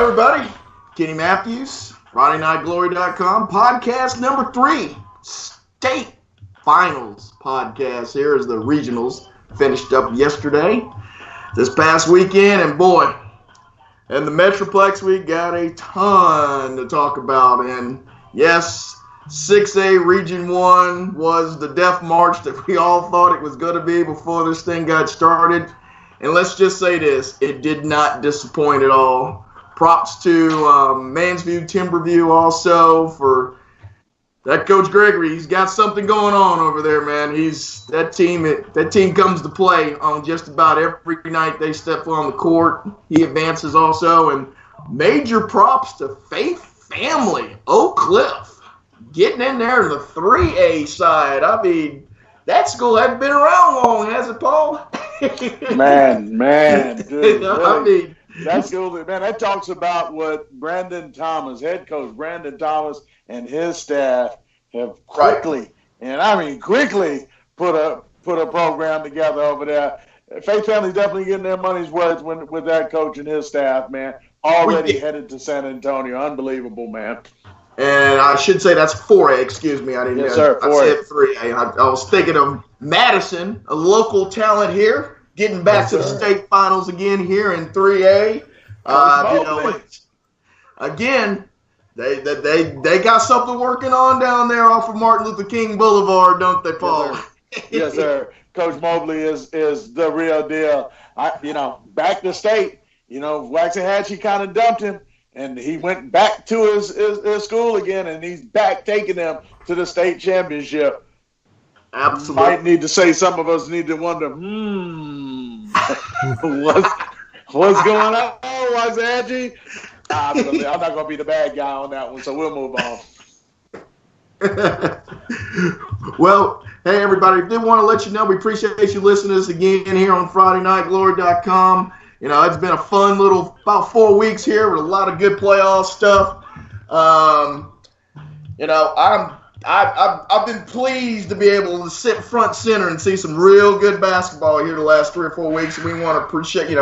everybody. Kenny Matthews, FridayNightGlory.com, podcast number 3, State Finals podcast. Here is the regionals. Finished up yesterday, this past weekend, and boy, in the Metroplex, we got a ton to talk about. And yes, 6A Region 1 was the death march that we all thought it was going to be before this thing got started. And let's just say this, it did not disappoint at all. Props to Mansview, Timberview also for that Coach Gregory. He's got something going on over there, man. That team comes to play on just about every night they step on the court. He advances also, and major props to Faith Family, Oak Cliff, getting in there to the 3A side. I mean, that school hasn't been around long, has it, Paul? Man, dude, really. I mean, that school, man, that talks about what Brandon Thomas, head coach Brandon Thomas, and his staff have quickly put a program together over there. Faith Family's definitely getting their money's worth with that coach and his staff, man. Already headed to San Antonio. Unbelievable, man. And I should say that's 4A, excuse me. I didn't Yes, sir, 4A. I said 3A. I was thinking of Madison, a local talent here, getting back to the state finals again here in 3A. Again, they got something working on down there off of Martin Luther King Boulevard, don't they, Paul? Yes, sir. Coach Mobley is the real deal. Back to state, Waxahachie kind of dumped him, and he went back to his school again, and he's back taking them to the state championship. Absolutely. Might need to say some of us need to wonder, what's going on, Waxahachie? I'm not going to be the bad guy on that one, so we'll move on. Well, hey, everybody, did want to let you know we appreciate you listening to us again here on FridayNightGlory.com. It's been a fun little about 4 weeks here with a lot of good playoff stuff. I've been pleased to be able to sit front center and see some real good basketball here the last 3 or 4 weeks. And we want to appreciate,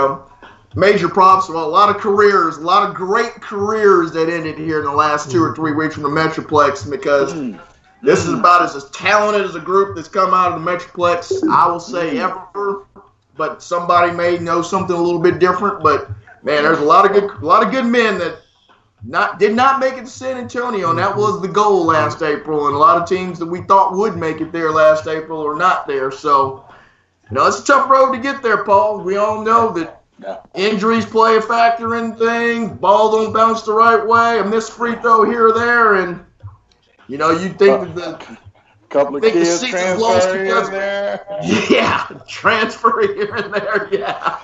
major props for a lot of careers, a lot of great careers that ended here in the last 2 or 3 weeks from the Metroplex, because this is about as talented as a group that's come out of the Metroplex, I will say, ever. But somebody may know something a little bit different. But man, there's a lot of good men that did not make it to San Antonio, and that was the goal last April. And a lot of teams that we thought would make it there last April are not there. So, it's a tough road to get there, Paul. We all know that injuries play a factor in things. Ball don't bounce the right way. A missed free throw here or there, and you think that couple of kids transferring in there. Yeah, transfer here and there. Yeah,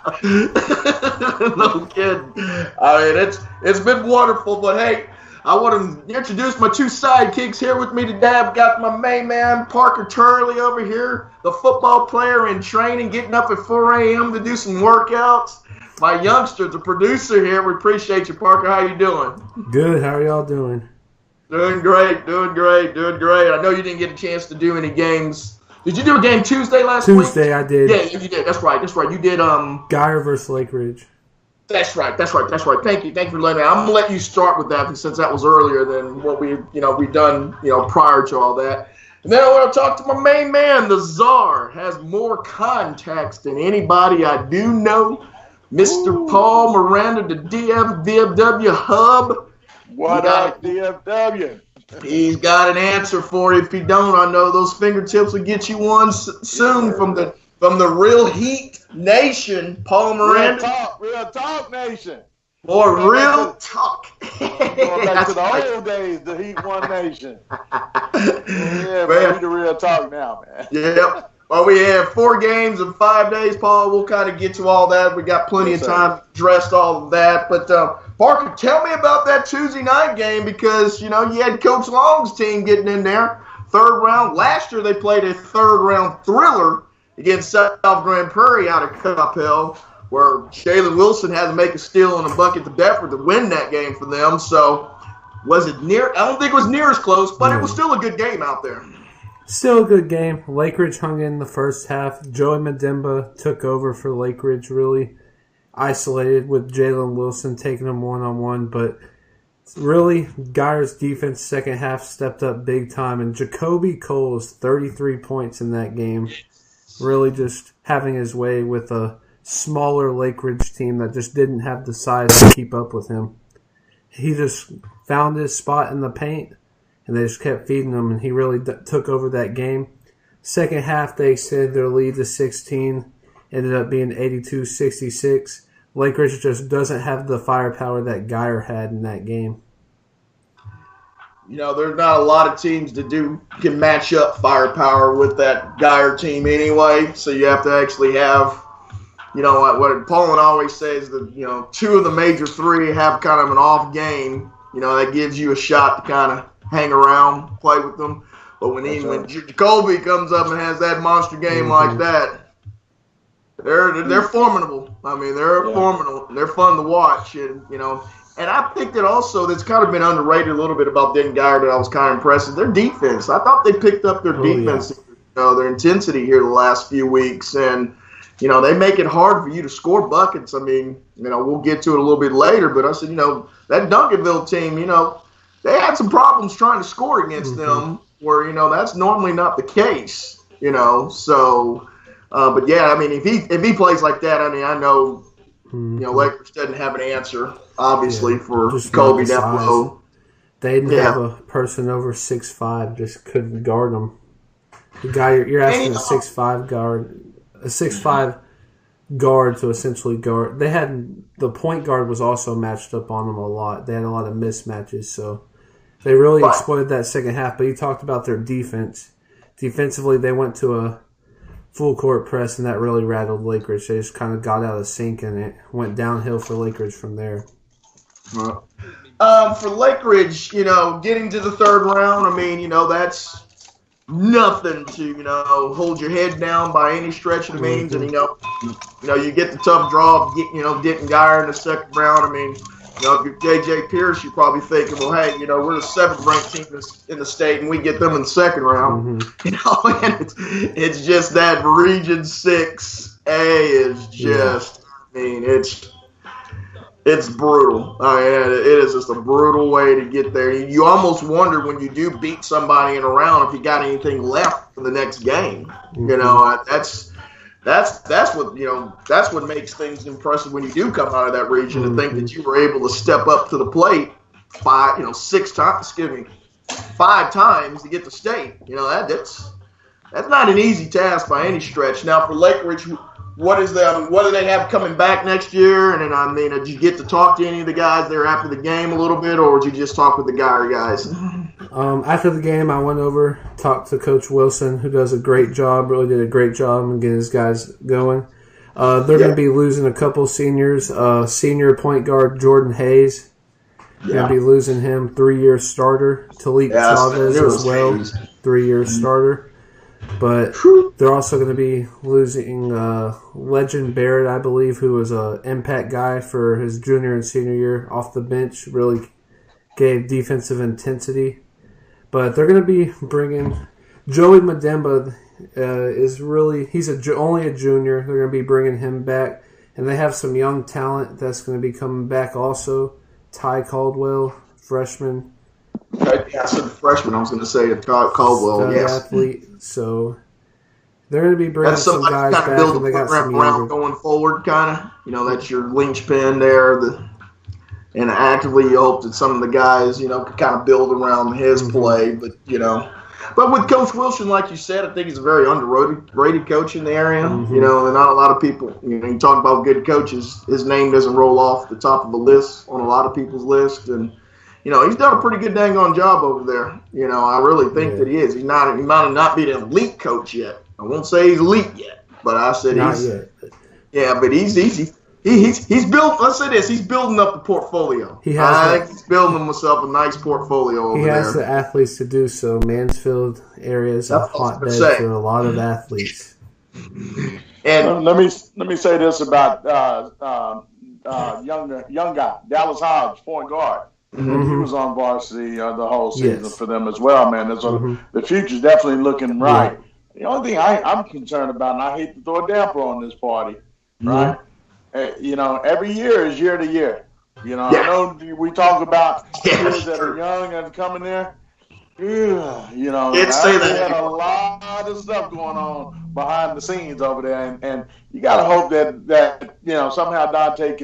no kidding. I mean, it's been wonderful. But hey, I want to introduce my 2 sidekicks here with me today. I've got my main man Parker Turley over here, the football player in training, getting up at 4 a.m. to do some workouts. My youngster, the producer here. We appreciate you, Parker. How you doing? Good. How are y'all doing? Doing great. I know you didn't get a chance to do any games. Did you do a game Tuesday last week? Tuesday, I did. Yeah, you did. That's right. You did. Geyer versus Lake Ridge. That's right. Thank you for letting me. I'm gonna let you start with that since that was earlier than what we done prior to all that. And then I want to talk to my main man, the Czar, has more contacts than anybody I do know. Mr. Paul Miranda, the DFW Hub. What up, DFW? He's got an answer for you. If you don't, I know those fingertips will get you one soon from the Real Heat Nation, Paul Miranda. Real talk Nation. Or real talk. Going back to the old days, the Heat One Nation. Yeah, man, we the real talk now, man. Yep. Well, we have 4 games in 5 days, Paul. We'll kind of get to all that. We got plenty of time to address all of that. But, Parker, tell me about that Tuesday night game because, you had Coach Long's team getting in there. 3rd round. Last year they played a 3rd-round thriller against South Grand Prairie out of Cup Hill, where Jalen Wilson had to make a steal and a bucket to Bedford to win that game for them. So, was it near? I don't think it was near as close, but it was still a good game out there. Still a good game. Lake Ridge hung in the first half. Joey Madimba took over for Lake Ridge, really. isolated with Jalen Wilson taking him one-on-one, but really, Geyer's defense second half stepped up big time, and Jacoby Cole's 33 points in that game, really just having his way with a smaller Lake Ridge team that just didn't have the size to keep up with him. He just found his spot in the paint, and they just kept feeding him, and he really took over that game. Second half, they extended their lead to 16, ended up being 82-66. Lake Ridge just doesn't have the firepower that Geyer had in that game. You know, there's not a lot of teams that can match up firepower with that Geyer team anyway. So you have to actually have, you know, what Paulin always says that, you know, two of the major three have kind of an off game. You know, that gives you a shot to kind of hang around, play with them. But when Jacoby comes up and has that monster game like that, they're formidable. I mean, they're formidable. They're fun to watch, and you know. And I think that also that's kind of been underrated a little bit about Denton Geyer that I was kind of impressed with. Their defense. I thought they picked up their defense, you know, their intensity here the last few weeks, and you know they make it hard for you to score buckets. I mean, you know, we'll get to it a little bit later, but I said, you know, that Duncanville team, you know, they had some problems trying to score against them, where you know that's normally not the case, you know. So. But yeah, I mean, if he plays like that, I mean, I know, you know, Lakers doesn't have an answer, obviously, for Kobe down low. They didn't have a person over 6'5", just couldn't guard him. The guy you're asking a 6'5" guard to essentially guard. They had the point guard was also matched up on them a lot. They had a lot of mismatches, so they really exploited that second half. But you talked about their defense. Defensively, they went to a full court press, and that really rattled Lake Ridge. They just kind of got out of sync, and it went downhill for Lake Ridge from there. For Lake Ridge, you know, getting to the third round, I mean, you know, that's nothing to, you know, hold your head down by any stretch of the means. And, you know, you get the tough draw of, Denton Geyer in the second round. I mean, you know, if you're J.J. Pierce, you're probably thinking, well, hey, you know, we're the seventh-ranked team in the state, and we get them in the second round. You know, and it's just that Region 6A is just, I mean, it's brutal. I mean, it is just a brutal way to get there. You almost wonder when you do beat somebody in a round if you got anything left for the next game. You know, that's what, you know, that's what makes things impressive when you do come out of that region and think that you were able to step up to the plate 5 times to get to state. You know, that's not an easy task by any stretch. Now for Lake Ridge, what do they have coming back next year? And then, I mean, did you get to talk to any of the guys there after the game a little bit, or did you just talk with the Geyer guys? After the game, I went over, talked to Coach Wilson, who does a great job, really did a great job in getting his guys going. They're going to be losing a couple seniors. Senior point guard Jordan Hayes, going to be losing him, 3-year starter. Talik Chavez as well, 3-year starter. But they're also going to be losing Legend Barrett, I believe, who was an impact guy for his junior and senior year off the bench, really gave defensive intensity. But they're going to be bringing Joey Mademba he's only a junior. They're going to be bringing him back. And they have some young talent that's going to be coming back also. Ty Caldwell, freshman. Yeah, I said freshman. I was going to say Caldwell. Yes, athlete. So they're going to be bringing some guys back, and they got some younger going forward. Kind of, you know, that's your linchpin there. And actively, you hope that some of the guys, you know, can kind of build around his play. But you know, but with Coach Wilson, like you said, I think he's a very underrated coach in the area. You know, and not a lot of people. You know, you talk about good coaches, his name doesn't roll off the top of the list on a lot of people's list, and you know, he's done a pretty good dang on job over there. You know, I really think that he is. He might not be an elite coach yet. I won't say he's elite yet, but I said but he's built. Let's say this: he's building up the portfolio. I think he's building himself a nice portfolio over there. He has the athletes to do so. Mansfield area is a hotbed for a lot of athletes. And let me say this about young guy Dallas Hobbs, point guard. He was on varsity the whole season for them as well, man. The future's definitely looking right. The only thing I'm concerned about, and I hate to throw a damper on this party, right? every year is year to year. I know we talk about kids that are young and coming there. Yeah, they had a lot of stuff going on behind the scenes over there, and you got to hope that somehow Dante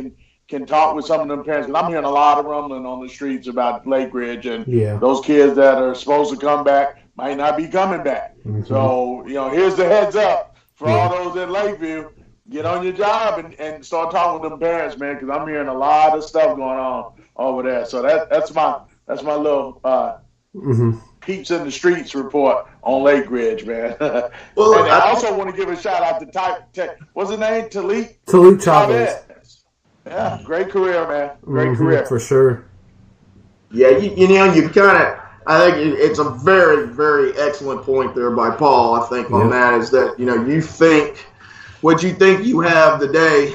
can talk with some of them parents. Because I'm hearing a lot of rumbling on the streets about Lake Ridge and those kids that are supposed to come back might not be coming back. Mm-hmm. So here's the heads up for all those in Lakeview. Get on your job and start talking with them parents, man, because I'm hearing a lot of stuff going on over there. So that's my little peeps in the streets report on Lake Ridge, man. Well, and I also want to give a shout out to what's his name? Turley Chavez. Yeah, great career, man. Great career for sure. Yeah, you kind of. I think it's a very, very excellent point there by Paul. I think on that is that you think. What you think you have today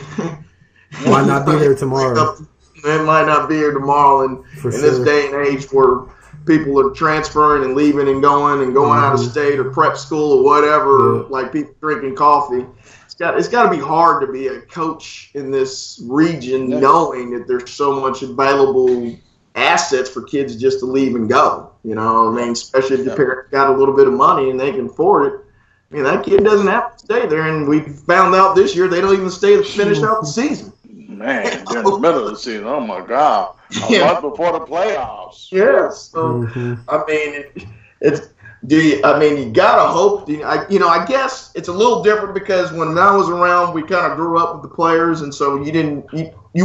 might not be there tomorrow. It might not be here tomorrow. And in this day and age where people are transferring and leaving and going out of state or prep school or whatever, like people drinking coffee, it's got to be hard to be a coach in this region knowing that there's so much available assets for kids just to leave and go. Especially if your parents got a little bit of money and they can afford it. That kid doesn't have to stay there, and we found out this year they don't even stay to finish out the season. Man, they're in the middle of the season. Oh my God! A month before the playoffs. Yes. So you gotta hope. I guess it's a little different because when I was around, we kind of grew up with the players, and so you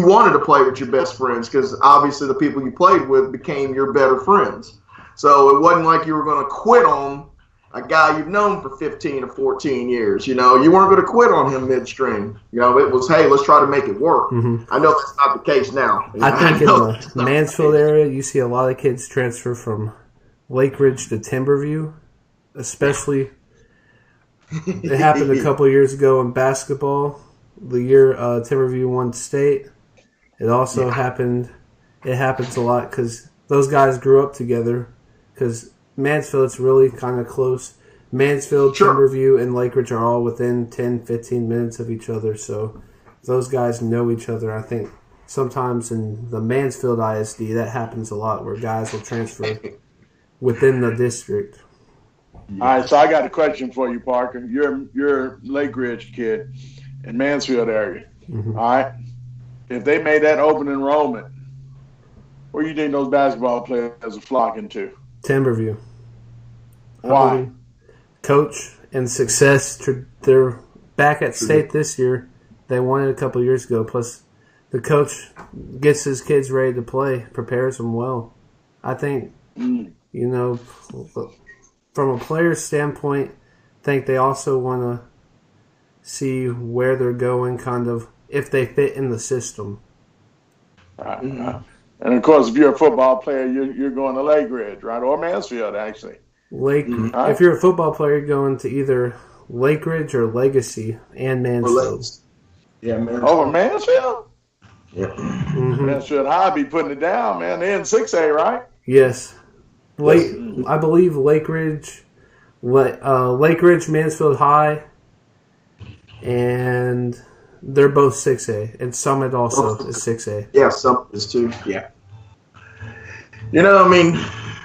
wanted to play with your best friends because obviously the people you played with became your better friends. So it wasn't like you were going to quit on a guy you've known for 15 or 14 years. You weren't going to quit on him midstream. It was, hey, let's try to make it work. Mm-hmm. I know that's not the case now. I think in the Mansfield area, you see a lot of kids transfer from Lake Ridge to Timberview, especially. It happened a couple of years ago in basketball, the year Timberview won state. It also happened. It happens a lot because those guys grew up together because Mansfield's really kind of close. Mansfield, Timberview, and Lake Ridge are all within 10, 15 minutes of each other, so those guys know each other. I think sometimes in the Mansfield ISD, that happens a lot where guys will transfer within the district. All right, so I got a question for you, Parker. You're a Lake Ridge kid in Mansfield area. Mm-hmm. All right? If they made that open enrollment, where do you think those basketball players are flocking to? Timberview. Why? Coach and success. They're back at state this year. They won it a couple of years ago. Plus, the coach gets his kids ready to play, prepares them well. I think, from a player's standpoint, I think they also want to see where they're going, kind of, if they fit in the system. Right. And, of course, if you're a football player, you're going to Lake Ridge, right? Or Mansfield, actually. If you're a football player, you're going to either Lake Ridge or Legacy and Mansfield. Yeah, Mansfield. Over Mansfield? Yeah. Mm-hmm. Mansfield High be putting it down, man. They're in 6A, right? Yes. I believe Lake Ridge, Mansfield High, and they're both 6A. And Summit also is 6A. Yeah, Summit is too. Yeah.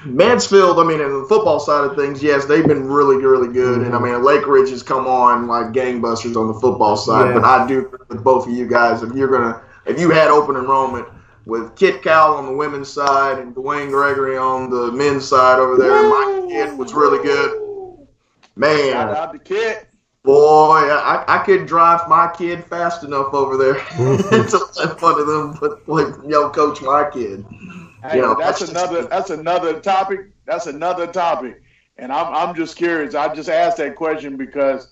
Mansfield, in the football side of things, yes, they've been really, really good. Mm-hmm. And, Lake Ridge has come on like gangbusters on the football side. Yeah. But I do agree with both of you guys. If you had open enrollment with Kit Cowell on the women's side and Dwayne Gregory on the men's side over there, and Mike Kit was really good. Man. Shout out to Kit. Boy, I couldn't drive my kid fast enough over there to let one of them coach my kid. Hey, that's another topic. That's another topic. And I'm just curious. I just asked that question because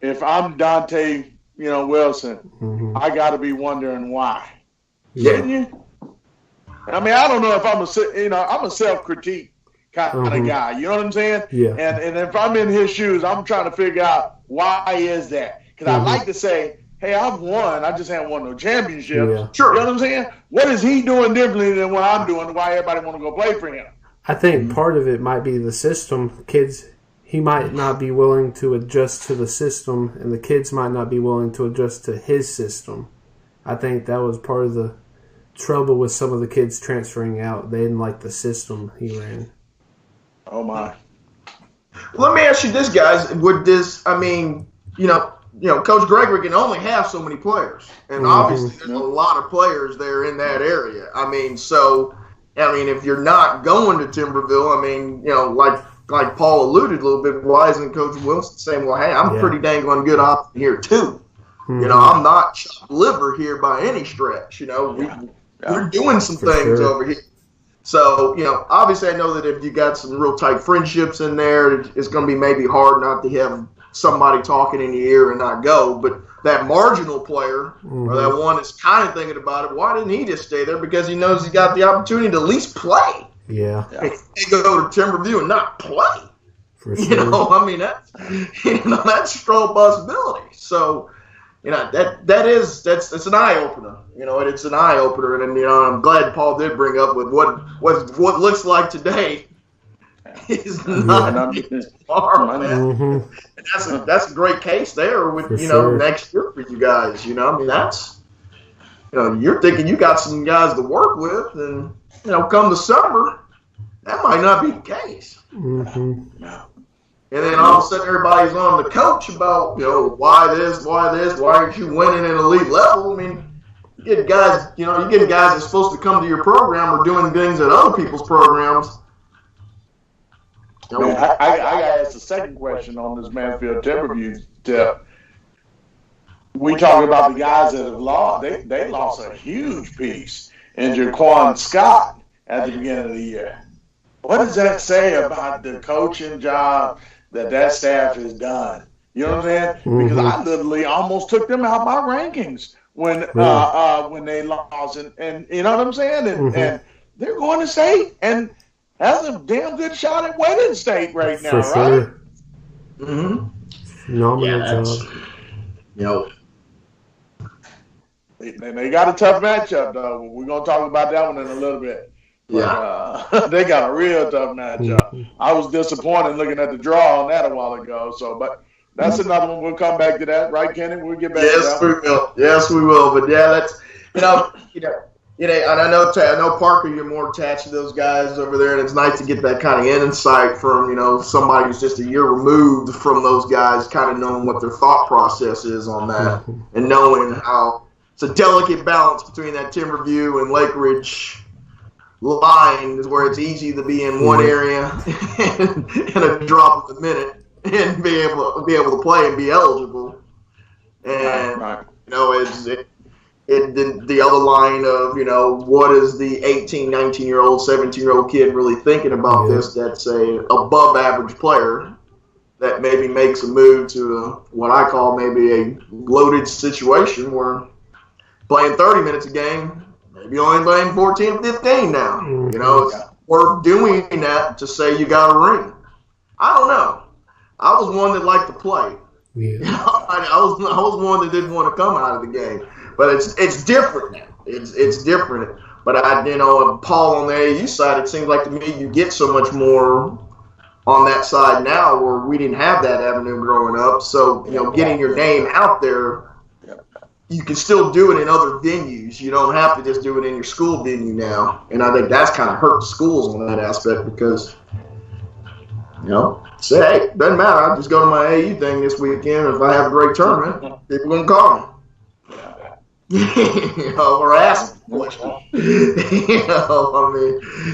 if I'm Dante, Wilson, I got to be wondering why. Shouldn't you? I don't know if I'm a self-critique kind of guy. You know what I'm saying? Yeah. And if I'm in his shoes, I'm trying to figure out why is that? Because I like to say, hey, I've won. I just haven't won no championship. Yeah. Sure. You know what I'm saying? What is he doing differently than what I'm doing? Why everybody want to go play for him? I think part of it might be the system. Kids, he might not be willing to adjust to the system, and the kids might not be willing to adjust to his system. I think that was part of the trouble with some of the kids transferring out. They didn't like the system he ran. Oh, my. Let me ask you this, guys. Would this, Coach Gregory can only have so many players. And obviously there's a lot of players there in that area. If you're not going to Timberville, like Paul alluded a little bit, why isn't Coach Wilson saying, well, hey, I'm pretty dang on good option here too. Mm-hmm. I'm not chopped liver here by any stretch. We're doing some things over here. So, obviously I know that if you got some real tight friendships in there, it's going to be maybe hard not to have somebody talking in your ear and not go. But that marginal player or that one that's kind of thinking about it, why didn't he just stay there? Because he knows he got the opportunity to at least play. Yeah. He go to Timberview and not play. For sure. That's a strong possibility. So, that's an eye opener. It's an eye opener, and I'm glad Paul did bring up with what looks like today is not tomorrow, man. Mm-hmm. And that's a great case there with next year for you guys. That's you're thinking you got some guys to work with, and come the summer, that might not be the case. Mm-hmm. And then all of a sudden everybody's on the coach about, why aren't you winning at elite level? You get guys, you get guys that's supposed to come to your program or doing things at other people's programs. I got to ask the second question on this Mansfield Timberview tip. We talk about the guys that have lost. They lost a huge piece in Jaquan Scott at the beginning of the year. What does that say about the coaching job that staff has done? You know what I'm saying? Mm-hmm. Because I literally almost took them out my rankings when they lost, and you know what I'm saying? And they're going to state and has a damn good shot at winning state right now, For right? Sure. Mm-hmm. Phenomenal job. They got a tough matchup, though. We're going to talk about that one in a little bit. But, they got a real tough matchup. I was disappointed looking at the draw on that a while ago. But that's another one. We'll come back to that, right, Kenny? We'll get back to that. Yes, we will. But that's and I know Parker, you're more attached to those guys over there, and it's nice to get that kind of insight from somebody who's just a year removed from those guys, kind of knowing what their thought process is on that, and knowing how it's a delicate balance between that Timberview and Lake Ridge line is where it's easy to be in one area and a drop of a minute and be able to play and be eligible. And the other line of what is the 18, 19-year-old, 17-year-old kid really thinking about this? That's a above average player that maybe makes a move to what I call maybe a loaded situation where playing 30 minutes a game. Maybe only playing 14, 15 now. It's worth doing that to say you got a ring. I don't know. I was one that liked to play. Yeah. I was one that didn't want to come out of the game. But it's different now. It's different. But Paul on the AAU side, it seems like to me you get so much more on that side now where we didn't have that avenue growing up. So getting your name out there. You can still do it in other venues. You don't have to just do it in your school venue now. And I think that's kind of hurt the schools on that aspect because, say, hey, it doesn't matter. I'll just go to my AU thing this weekend. If I have a great tournament, people are going to call me. Or ask a question.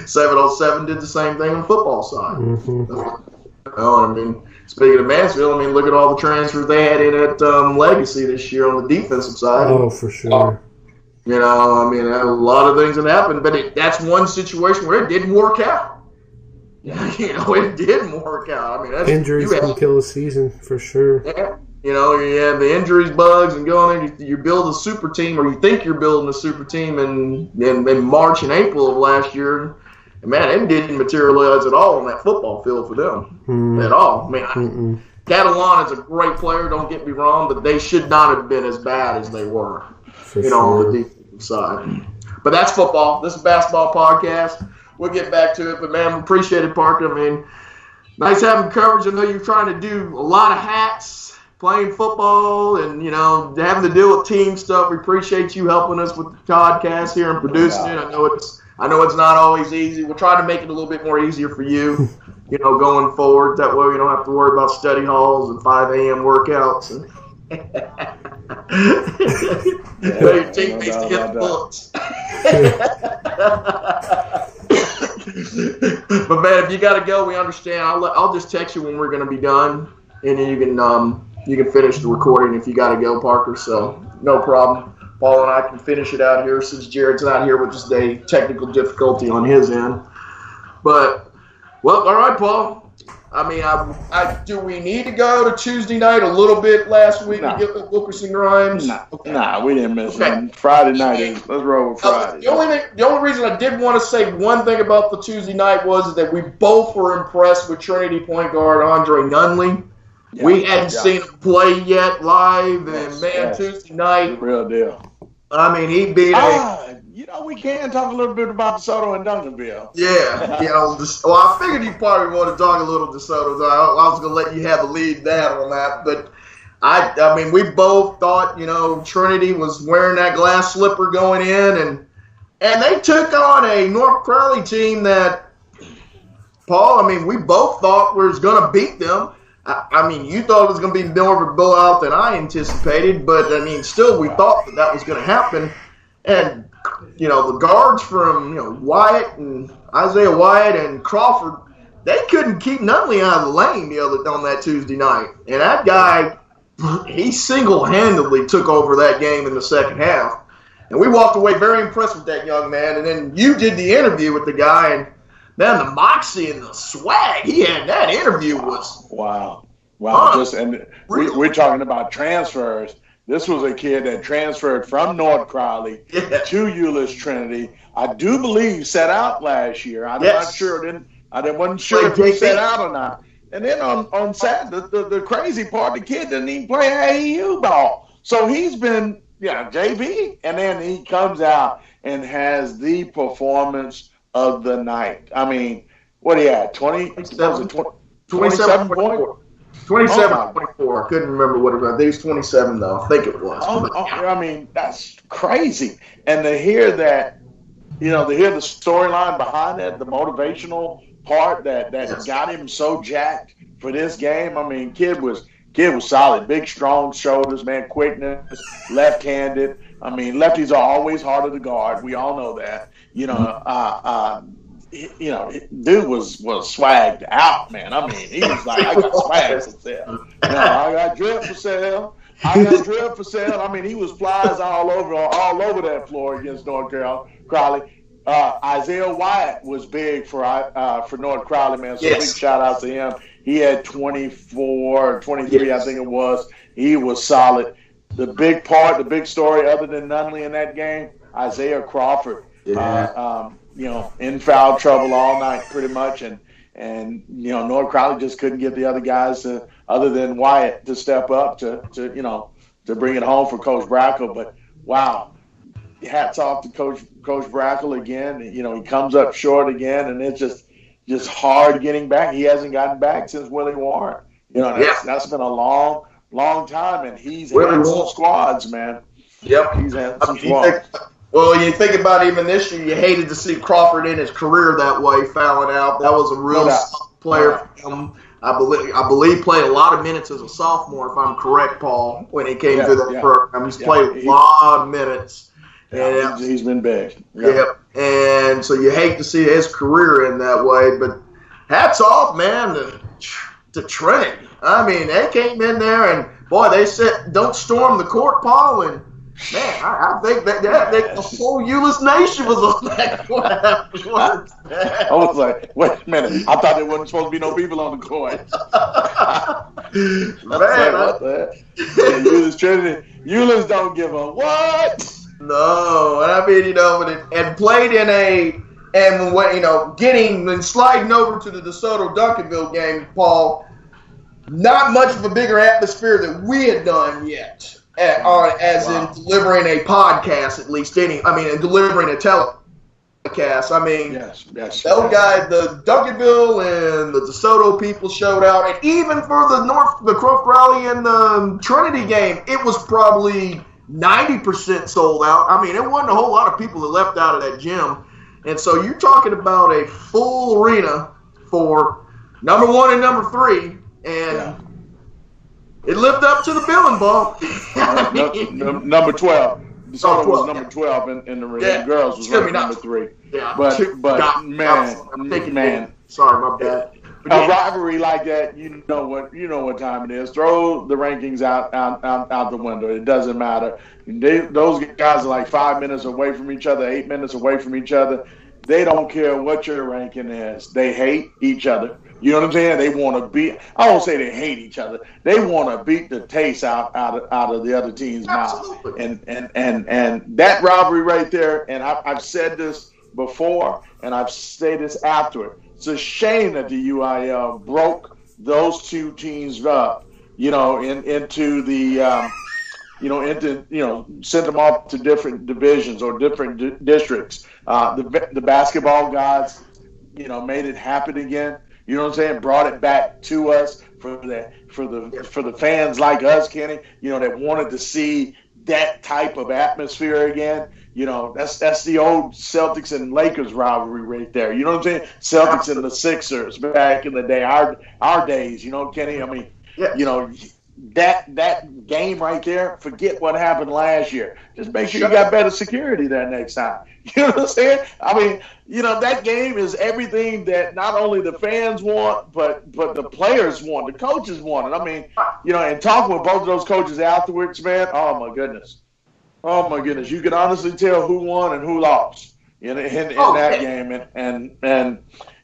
707 did the same thing on the football side. Speaking of Mansfield, look at all the transfers they had in at Legacy this year on the defensive side. Oh, for sure. A lot of things that happened, but that's one situation where it didn't work out. It didn't work out. Injuries can kill a season for sure. Yeah. You have the injuries, bugs, and going in. You build a super team, or you think you're building a super team in March and April of last year. And man, it didn't materialize at all on that football field for them at all. Catalan is a great player, don't get me wrong, but they should not have been as bad as they were, on the defensive side. But that's football. This is a basketball podcast. We'll get back to it, but man, we appreciate it, Parker. Nice having coverage. I know you're trying to do a lot of hats, playing football and, having to deal with team stuff. We appreciate you helping us with the podcast here and producing it. I know it's not always easy. We'll try to make it a little bit more easier for you, going forward. That way we don't have to worry about study halls and 5 a.m. workouts. And your teammates to get the books. But man, if you got to go, we understand. I'll just text you when we're going to be done, and then you can finish the recording if you got to go, Parker. So no problem. Paul and I can finish it out here since Jared's not here with just a technical difficulty on his end. But well, all right, Paul. I mean, do we need to go to Tuesday night a little bit last week to get the Wilkerson Grimes? Nah, we didn't miss it. Friday night, let's roll with Friday. The only reason I did want to say one thing about the Tuesday night was that we both were impressed with Trinity point guard Andre Nunley. Yeah, we hadn't seen him play yet live, and Tuesday night, real deal. I mean, he beat we can talk a little bit about DeSoto and Duncanville. Yeah, I figured you probably want to talk a little DeSoto. So I was going to let you have the lead on that. But, I mean, we both thought, Trinity was wearing that glass slipper going in. And they took on a North Crowley team that, Paul, I mean, we both thought was going to beat them. I mean, you thought it was going to be more of a blowout than I anticipated. But, I mean, still we thought that was going to happen. And, the guards from, Wyatt and Isaiah Wyatt and Crawford, they couldn't keep Nunley out of the lane on that Tuesday night. And that guy, he single-handedly took over that game in the second half. And we walked away very impressed with that young man. And then you did the interview with the guy, and man, the moxie and the swag he had in that interview was wow. We're talking about transfers. This was a kid that transferred from North Crowley to Euless Trinity. I do believe set out last year. I'm not sure. Wasn't sure if he set out or not. And then on Saturday, the crazy part, the kid didn't even play AAU ball. So he's been JV, and then he comes out and has the performance of the night. I mean, what he had? 27 points. 27, 24. I couldn't remember what it was. I think it was 27, though. I think it was. I mean, that's crazy. And to hear that, to hear the storyline behind that, the motivational part that got him so jacked for this game. I mean, kid was solid. Big, strong shoulders, man, quickness, left-handed. I mean, lefties are always harder to guard. We all know that. Dude was swagged out, man. I mean, he was like, I got swag for sale. I got drip for sale. I mean, he was flies all over that floor against North Crowley. Isaiah Wyatt was big for North Crowley, man. So big shout out to him. He had 24, 23, I think it was. He was solid. The big story, other than Nunley in that game, Isaiah Crawford. In foul trouble all night pretty much, and North Crowley just couldn't get the other guys other than Wyatt to step up to bring it home for Coach Brackle. But wow, hats off to Coach Brackle again. He comes up short again, and it's just hard getting back. He hasn't gotten back since Willie Warren. That's been a long time, and he's had some squads, man. Yep, he's had some squads. Well, you think about even this year, you hated to see Crawford in his career that way, fouling out. That was a real player for him. I believe played a lot of minutes as a sophomore, if I'm correct, Paul, when he came through that program. He's played a lot of minutes. And he's been big. Yep. And so you hate to see his career in that way, but hats off, man, to Trinity. I mean, they came in there and, boy, they said, don't storm the court, Paul, and man, I think that the whole Euless Nation was on that court afterwards. I was like, wait a minute. I thought there wasn't supposed to be no people on the court. Euless Trinity. Euless don't give a what? No. I mean, and played in getting and sliding over to the DeSoto Duncanville game, Paul, not much of a bigger atmosphere than we had done yet. In delivering a podcast, at least delivering a Cast. I mean, yes. those guys, the Duncanville and the DeSoto people showed out, and even for the Croft Rally and the Trinity game, it was probably 90% sold out. I mean, it wasn't a whole lot of people that left out of that gym, and so you're talking about a full arena for number 1 and number 3, and it lived up to the billing, Bob. Number 12. DeSoto was number 12 in the ring. The girls was number 3. Yeah, but man, sorry, my bad. A rivalry like that, you know what time it is. Throw the rankings out the window. It doesn't matter. Those guys are like 5 minutes away from each other, 8 minutes away from each other. They don't care what your ranking is. They hate each other. You know what I'm saying? They want to beat. I won't say they hate each other. They want to beat the taste out of the other team's mouth. And that rivalry right there. And I've said this before, and I've said this after it. It's a shame that the UIL broke those two teams up. Into the. Sent them off to different divisions or different districts. The basketball gods, made it happen again. You know what I'm saying? Brought it back to us for the fans like us, Kenny. That wanted to see that type of atmosphere again. That's the old Celtics and Lakers rivalry right there. You know what I'm saying? Celtics and the Sixers back in the day, our days. Kenny. I mean, that game right there. Forget what happened last year. Just make sure you got better security there next time. You know what I'm saying? I mean, that game is everything that not only the fans want, but the players want, the coaches want it. I mean, and talking with both of those coaches afterwards, man, oh my goodness. You can honestly tell who won and who lost in that game. And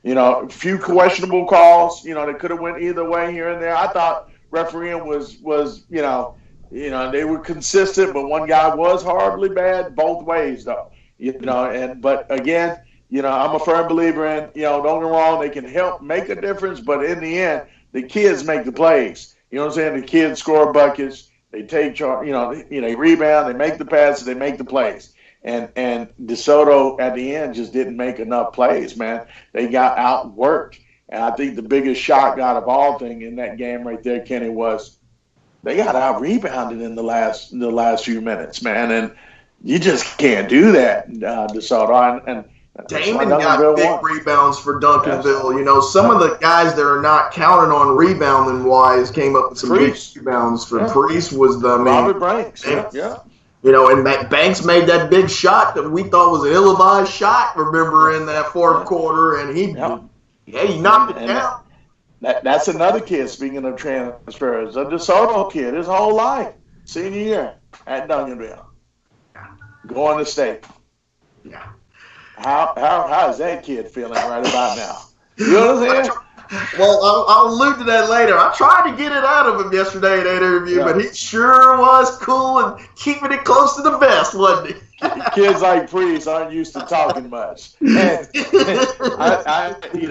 a few questionable calls, that could have went either way here and there. I thought refereeing was they were consistent, but one guy was horribly bad both ways though. But again, I'm a firm believer in, don't get me wrong, they can help make a difference, but in the end, the kids make the plays. You know what I'm saying? The kids score buckets, they take charge, they rebound, they make the passes, they make the plays. And DeSoto at the end just didn't make enough plays, man. They got outworked. And I think the biggest shock out of all thing in that game right there, Kenny, was they got out-rebounded in the last few minutes, man. And you just can't do that, DeSoto. And Damon got big rebounds for Duncanville. Yes. Some of the guys that are not counted on rebounding-wise came up with some big rebounds. For Priest was the Robert Banks. Yeah. And Banks made that big shot that we thought was an ill-advised shot, remember, in that fourth quarter. And he knocked it down. That's another kid, speaking of transfers, a DeSoto kid his whole life, senior year at Duncanville. Going to state. Yeah. How is that kid feeling right about now? You know what I'm saying? Well, I'll allude to that later. I tried to get it out of him yesterday in that interview, but he sure was cool and keeping it close to the vest, wasn't he? Kids like Priest aren't used to talking much. And I think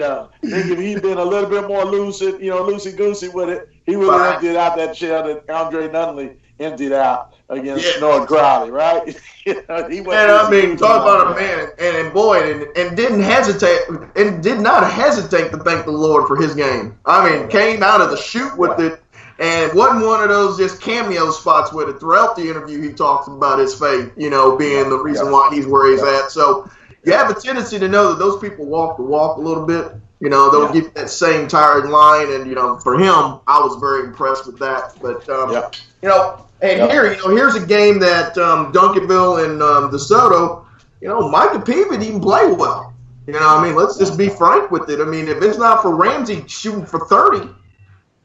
if he'd been a little bit more loosey-goosey with it, he would have emptied out that shell that Andre Nunley emptied out against North Crowley, right? Talk about a man and didn't hesitate and did not hesitate to thank the Lord for his game. I mean, came out of the chute with it. And it wasn't one of those just cameo spots with it. Throughout the interview, he talks about his faith, being the reason why he's where he's at. So you have a tendency to know that those people walk the walk a little bit. They'll get that same tired line. And, for him, I was very impressed with that. But, here's a game that Duncanville and DeSoto, Micah Peavy didn't play well. Let's just be frank with it. I mean, if it's not for Ramsey shooting for 30.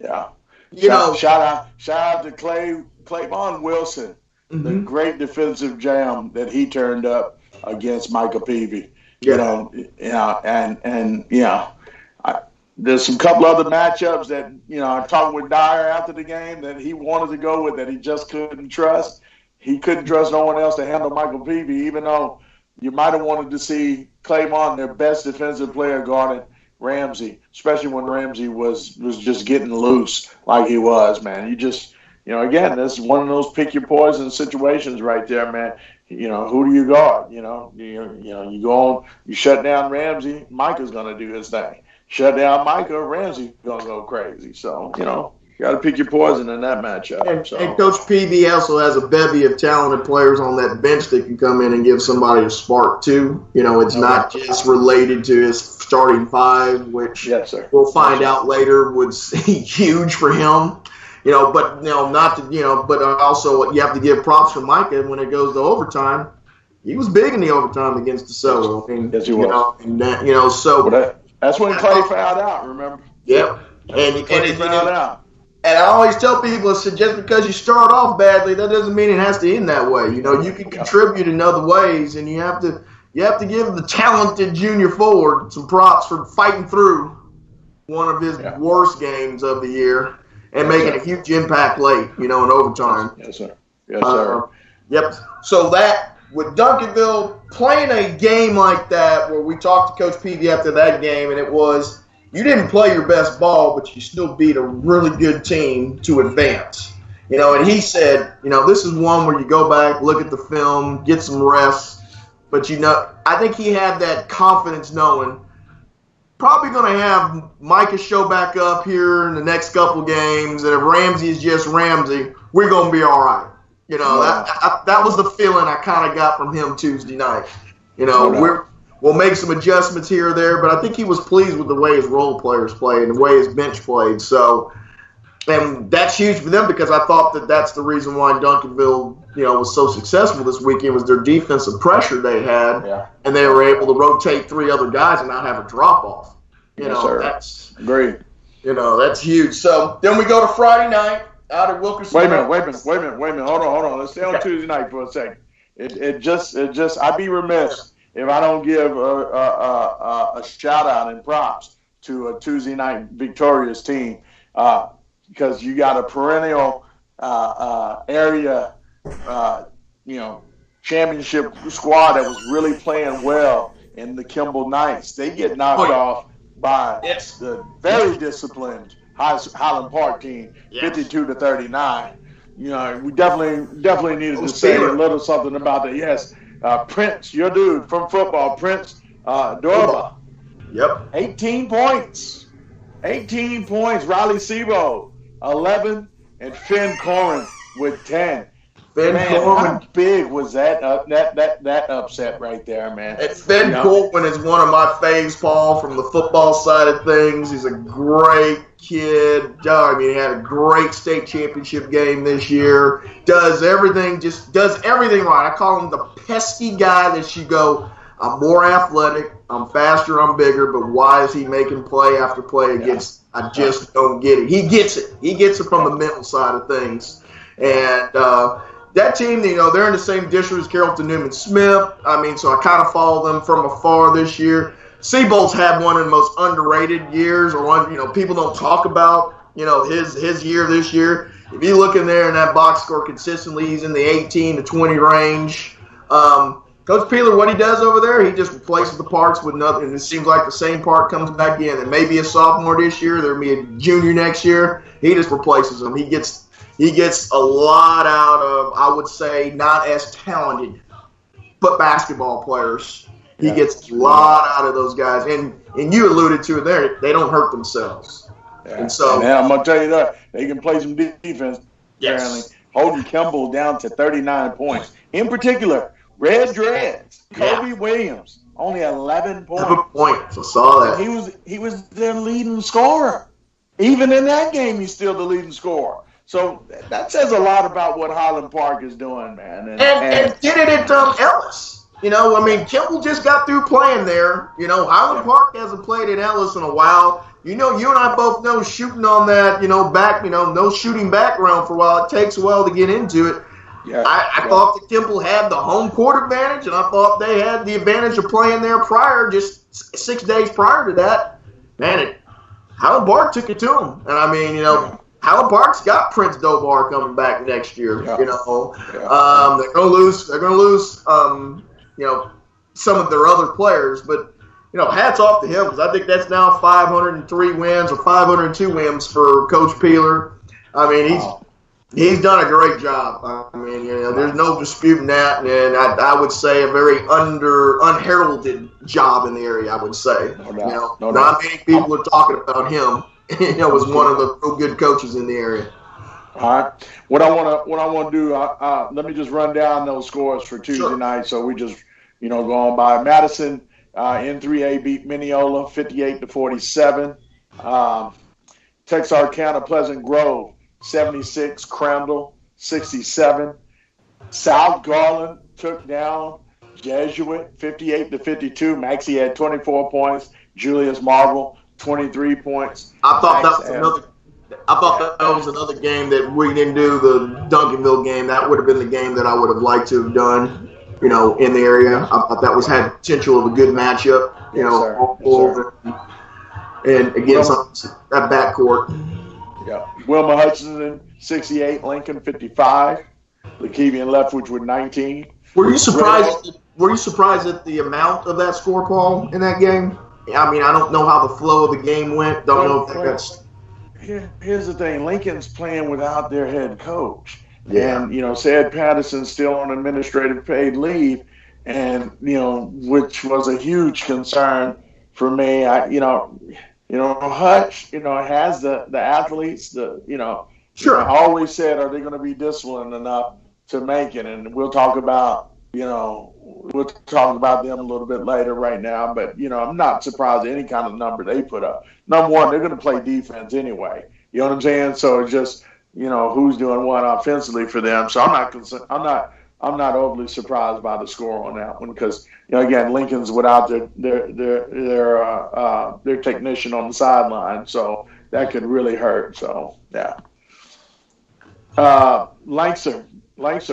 Yeah. Shout out to Clayvon Wilson, the great defensive jam that he turned up against Micah Peavy. There's some couple other matchups that I talked with Dyer after the game that he wanted to go with that he just couldn't trust. He couldn't trust no one else to handle Michael Peavy, even though you might have wanted to see Clayvon, their best defensive player, guarded Ramsey, especially when Ramsey was just getting loose like he was, man. You just, again, that's one of those pick your poison situations right there, man. who do you guard? You go on, you shut down Ramsey, Micah's going to do his thing. Shut down Micah, Ramsey's going to go crazy. So, you got to pick your poison in that matchup. And Coach PB also has a bevy of talented players on that bench that can come in and give somebody a spark too. It's not just related to his starting five, which we'll find out later was huge for him. But also you have to give props for Micah when it goes to overtime. He was big in the overtime against DeSoto. Yes, he was. So that's when Clay fouled out. Remember? Yep. And Clay fouled out. And I always tell people, I said, just because you start off badly, that doesn't mean it has to end that way. You can contribute in other ways, and you have to give the talented junior forward some props for fighting through one of his worst games of the year and making a huge impact late, in overtime. Yes, sir. Yes, sir. Yep. So that, with Duncanville playing a game like that, where we talked to Coach Peavy after that game, and it was, you didn't play your best ball, but you still beat a really good team to advance. And he said, this is one where you go back, look at the film, get some rest. But, I think he had that confidence knowing probably going to have Micah show back up here in the next couple games. And if Ramsey is just Ramsey, we're going to be all right. That was the feeling I kind of got from him Tuesday night. We'll make some adjustments here or there, but I think he was pleased with the way his role players played and the way his bench played. So, and that's huge for them because I thought that's the reason why Duncanville, was so successful this weekend was their defensive pressure they had, and they were able to rotate three other guys and not have a drop off. That's great. That's huge. So then we go to Friday night out at Wilkerson. Wait a minute. Hold on. Let's stay on Tuesday night for a second. It just I'd be remiss if I don't give a shout out and props to a Tuesday night victorious team, because you got a perennial area, championship squad that was really playing well in the Kimball Knights. They get knocked off by the very disciplined Highland Park team, 52-39. We definitely needed to say a little something about that. Yes. Prince, your dude from football, Prince Dorba. Yep. 18 points. Riley Sebo, 11, and Finn Corrin with 10. How big was that upset right there, man? And Finn Corrin is one of my faves, Paul, from the football side of things. He's a great kid. He had a great state championship game this year. Does everything right. I call him the pesky guy that you go, I'm more athletic, I'm faster, I'm bigger, but why is he making play after play against? I just don't get it. He gets it. He gets it from the mental side of things. And that team, they're in the same district as Carrollton Newman Smith. So I kind of follow them from afar this year. Seabolt's had one of the most underrated years, or one, people don't talk about, his year this year. If you look in there in that box score consistently, he's in the 18 to 20 range. Coach Peeler, what he does over there, he just replaces the parts with nothing. And it seems like the same part comes back in. And maybe a sophomore this year, there'll be a junior next year. He just replaces them. He gets a lot out of, I would say, not as talented, but basketball players. He gets a lot out of those guys. And you alluded to it there, they don't hurt themselves. Yeah. And I'm going to tell you that. They can play some defense, apparently. Holding Kimball down to 39 points. In particular, Red Dreads, Kobe Williams, only 11 points. 11 points. I saw that. He was their leading scorer. Even in that game, he's still the leading scorer. So that says a lot about what Highland Park is doing, man. And did it at Ellis. Kimball just got through playing there. Highland Park hasn't played at Ellis in a while. You and I both know shooting on that, back, no shooting background for a while. It takes a while to get into it. Yeah, I thought that Kimball had the home court advantage, and I thought they had the advantage of playing there just 6 days prior to that. Man, Highland Park took it to them. And, Highland Park's got Prince Dobar coming back next year. They're going to lose. They're going to lose. Some of their other players, but hats off to him because I think that's now 503 wins or 502 wins for Coach Peeler. He's done a great job. I mean, there's no disputing that, and I would say a very unheralded job in the area. I would say, not many people are talking about him. As one of the real good coaches in the area. All right. What I want to do, let me just run down those scores for Tuesday night. So we just, go on by. Madison in 3A beat Mineola 58-47. Texarkana Pleasant Grove 76, Crandall 67. South Garland took down Jesuit 58-52. Maxie had 24 points. Julius Marble 23 points. I thought that was another game that we didn't do, the Duncanville game. That would have been the game that I would have liked to have done, in the area. I thought that had potential of a good matchup, and against that backcourt. Yeah. Wilma Hutchinson 68, Lincoln 55, Lakevian Leftwich with 19. Were you surprised at the amount of that score, Paul, in that game? I mean, I don't know how the flow of the game went. Don't know if that's. Here's the thing: Lincoln's playing without their head coach, and Sad Patterson's still on administrative paid leave, and which was a huge concern for me. Hutch, has the athletes. Sure. I always said, are they going to be disciplined enough to make it? And we'll talk about them a little bit later right now. But, I'm not surprised at any kind of number they put up. Number one, they're going to play defense anyway. You know what I'm saying? So it's just, who's doing what offensively for them. So I'm not overly surprised by the score on that one because, again, Lincoln's without their technician on the sideline. So that could really hurt. So, yeah. Lancaster,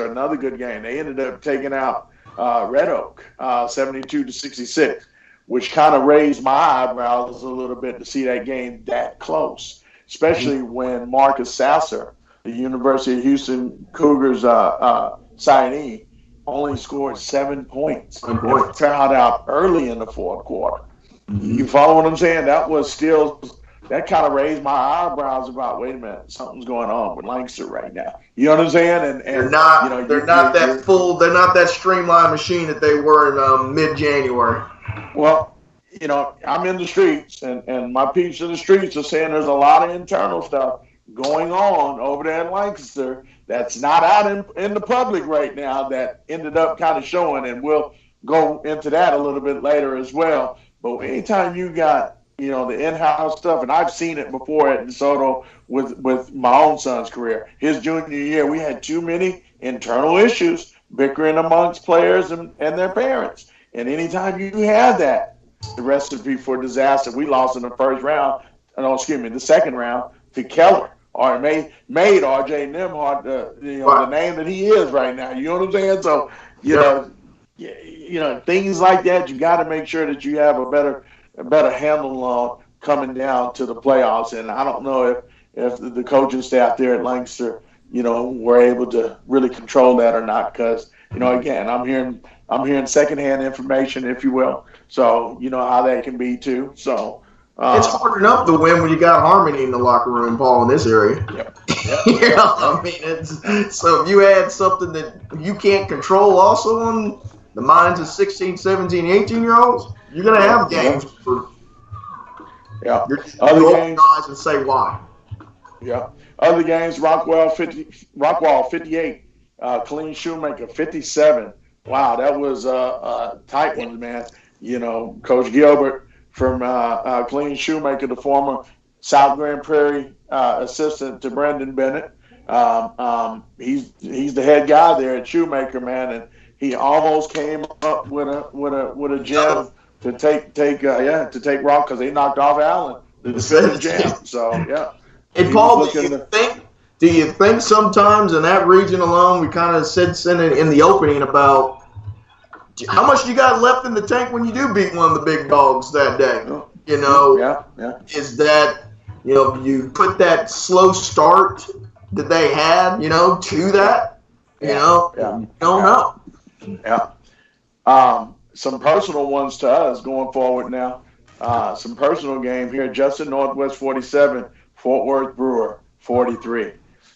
another good game. They ended up taking out Red Oak 72-66, which kind of raised my eyebrows a little bit to see that game that close, especially when Marcus Sasser, the University of Houston Cougars signee, only scored 7 points. And fouled out early in the fourth quarter. Mm-hmm. You follow what I'm saying? That kind of raised my eyebrows about, wait a minute, something's going on with Lancaster right now. You know what I'm saying? And they're not that streamlined machine that they were in mid-January. Well, I'm in the streets, and my peeps in the streets are saying there's a lot of internal stuff going on over there in Lancaster that's not out in the public right now that ended up kind of showing, and we'll go into that a little bit later as well. But anytime you got the in-house stuff, and I've seen it before at DeSoto with my own son's career. His junior year, we had too many internal issues bickering amongst players and their parents. And anytime you have that, the recipe for disaster. We lost in the the second round to Keller, or made R.J. Nimhart the name that he is right now. You know what I'm saying? So, things like that, you got to make sure that you have a better handle on coming down to the playoffs. And I don't know if the coaching staff there at Lancaster, were able to really control that or not. Because, again, I'm hearing secondhand information, if you will. So, how that can be too. So it's hard enough to win when you got harmony in the locker room, Paul, in this area. Yep. I mean, so if you had something that you can't control also on the minds of 16, 17, 18-year-olds, you're going to have games for your eyes and say why. Yeah. Other games, Rockwall 58, Colleen Shoemaker 57. Wow, that was a tight one, man. Coach Gilbert from Colleen Shoemaker, the former South Grand Prairie assistant to Brendan Bennett. He's the head guy there at Shoemaker, man, and he almost came up with a gem to take Rock because they knocked off Allen, the defensive jam. So yeah. And Paul, do you think sometimes in that region alone, we kind of said in the opening about how much you got left in the tank when you do beat one of the big dogs that day? Is that you put that slow start that they had, to that, don't know. Yeah. Some personal ones to us going forward now. Some personal game here. Justin Northwest 47, Fort Worth Brewer 43.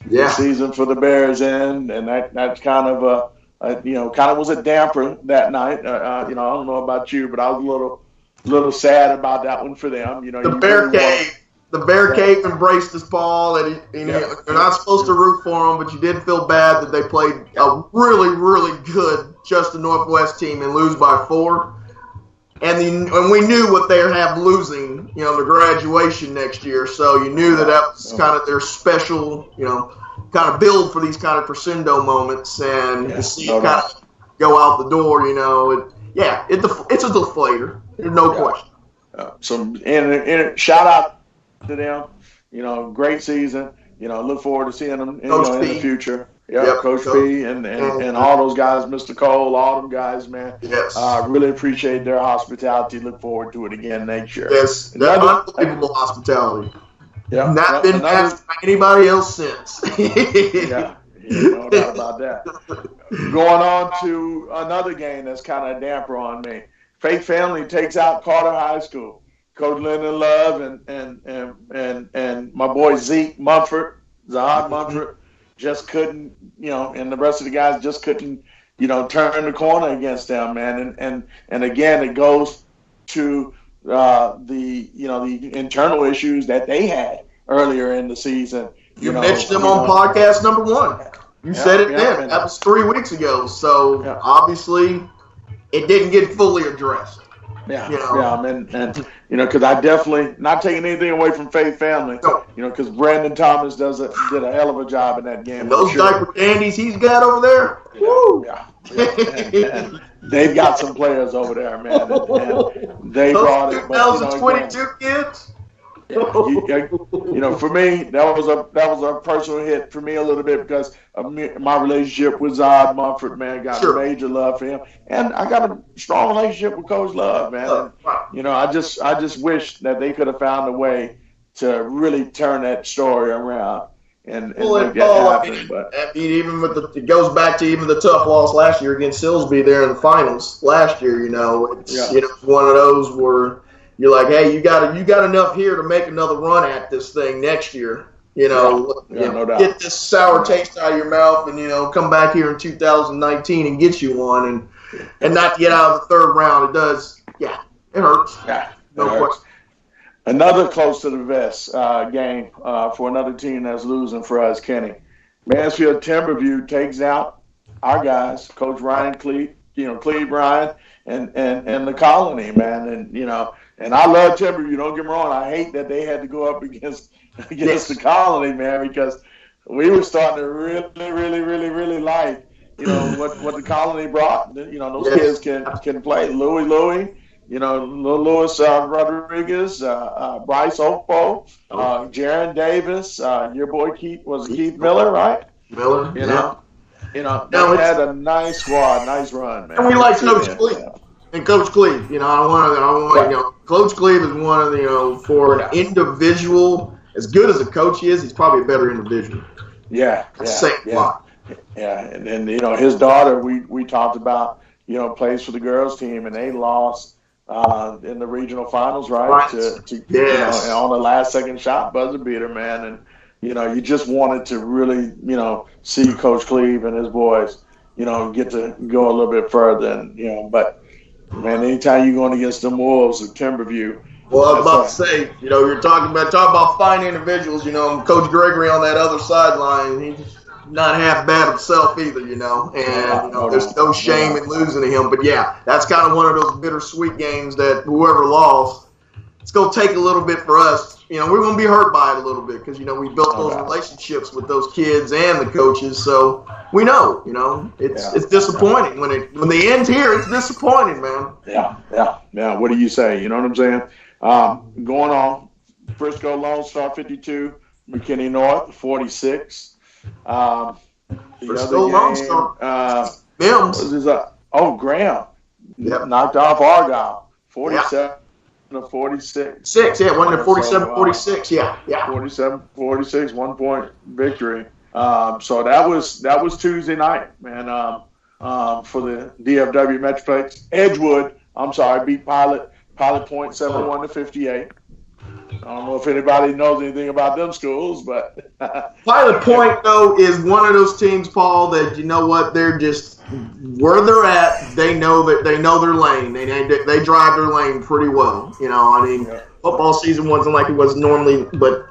Yeah. the season for the Bears in, and that's kind of was a damper that night. I don't know about you, but I was a little sad about that one for them. The Bear Cave. The Bear Cave embraced us, Paul, and you're not supposed to root for them, but you did feel bad that they played a really, really good Justin Northwest team and lose by 4. And we knew what they have losing, the graduation next year. So you knew that was kind of their special, kind of build for these kind of crescendo moments. And to see it kind of go out the door, it's a deflator. There's no question. And shout out to them. Great season. Look forward to seeing them in the future. Yeah, Coach B and all those guys, Mr. Cole, all them guys, man. Yes. Really appreciate their hospitality. Look forward to it again next year. Yes, that unbelievable hospitality. Yeah. Not been matched by anybody else since. Yeah, no doubt about that. Going on to another game that's kind of a damper on me. Faith Family takes out Carter High School. Coach Lyndon Love and my boy Zahad Mumford, just couldn't, and the rest of the guys just couldn't, turn the corner against them, man. And again, it goes to the internal issues that they had earlier in the season. You mentioned them on podcast number 1. You said it then. That was 3 weeks ago. So obviously, it didn't get fully addressed. And because I definitely not taking anything away from Faith Family, because Brandon Thomas did a hell of a job in that game. And those diaper dandies he's got over there, and they've got some players over there, man. And they brought it. 2022 kids. For me, that was a personal hit for me a little bit because of my relationship with Zahad Mumford, man. Got a major love for him, and I got a strong relationship with Coach Love, man. And, I just wish that they could have found a way to really turn that story around and make that happen. It goes back to even the tough loss last year against Silsbee there in the finals last year. It's one of those where you're like, hey, you got enough here to make another run at this thing next year. No doubt. Get this sour taste out of your mouth, and come back here in 2019 and get you one, and not get out of the third round. It does, it hurts. No question. Another close to the vest game for another team that's losing for us, Kenny. Mansfield Timberview takes out our guys, Coach Ryan Cleve Ryan, and the Colony, man, and I love Timberview. Don't get me wrong. I hate that they had to go up against the Colony, man, because we were starting to really, really, really, really like, what the Colony brought. Those kids can play. Louis, Louis Rodriguez, Bryce Oakpo, Jaron Davis, your boy Keith Miller, right? Miller, they had a nice squad, nice run, man. And we like Coach Cleve. And Coach Cleve, Coach Cleve is one of the, for an individual, as good as a coach he is, he's probably a better individual. Yeah. And then, his daughter, we talked about, plays for the girls team, and they lost in the regional finals, right? On the last second shot, buzzer beater, man. And, you just wanted to really, see Coach Cleve and his boys, get to go a little bit further. And, but, man, anytime you're going against them Wolves of Timberview. Well, I was about to say, you're talking about fine individuals, Coach Gregory on that other sideline, he's not half bad himself either, and there's no shame in losing to him. But, that's kind of one of those bittersweet games that whoever lost, it's going to take a little bit for us. We're going to be hurt by it a little bit because, we built those relationships with those kids and the coaches. So we know, it's disappointing. When the end's here, it's disappointing, man. Yeah. What do you say? You know what I'm saying? Going on, Frisco Lone Star 52, McKinney North 46. Frisco Lone Star. Graham. Yep. Knocked off Argyle 47. To 46. 47-46. 47-46, 1 point victory. So that was Tuesday night, man. For the DFW Metroplex. Edgewood, beat Pilot Point 71-58. I don't know if anybody knows anything about them schools, but Pilot Point though is one of those teams, Paul, that you know what, they're just where they're at. They know their lane. They drive their lane pretty well. You know, I mean, football season wasn't like it was normally, but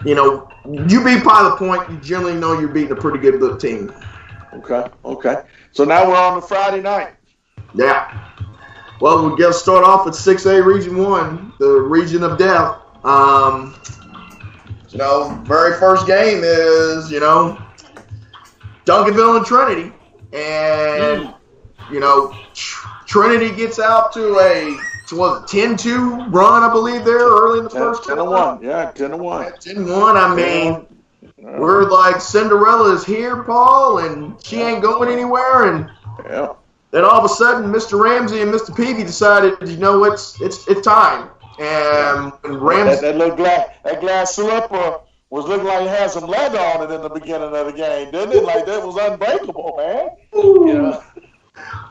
you know, you beat Pilot Point, you generally know you're beating a pretty good team. Okay. So now we're on the Friday night. Yeah. Well, we'll get start off with 6A Region 1, the region of death. You know, very first game is, you know, Duncanville and Trinity. And, you know, Trinity gets out to a 10-2 run, I believe, there early in the first 10-1. Yeah, 10-1. 10-1. I mean, we're like Cinderella is here, Paul, and she ain't going anywhere. And then all of a sudden, Mr. Ramsey and Mr. Peavy decided, you know, it's time. And Ramsey, that glass slipper was looking like it had some leather on it in the beginning of the game, didn't it? Like that was unbreakable, man. Yeah.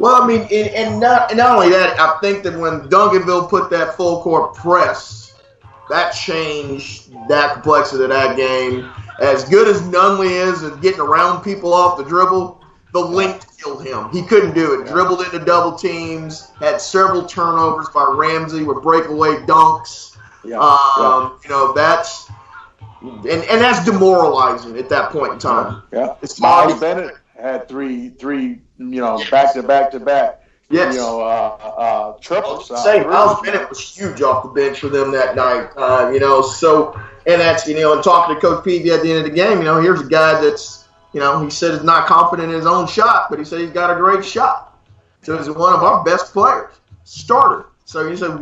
Well, I mean, and not only that, I think that when Duncanville put that full court press, that changed that complexity of that game. As good as Nunley is at getting around people off the dribble, the length killed him. He couldn't do it. Dribbled into double teams, had several turnovers by Ramsey with breakaway dunks. You know, that's and that's demoralizing at that point in time. Yeah. Miles Bennett had three, you know, back to back. Yes. You know, triples. Miles Bennett was huge off the bench for them that night. You know, so and that's, you know, and talking to Coach Peavy at the end of the game, you know, here's a guy that's, you know, he said he's not confident in his own shot, but he said he's got a great shot. So he's one of our best players, starter. So he said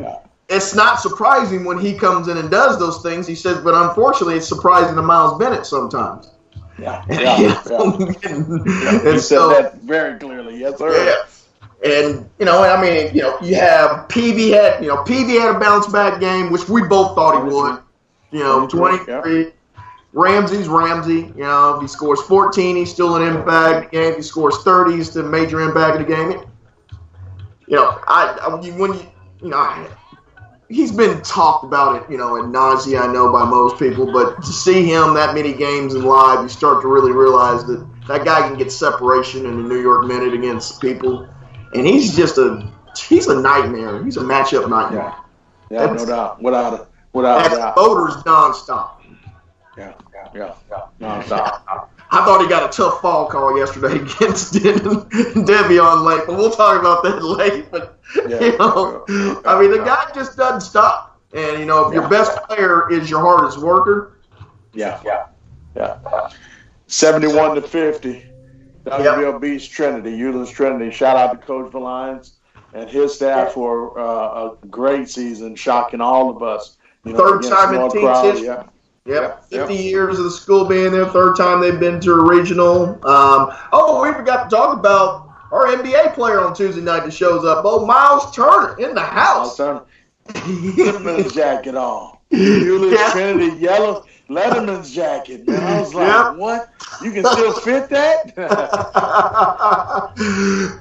it's not surprising when he comes in and does those things. He says, but unfortunately, it's surprising to Miles Bennett sometimes. Yeah. And he said that very clearly. Yes, sir. Yeah. And, you know, I mean, you know, you have Peavy had a bounce back game, which we both thought he would. You know, 23. Yeah. Ramsey's Ramsey. You know, if he scores 14, he's still an impact in the game. If he scores 30, he's the major impact in the game. You know, he's been talked about it, you know, ad nauseam, I know, by most people. But to see him that many games in live, you start to really realize that that guy can get separation in the New York Minute against people. And he's a nightmare. He's a matchup nightmare. Yeah, no doubt. Without a doubt. Voters nonstop. Yeah, nonstop. I thought he got a tough fall call yesterday against Devion Lake, but we'll talk about that later. But, you know, I mean, the guy just doesn't stop. And, you know, if your best player is your hardest worker. Yeah. 71-50. Duncanville beats Trinity, Euland's Trinity. Shout out to Coach Valines and his staff for a great season, shocking all of us. You know, third time in team's history. Yep. 50 years of the school being there. Third time they've been to a regional. We forgot to talk about our NBA player on Tuesday night that shows up. Miles Turner in the house. Letterman's jacket on. Euland's Trinity yellow Letterman's jacket. Man, I was like, what? You can still fit that?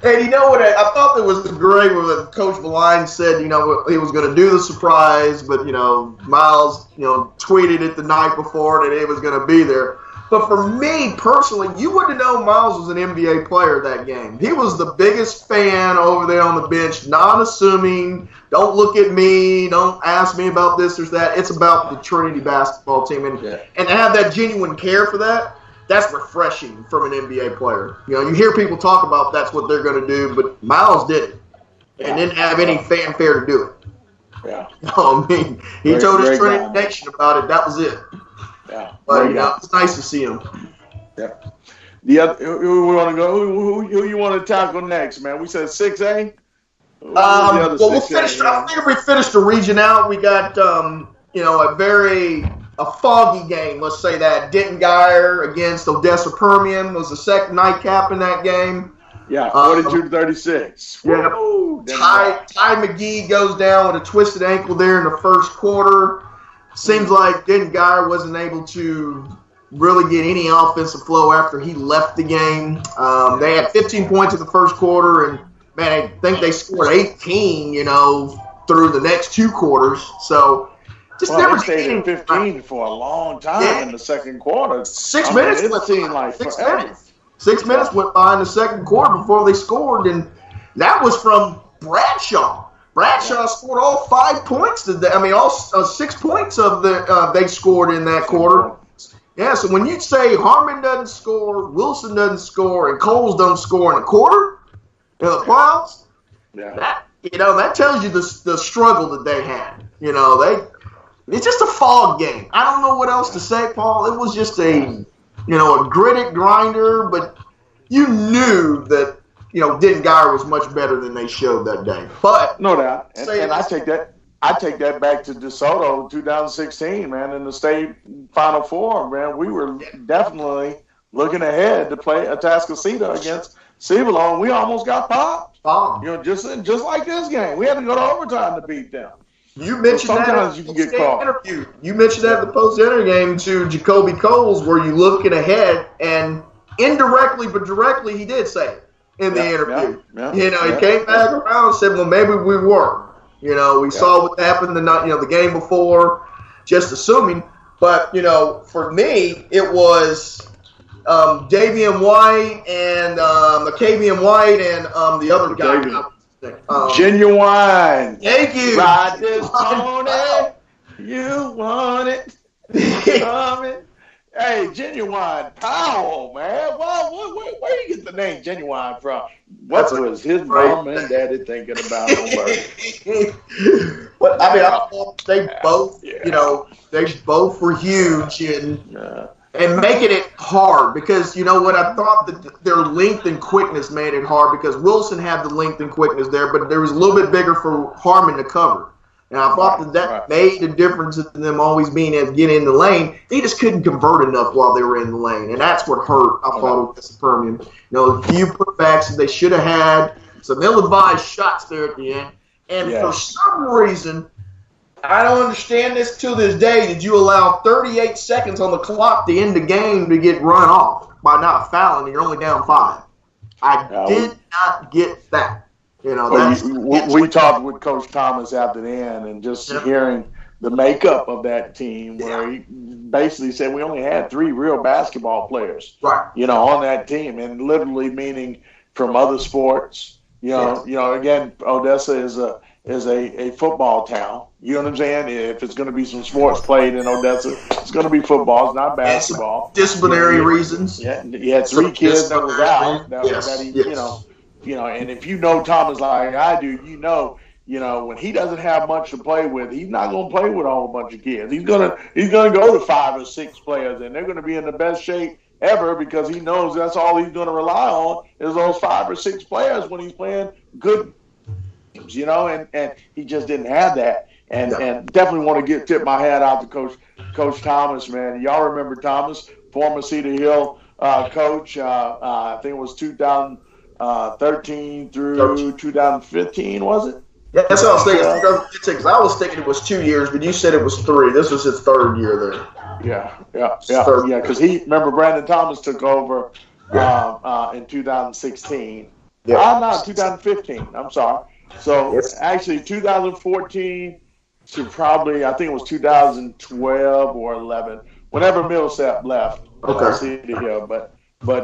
And you know what? I thought that was great when Coach Valines said, you know, he was going to do the surprise, but, you know, Miles, you know, tweeted it the night before that he was going to be there. But for me personally, you wouldn't know Miles was an NBA player that game. He was the biggest fan over there on the bench, non-assuming, don't look at me, don't ask me about this or that. It's about the Trinity basketball team. And to have that genuine care for that, that's refreshing from an NBA player. You know, you hear people talk about that's what they're going to do, but Miles didn't and didn't have any fanfare to do it. Yeah. I mean, he told his Trinity Nation about it. That was it. Yeah, but it's nice to see him. Yeah. The other, who we want to go? Who you want to tackle next, man? We said 6A. We'll finish. I think we finished the region out. We got you know, a foggy game. Let's say that Denton Geyer against Odessa Permian was the second nightcap in that game. Yeah, 42-36. Yeah. Ty McGee goes down with a twisted ankle there in the first quarter. Seems like Denton Geyer wasn't able to really get any offensive flow after he left the game. They had 15 points in the first quarter, and, man, I think they scored 18, you know, through the next two quarters. So Just Well, never they stayed did at 15 for a long time in the second quarter. 6 minutes. It seemed like 6 forever. minutes. 6 minutes went by in the second quarter before they scored, and that was from Bradshaw. Bradshaw scored all 5 points today. I mean, all 6 points of they scored in that quarter. Yeah, so when you say Harmon doesn't score, Wilson doesn't score, and Coles doesn't score in a quarter in the playoffs, that tells you the struggle that they had. It's just a fog game. I don't know what else to say, Paul. It was just a gritted grinder, but you knew that Denton Guyer was much better than they showed that day. But no doubt, and I take that back to DeSoto 2016, man, in the state Final Four, man. We were definitely looking ahead to play Atascocita against Cibolo, and we almost got popped. Just like this game, we had to go to overtime to beat them. You mentioned sometimes you can get caught. Interview. You mentioned that in the post-interview game to Jacoby Coles, where you looking ahead, and indirectly but directly, he did say it in the interview. He came back around and said, "Well, maybe we were." We saw what happened the game before, just assuming. But for me, it was Davian White and Lacavian White and the other guy. Genuine. Thank you. Ride this pony. You want it. Coming. Hey, Genuine Powell, man. Well, where do you get the name Genuine from? What was his mom and daddy thinking about him? But I thought they both, they both were huge and making it hard because I thought that their length and quickness made it hard because Wilson had the length and quickness there, but there was a little bit bigger for Harmon to cover. And I thought that made a difference in them always being able to get in the lane. They just couldn't convert enough while they were in the lane, and that's what hurt, I thought, against Permian. A few putbacks that they should have had, some ill-advised shots there at the end. And for some reason, I don't understand this to this day, did you allow 38 seconds on the clock to end the game to get run off by not fouling, and you're only down 5? I did not get that. We talked with Coach Thomas after the end and just hearing the makeup of that team where he basically said we only had 3 real basketball players, on that team, and literally meaning from other sports. Again, Odessa is a football town. You know what I'm saying? If it's going to be some sports played in Odessa, it's going to be football. It's not basketball. Disciplinary reasons. Yeah, you had 3 kids that was out. And if you know Thomas like I do, when he doesn't have much to play with, he's not going to play with a whole bunch of kids. He's gonna go to 5 or 6 players, and they're going to be in the best shape ever because he knows that's all he's going to rely on is those 5 or 6 players when he's playing good games, and he just didn't have that. And definitely want to tip my hat out to Coach Thomas, man. Y'all remember Thomas, former Cedar Hill coach? I think it was 2013 through 2015, was it? Yeah, that's what I was thinking. I was thinking it was 2 years, but you said it was 3. This was his 3rd year there. Yeah. Because remember Brandon Thomas took over in 2016. No, 2015. I'm sorry. So actually, 2014 to probably I think it was 2012 or 11, whenever Millsap left. Cedar Hill, but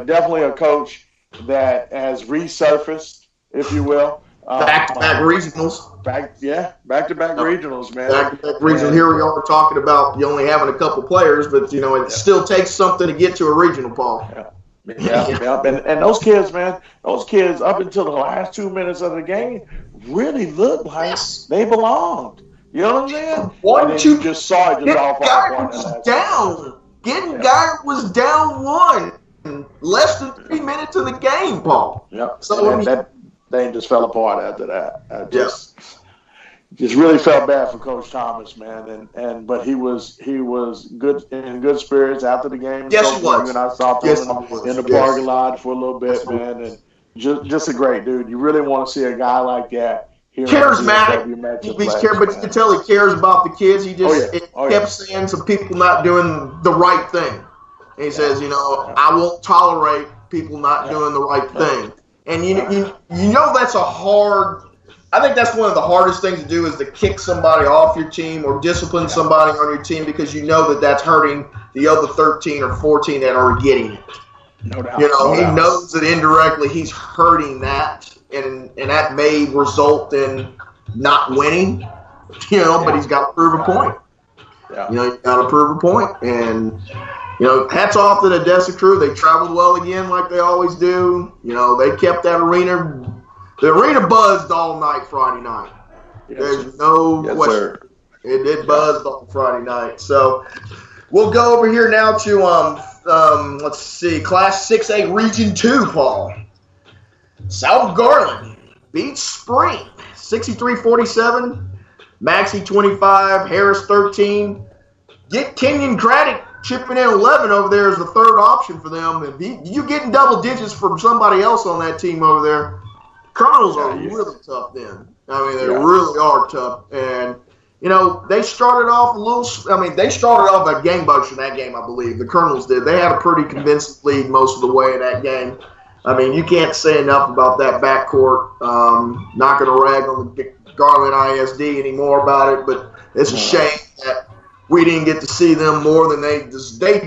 definitely a coach that has resurfaced, if you will. Back-to-back regionals. Back-to-back regionals, man. Back-to-back regionals. Here we are talking about you only having a couple players, but it still takes something to get to a regional, Paul. And those kids, man, up until the last 2 minutes of the game really looked like they belonged. You know what I'm saying? You just saw it just off our was down. Guy was down 1. Less than 3 minutes of the game, Paul. So that thing just fell apart after that. Just really felt bad for Coach Thomas, man. But he was good in good spirits after the game. Yes, he was. And I saw him in the parking lot for a little bit, man. And just a great dude. You really want to see a guy like that. Charismatic. But you can tell he cares about the kids. He just kept saying some people not doing the right thing. And he says, I won't tolerate people not doing the right thing. And you know that's a hard I think that's one of the hardest things to do is to kick somebody off your team or discipline somebody on your team because you know that that's hurting the other 13 or 14 that are getting it. No doubt. He knows that indirectly he's hurting that, and that may result in not winning, but he's got to prove a point. Yeah. He's got to prove a point. And, hats off to the Odessa crew. They traveled well again like they always do. They kept that arena. The arena buzzed all night Friday night. Yes, There's no question. It buzzed on Friday night. So we'll go over here now to let's see, Class 6A Region 2, Paul. South Garland beats Spring 63-47. Maxie 25, Harris 13. Get Kenyon Craddock chipping in 11 over there as the third option for them. If you getting double digits from somebody else on that team over there, Colonels are really tough then. They really are tough. And, they started off they started off a game buster in that game, I believe. The Colonels did. They had a pretty convincing lead most of the way in that game. You can't say enough about that backcourt. Not going to rag on the Garland ISD anymore about it, but it's a shame that we didn't get to see them more than they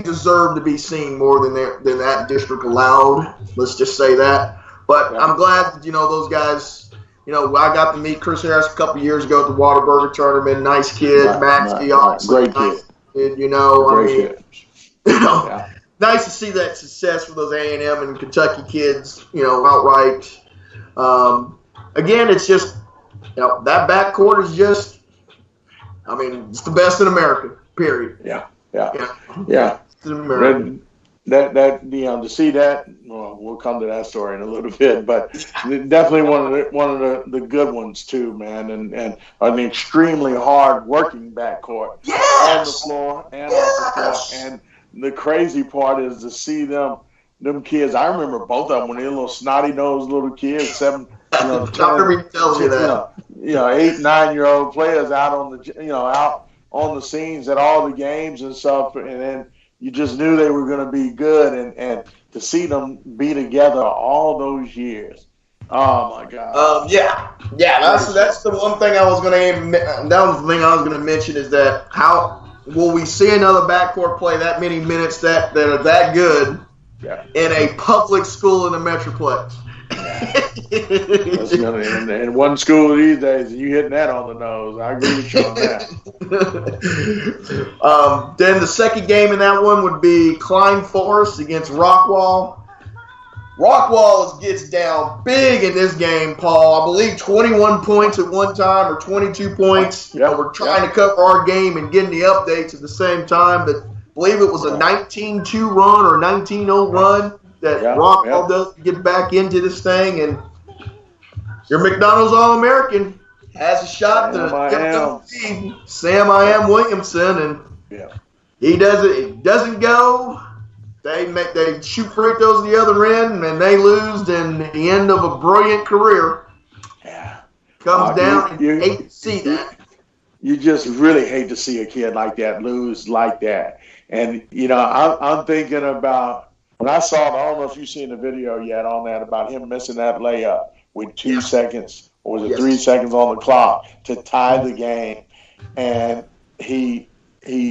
deserve to be seen more than that district allowed. Let's just say that. But I'm glad that, those guys, I got to meet Chris Harris a couple years ago at the Whataburger tournament. Nice kid. Maxie, great nice kid. Nice to see that success for those A&M and Kentucky kids, outright. Again, it's just, that backcourt is just, it's the best in America, period. Yeah. It's in America. To see that, we'll come to that story in a little bit, but definitely one of the good ones too, man, and an extremely hard working backcourt on the floor and off the floor. And the crazy part is to see them kids. I remember both of them when they were little snotty nosed little kids, 7, 10, 8, 9-year-old players out on the scenes at all the games and stuff, and then you just knew they were going to be good, and to see them be together all those years. Oh my God. That's the one thing I was going to mention is that how will we see another backcourt play that many minutes that are that good in a public school in the Metroplex? In one school these days, you hitting that on the nose. I agree with you on that. Then the second game in that one would be Klein Forest against Rockwall. Rockwall gets down big in this game, Paul. I believe 21 points at one time or 22 points. We're trying to cover our game and getting the updates at the same time, but I believe it was a 19-2 run or 19-0 run that Rockwall does to get back into this thing. And your McDonald's All-American has a shot to get the lead, Sam I Am Williamson, and he does it. It doesn't go. They shoot free throws at the other end, and they lose. And the end of a brilliant career comes down. You hate to see that. You just really hate to see a kid like that lose like that. And I'm thinking about when I saw. I don't know if you've seen the video yet on that about him missing that layup with 2 seconds or was it 3 seconds on the clock to tie the game, and he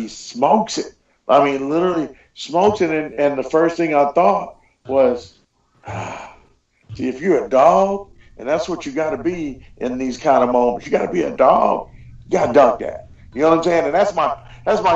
smokes it. Literally smokes it, and the first thing I thought was, see, if you're a dog, and that's what you got to be in these kind of moments, you got to be a dog. You got to dunk that. You know what I'm saying? And that's my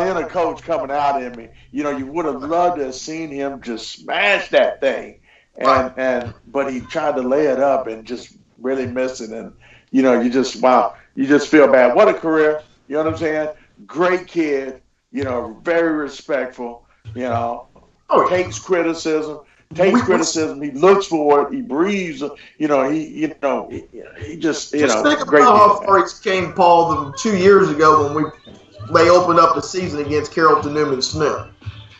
inner coach coming out in me. You would have loved to have seen him just smash that thing, but he tried to lay it up and just really missed it. And you just feel bad. What a career. You know what I'm saying? Great kid. Very respectful. Takes criticism. He looks for it. He breathes. He just think about how far he came, Paul, 2 years ago when they opened up the season against Carrollton Newman Smith.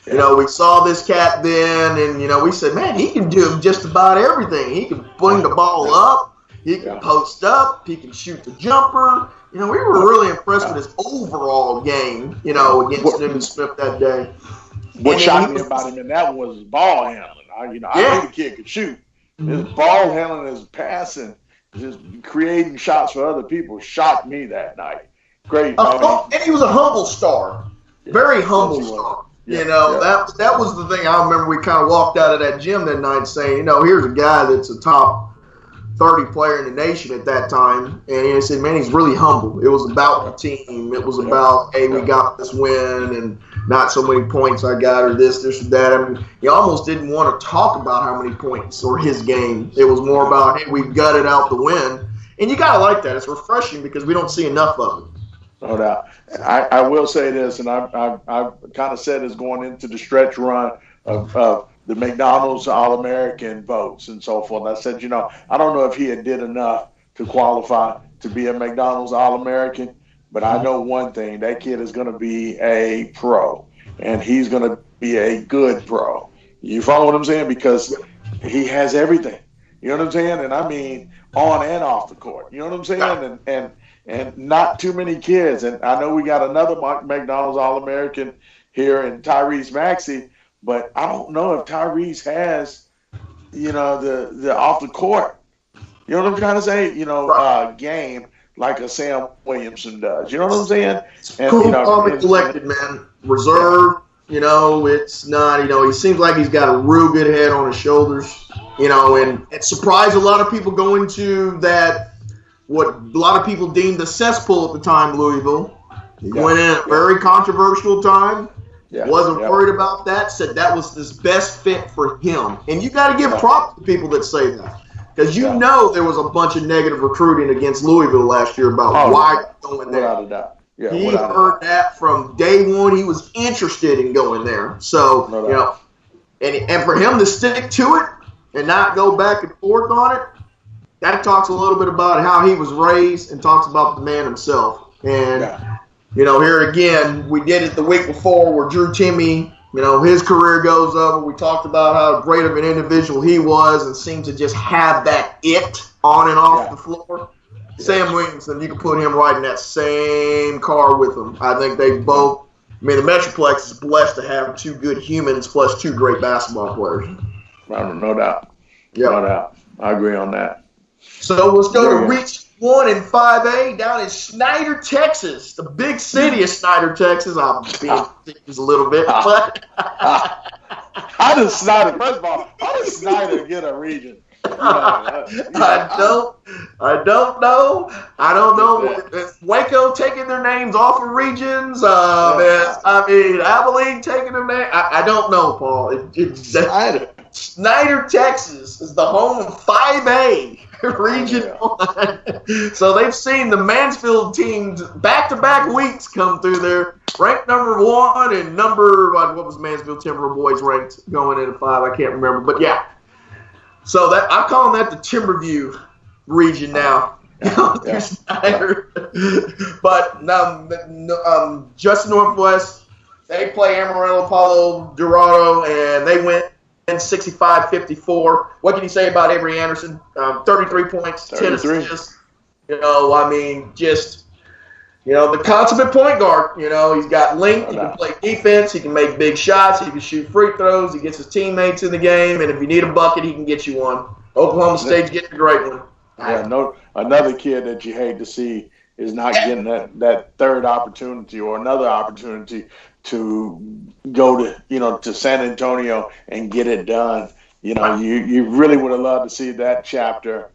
We saw this cat then, and we said, man, he can do just about everything. He can bring the ball up. He can post up. He can shoot the jumper. We were really impressed with his overall game. Against Newman Smith that day. What shocked me about him in that was ball handling. I knew the kid could shoot. His ball handling, his passing, just creating shots for other people shocked me that night. Great. And he was a humble star. Very humble star. Yeah, that was the thing. I remember we kind of walked out of that gym that night saying, here's a guy that's a top 30 player in the nation at that time. And he said, man, he's really humble. It was about the team. It was about, hey, we got this win and not so many points I got or this or that. I mean, he almost didn't want to talk about how many points or his game. It was more about, hey, we gutted out the win. And you got to like that. It's refreshing because we don't see enough of it. No doubt. I will say this, and I kind of said this going into the stretch run of the McDonald's All-American votes and so forth. And I said, I don't know if he had did enough to qualify to be a McDonald's All-American, but I know one thing, that kid is going to be a pro, and he's going to be a good pro. You follow what I'm saying? Because he has everything. You know what I'm saying? And I mean on and off the court. You know what I'm saying? And not too many kids. And I know we got another McDonald's All-American here in Tyrese Maxey, but I don't know if Tyrese has, the off the court. You know what I'm trying to say? Game like a Sam Williamson does. You know what I'm saying? And, cool, calm and collected, man. Reserve. It's not. He seems like he's got a real good head on his shoulders. And it surprised a lot of people going to that. What a lot of people deemed the cesspool at the time, Louisville. He went in at a very controversial time. Wasn't worried about that. Said that was his best fit for him. And you got to give props to people that say that. Because there was a bunch of negative recruiting against Louisville last year about why going there. Without a doubt. Yeah, he heard that from day one. He was interested in going there. So, and for him to stick to it and not go back and forth on it, that talks a little bit about how he was raised and talks about the man himself. And, here again, we did it the week before where Drew Timme, his career goes over. We talked about how great of an individual he was and seemed to just have that it on and off the floor. Sam Williamson, you can put him right in that same car with him. I think they both, the Metroplex is blessed to have two good humans plus two great basketball players. No doubt. No doubt. I agree on that. So let's go to Reach 1 in 5A down in Snyder, Texas, the big city of Snyder, Texas. I'm being just a little bit, but how does Snyder? First of all, how does Snyder get a region? I don't know. Is Waco taking their names off of regions? Abilene taking their name. I don't know, Paul. Snyder, Texas is the home of 5A. Region 1. So they've seen the Mansfield teams back-to-back weeks come through there, ranked number 1 and what was Mansfield Timber Boys ranked going into 5? I can't remember, but yeah. So that I'm calling that the Timberview region now. Snyder. But just Northwest, they play Amarillo, Palo Dorado, and they went 65-54. What can you say about Avery Anderson? 33 points, 10 assists. The consummate point guard. He's got length. He can play defense. He can make big shots. He can shoot free throws. He gets his teammates in the game. And if you need a bucket, he can get you one. Oklahoma State's getting a great one. Another kid that you hate to see is not getting that third opportunity or another opportunity to go to San Antonio and get it done. You really would have loved to see that chapter,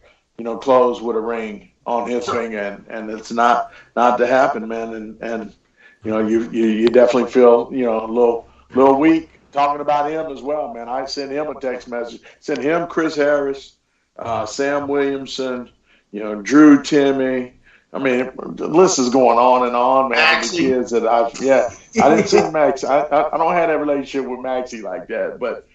close with a ring on his finger, and it's not to happen, man. And you definitely feel a little weak talking about him as well, man. I sent him a text message. Sent him Chris Harris, Sam Williamson, Drew Timme. I mean, the list is going on and on, man. Maxie. The kids that I didn't see Max. I don't have that relationship with Maxie like that, but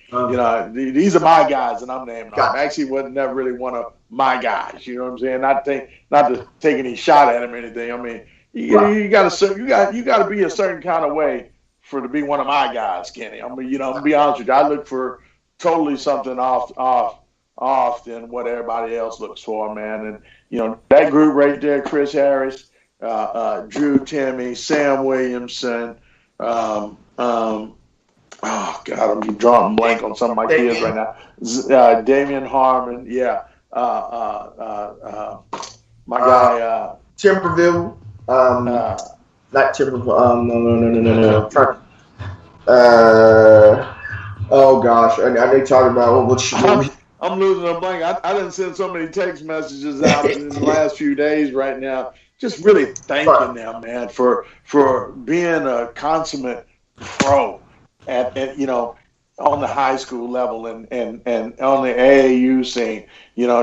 these are my guys, and I'm naming them. Maxie wasn't never really one of my guys. You know what I'm saying? Not to take any shot at him or anything. I mean, you got to be a certain kind of way to be one of my guys, Kenny. I mean, I'm gonna be honest with you. I look for totally something off than what everybody else looks for, man. And that group right there, Chris Harris, Drew Timme, Sam Williamson, oh God, I'm drawing blank on some of my kids right now. Damian Harmon, my guy. Timberville. Not Timberville. No. Oh gosh, I they talking about what should I'm losing a blank. I didn't send so many text messages out in the last few days right now. Just really thanking them, man, for being a consummate pro at on the high school level and on the AAU scene.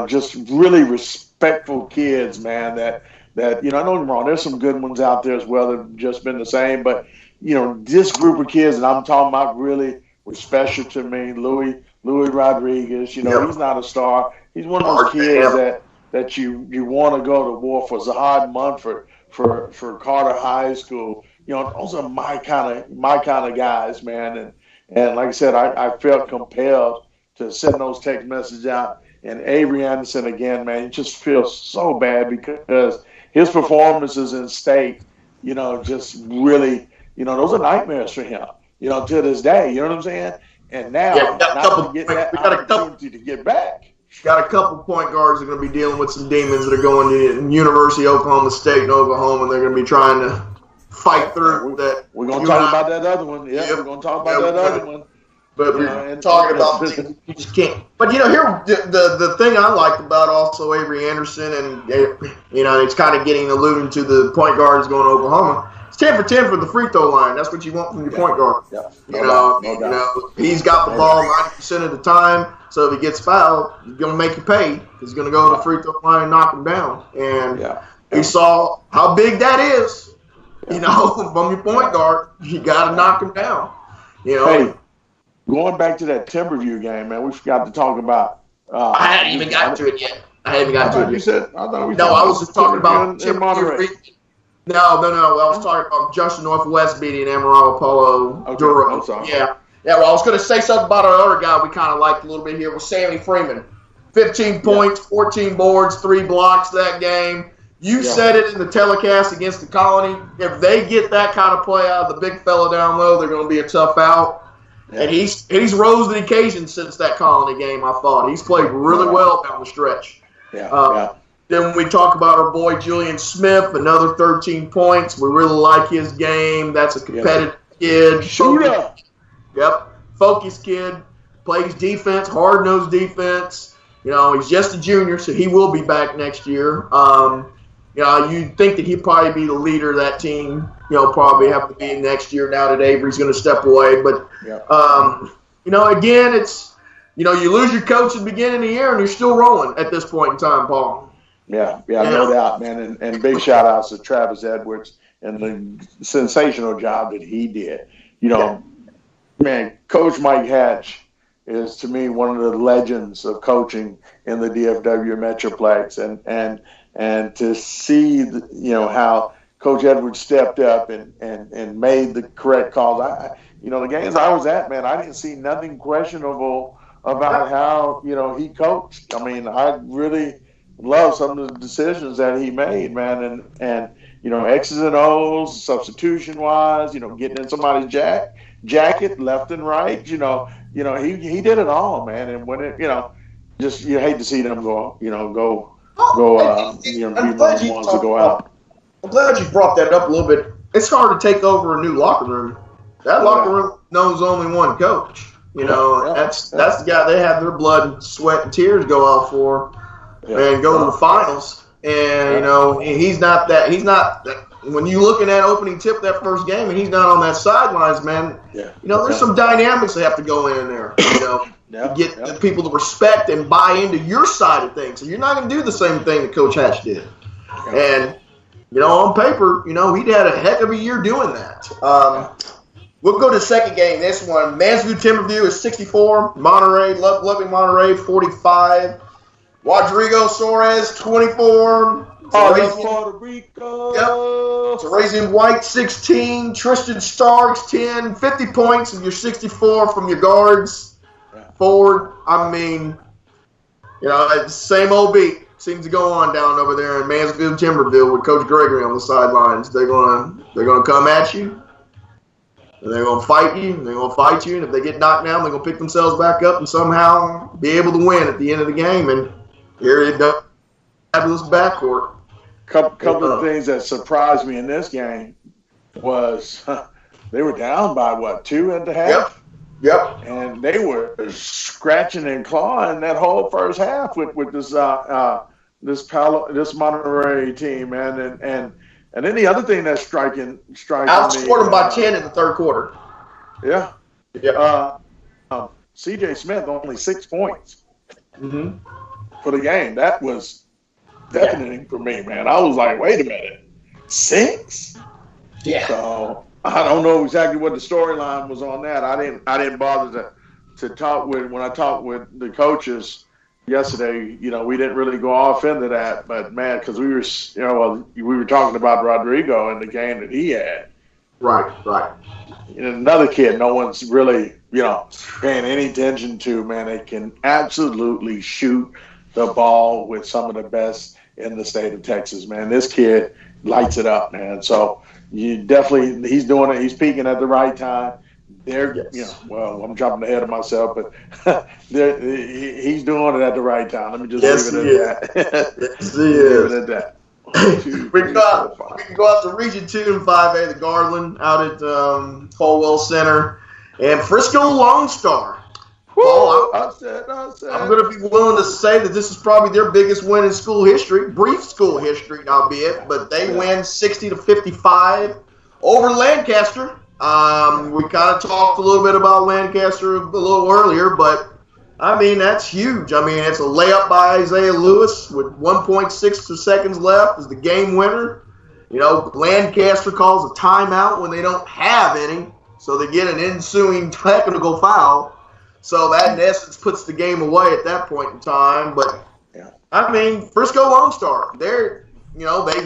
Just really respectful kids, man. That don't get me wrong. There's some good ones out there as well that have just been the same, but this group of kids that I'm talking about really were special to me. Louis Rodriguez, he's not a star. He's one of those kids that you want to go to war for. Zahad Munford for Carter High School. Those are my kind of guys, man. And like I said, I felt compelled to send those text messages out. And Avery Anderson again, man, he just feels so bad because his performances in state, just really, those are nightmares for him. To this day, you know what I'm saying? And now, not to get that opportunity to get back. Got a couple point guards that are going to be dealing with some demons that are going to University of Oklahoma State and Oklahoma, and they're going to be trying to fight through that. We're going to talk about that other one. Yeah, we're going to talk about that other one. But we're talking about things you just can't. But here the thing I liked about also Avery Anderson, and it's kind of alluding to the point guards going to Oklahoma. It's 10 for 10 for the free throw line. That's what you want from your point guard. Yeah. No doubt. He's got the ball 90% of the time. So if he gets fouled, he's going to make you pay. He's going to go to the free throw line and knock him down. And we saw how big that is. From your point guard, you got to knock him down. Hey, going back to that Timberview game, man, we forgot to talk about. I hadn't even got to it yet. You said. I was just talking about Timberview. No. I was talking about Junction Northwest beating Amarillo Polo. Okay, I'm sorry. Yeah. Well, I was going to say something about our other guy we kind of liked a little bit here was Sammy Freeman. 15 points, 14 boards, 3 blocks that game. You said it in the telecast against the Colony. If they get that kind of play out of the big fella down low, they're going to be a tough out. Yeah. And he's rose to the occasion since that Colony game, I thought. He's played really well down the stretch. Then when we talk about our boy Julian Smith, another 13 points. We really like his game. That's a competitive kid. Shooter. Focused kid. Plays defense, hard-nosed defense. He's just a junior, so he will be back next year. You'd think that he'd probably be the leader of that team. Probably have to be next year now that Avery's going to step away. But, again, it's, you lose your coach at the beginning of the year and you're still rolling at this point in time, Paul. Yeah, no doubt, man. And big shout-outs to Travis Edwards and the sensational job that he did. Man, Coach Mike Hatch is, to me, one of the legends of coaching in the DFW Metroplex. And to see, how Coach Edwards stepped up and made the correct calls. The games I was at, man, I didn't see nothing questionable about how, he coached. I mean, I really love some of the decisions that he made, man. And X's and O's, substitution-wise, getting in somebody's jacket left and right, he did it all, man. And when it, just you hate to see them go, be the ones to go out. I'm glad you brought that up a little bit. It's hard to take over a new locker room. That locker room knows only one coach. That's the guy they have their blood and sweat and tears go out for, and go to the finals. And he's not that. When you looking at opening tip that first game, and he's not on that sidelines, man. There's some dynamics that have to go in there. To get the people to respect and buy into your side of things. So you're not going to do the same thing that Coach Hatch did. And, on paper, he'd had a heck of a year doing that. We'll go to the second game. This one, Mansview Timberview is 64. Monterey, Loving Monterey, 45. Rodrigo Suarez, 24. Puerto Rico. Teresian White, 16. Tristan Starks, 10. 50 points of your 64 from your guards. Forward, same old beat seems to go on down over there in Mansfield, Timberville with Coach Gregory on the sidelines. They're gonna come at you, and they're gonna fight you, and they're gonna fight you. And if they get knocked down, they're gonna pick themselves back up and somehow be able to win at the end of the game. And Here you go. Fabulous backcourt. Couple of things that surprised me in this game was they were down by, 2.5? Yep. And they were scratching and clawing that whole first half with this Monterey team, man. And then the other thing that's striking outscored them by 10 in the third quarter. Yeah. Yeah. C.J. Smith only 6 points Mm-hmm. for the game. That was deafening for me, man. I was like, wait a minute, 6? Yeah. So I don't know exactly what the storyline was on that. I didn't bother to talk with when I talked with the coaches yesterday. We didn't really go off into that, but man, because we were talking about Rodrigo and the game that he had. Right. Another kid, no one's really paying any attention to. Man, they can absolutely shoot the ball with some of the best in the state of Texas. Man, this kid lights it up, man. So he's doing it. He's peaking at the right time. I'm jumping ahead of myself, but he's doing it at the right time. Let me just leave it at that. Yes, he is. Leave it at that. we can go out to Region 2 and 5A, the Garland, out at Colwell Center, and Frisco Lone Star. Paul, I'm going to be willing to say that this is probably their biggest win in school history, brief school history, albeit, but they win 60-55 over Lancaster. We kind of talked a little bit about Lancaster a little earlier, but I mean, that's huge. I mean, it's a layup by Isaiah Lewis with 1.6 seconds left as the game winner. Lancaster calls a timeout when they don't have any, so they get an ensuing technical foul. So that, in essence, puts the game away at that point in time. But, I mean, Frisco Lone Star, they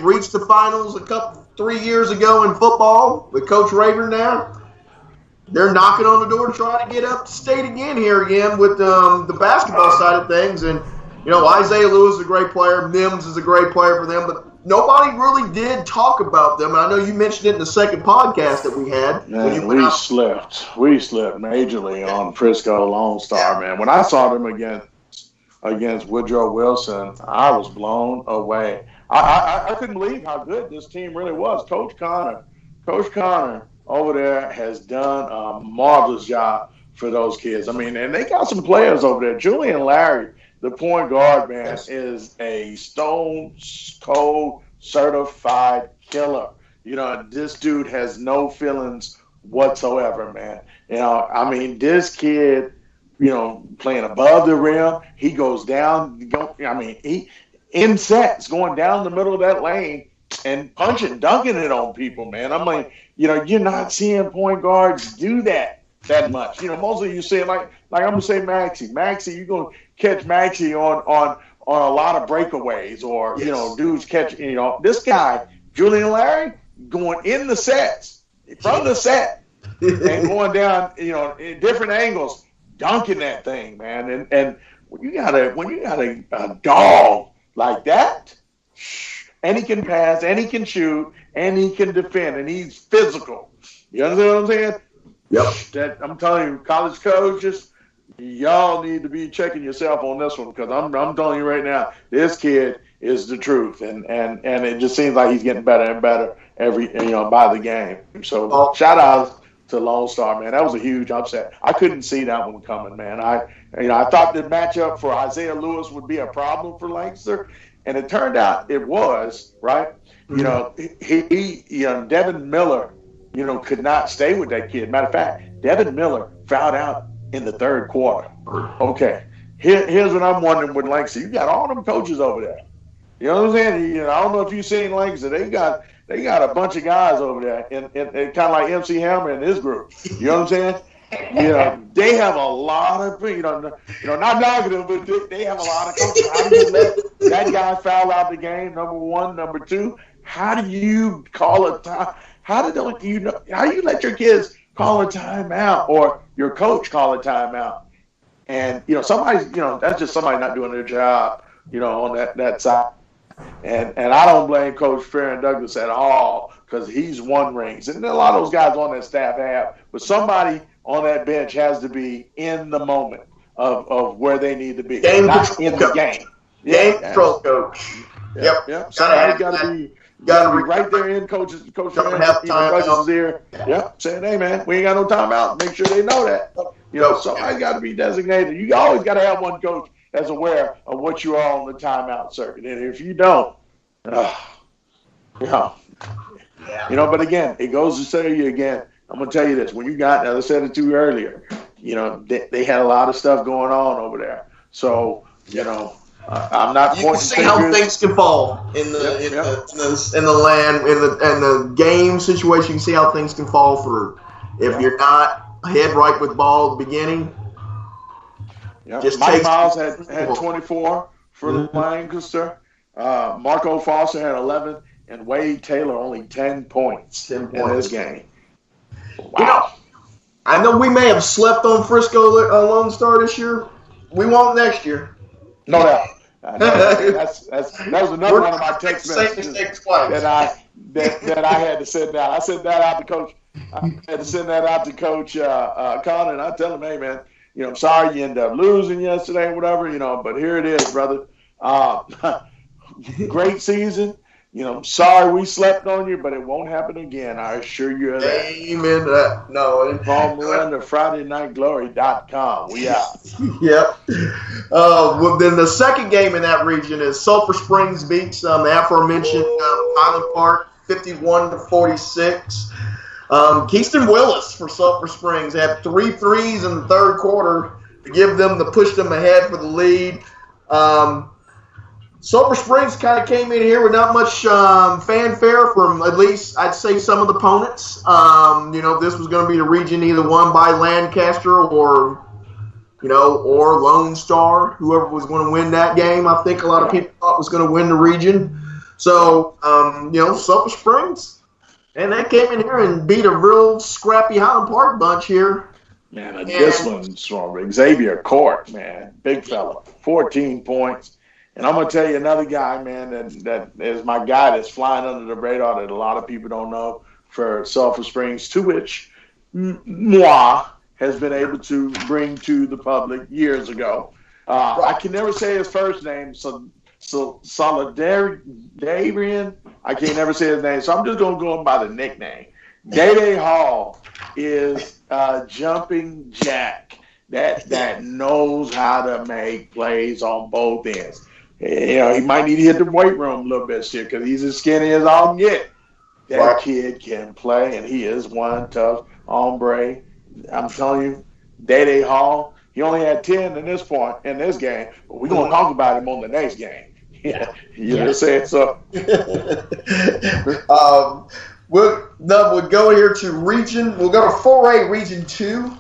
reached the finals 3 years ago in football with Coach Rager now. They're knocking on the door to try to get up to state again with the basketball side of things. And, Isaiah Lewis is a great player. Mims is a great player for them. But nobody really did talk about them. And I know you mentioned it in the second podcast that we had. Man, we slept majorly on Frisco Lone Star, man. When I saw them against Woodrow Wilson, I was blown away. I couldn't believe how good this team really was. Coach Connor over there has done a marvelous job for those kids. I mean, and they got some players over there. Julian Larry, the point guard, man, is a stone cold certified killer. This dude has no feelings whatsoever, man. I mean, this kid, playing above the rim, he goes down. He in sets going down the middle of that lane and dunking it on people, man. I'm like, you're not seeing point guards do that much. Mostly you see like I'm gonna say Maxie, you're gonna catch Maxie on a lot of breakaways or dudes catch. This guy Julian Larry going in the sets from the set and going down, in different angles, dunking that thing, man. And when you got a dog like that. And he can pass, and he can shoot, and he can defend, and he's physical. You understand what I'm saying? Yep. I'm telling you, college coaches, y'all need to be checking yourself on this one because I'm telling you right now, this kid is the truth, and it just seems like he's getting better and better by the game. So shout out to Lone Star, man. That was a huge upset. I couldn't see that one coming, man. I thought the matchup for Isaiah Lewis would be a problem for Lancaster. And it turned out it was, right? Mm-hmm. Devin Miller, could not stay with that kid. Matter of fact, Devin Miller fouled out in the third quarter. Okay. Here's what I'm wondering with Lancaster. You got all them coaches over there. You know what I'm saying? I don't know if you've seen Lancaster. They got a bunch of guys over there and kind of like MC Hammer and his group. You know what I'm saying? They have a lot of, not knocking them, but they have a lot of coaches. How do you let that guy foul out the game? Number one, number two. How do you call a time? How do you let your kids call a timeout or your coach call a timeout? And somebody's, that's just somebody not doing their job, on that side. And I don't blame Coach Farron Douglas at all because he's won rings, and a lot of those guys on that staff have, but somebody on that bench has to be in the moment of where they need to be, not in the game. Game control coach. Yep. Somebody's got to be right there in Coach Rush's ear. Yep. Saying, hey, man, we ain't got no timeout. Make sure they know that. Somebody's got to be designated. You always got to have one coach that's aware of what you are on the timeout circuit. And if you don't, but again, it goes to say you again, I'm going to tell you this. When you got, as I said it to you earlier, they had a lot of stuff going on over there. So, I'm not pointing. You can see how things can fall in the land in the game situation. You can see how things can fall through if you're not head right with ball at the beginning. Mike Miles had 24 for the Lancaster. Marco Foster had 11, and Wade Taylor only 10 points in this game. Wow. I know we may have slept on Frisco Lone Star this year. We won't next year. No doubt. That was another one of my text messages that I had to send out. I sent that out to Coach. I had to send that out to Coach Connor, and I tell him, hey man, I'm sorry you ended up losing yesterday or whatever, but here it is, brother. Great season. Sorry we slept on you, but it won't happen again. I assure you of that. Amen to that. No. Paul Miranda, FridayNightGlory.com. We out. Yep. Well, then the second game in that region is Sulphur Springs beats the aforementioned Highland Park 51-46. Keyston Willis for Sulphur Springs had 3 threes in the third quarter to push them ahead for the lead. Sulphur Springs kind of came in here with not much fanfare from at least I'd say some of the opponents. This was going to be the region either won by Lancaster or Lone Star, whoever was going to win that game. I think a lot of people thought was going to win the region. So, Sulphur Springs, and they came in here and beat a real scrappy Highland Park bunch here. Man, this one's from Xavier Court, man. Big fella, 14 points. And I'm going to tell you another guy, man, that is my guy that's flying under the radar that a lot of people don't know for Sulphur Springs, to which moi has been able to bring to the public years ago. I can never say his first name, so Solidarian, I can't never say his name, so I'm just going to go by the nickname. Day Hall is a jumping jack that knows how to make plays on both ends. He might need to hit the weight room a little bit here because he's as skinny as I'll get. That kid can play, and he is one tough hombre. I'm telling you, Day Hall, he only had 10 in this game, but we're going to talk about him on the next game. You know saying? So. We'll go here to region. We'll go to 4A Region 2.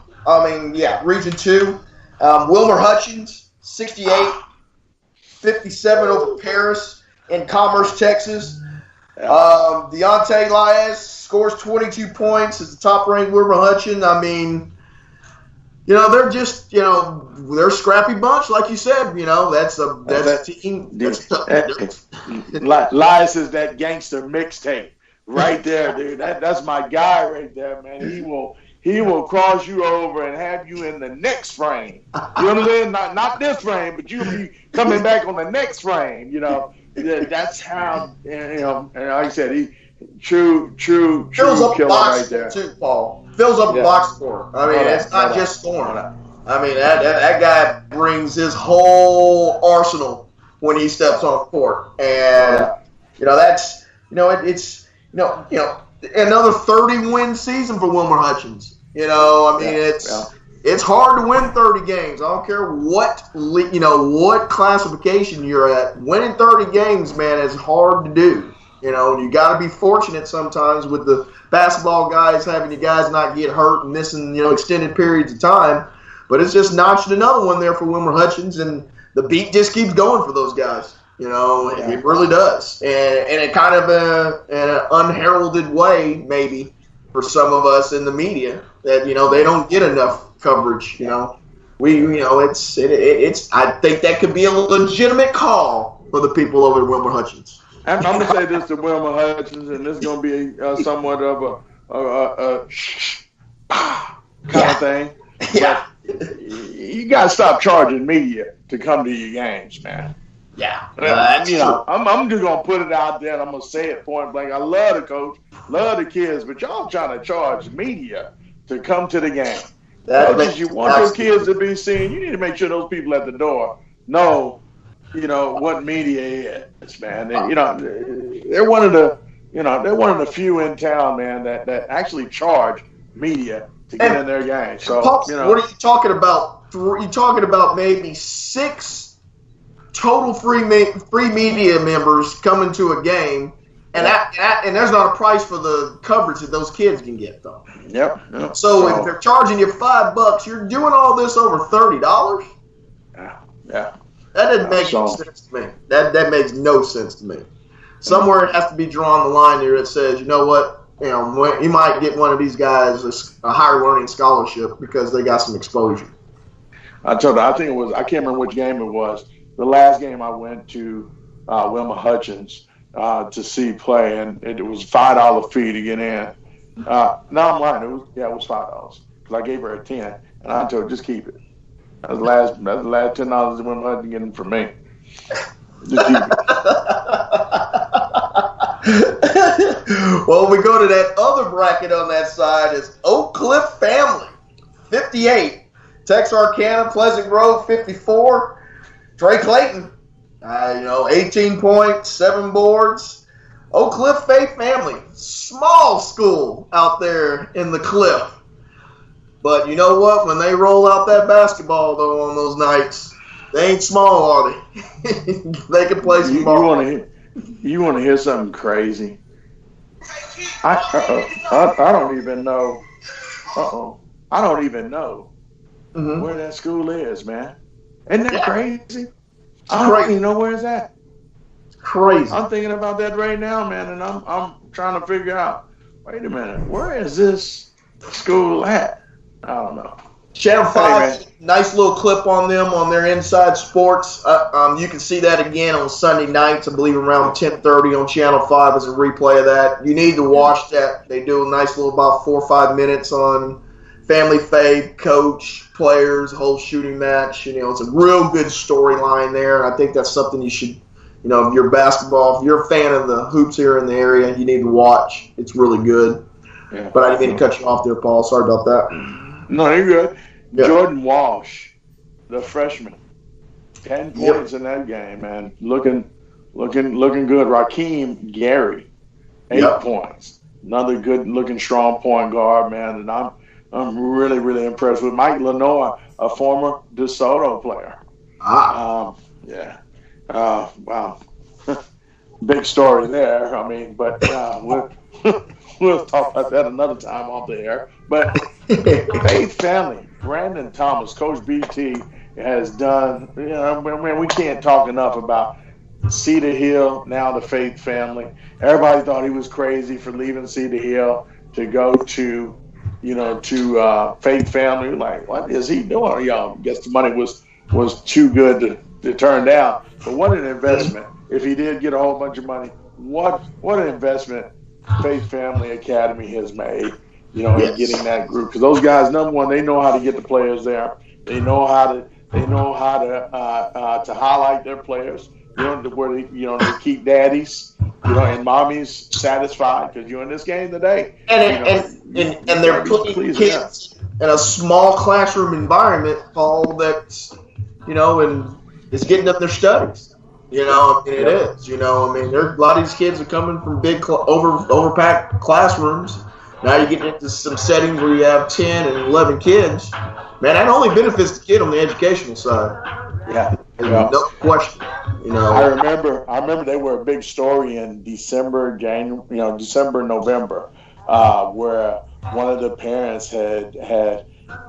Region 2. Wilmer Hutchins, 68-57 over Paris in Commerce, Texas. Deontay Laez scores 22 points as the top-ranked Wilmer Hutchins. They're just, they're a scrappy bunch, like you said. That's a team. Laez is that gangster mixtape right there, dude. That's my guy right there, man. He will cross you over and have you in the next frame. You understand? Not this frame, but you'll be coming back on the next frame. That's how. And like I said, he true fills up killer box right there. Too, Paul. Fills up the box score. It's not just scoring. That guy brings his whole arsenal when he steps on the court, and that's it's another 30-win season for Wilmer Hutchins. It's hard to win 30 games. I don't care what classification you're at. Winning 30 games, man, is hard to do. You got to be fortunate sometimes with the basketball guys having you guys not get hurt and missing extended periods of time. But it's just notched another one there for Wilmer Hutchins, and the beat just keeps going for those guys. It really does, and in kind of an unheralded way, maybe for some of us in the media that they don't get enough coverage. It's I think that could be a legitimate call for the people over at Wilmer Hutchins. I'm going to say this to Wilmer Hutchins, and this is going to be somewhat of a kind of thing. Yeah, you got to stop charging media to come to your games, man. Yeah. That's you true. know, I'm just gonna put it out there and I'm gonna say it point blank. I love the coach, love the kids, but y'all trying to charge media to come to the game. Coaches, you want your kids to be seen. You need to make sure those people at the door know, you know, what media is, man. And, you know, they're one of the few in town, man, that actually charge media to get in their game. So, Pops, you know, what are you talking about? You're talking about maybe 6 total free media members coming to a game, and and there's not a price for the coverage that those kids can get, though. Yep. So if they're charging you $5, you're doing all this over $30. Yeah. That doesn't make sense to me. That makes no sense to me. Somewhere it has to be drawn the line there that says, you know what, you know, you might get one of these guys a higher learning scholarship because they got some exposure. I told you, I think it was, I can't remember which game it was. The last game I went to Wilma Hutchins to see play, and it was $5 fee to get in. No, I'm lying. It was $5 because I gave her a 10, and I told her just keep it. That's the last $10 that Wilma Hutchins getting from me. Just keep it. Well, we go to that other bracket on that side is Oak Cliff Family, 58. Texarkana, Pleasant Grove, 54. Trey Clayton, 18 points, 7 boards. Oak Cliff Faith Family, small school out there in the Cliff. But you know what? When they roll out that basketball, though, on those nights, they ain't small, are they? They can play some ball. You want to hear something crazy? I don't even know. I don't even know where that school is, man. Isn't that crazy? I don't even know where it's at. It's crazy. I'm thinking about that right now, man, and I'm trying to figure out. Wait a minute, where is this school at? I don't know. Channel 5, nice little clip on them on their Inside Sports. You can see that again on Sunday nights, I believe around 10:30 on Channel 5 as a replay of that. You need to watch that. They do a nice little about 4 or 5 minutes on family faith, coach, players, whole shooting match. It's a real good storyline there. I think that's something you should, if you're if you're a fan of the hoops here in the area, you need to watch. It's really good. Yeah. But I didn't mean to cut you off there, Paul. Sorry about that. No, you're good. Yeah. Jordan Walsh, the freshman, 10 points in that game, man. Looking good. Raheem Gary, 8 points. Another good-looking, strong point guard, man. And I'm really, really impressed with Mike Lenoir, a former DeSoto player. Wow. Big story there. I mean, but we'll talk about that another time off the air. But Faith Family, Brandon Thomas, Coach BT has done, we can't talk enough about Cedar Hill, now the Faith Family. Everybody thought he was crazy for leaving Cedar Hill to go to Faith Family. Like, what is he doing? I guess the money was too good to turn down. But what an investment. If he did get a whole bunch of money, what an investment Faith Family Academy has made, in getting that group. Because those guys, number one, they know how to get the players there. They know how to highlight their players. Where they keep daddies, and mommies satisfied because you're in this game today. And they're putting kids in a small classroom environment, Paul, that's, and it's getting up their studies. It is. There's a lot of these kids are coming from big overpacked classrooms. Now you get into some settings where you have 10 and 11 kids. Man, that only benefits the kid on the educational side. Yeah. No question. I remember they were a big story in December, November, where one of the parents had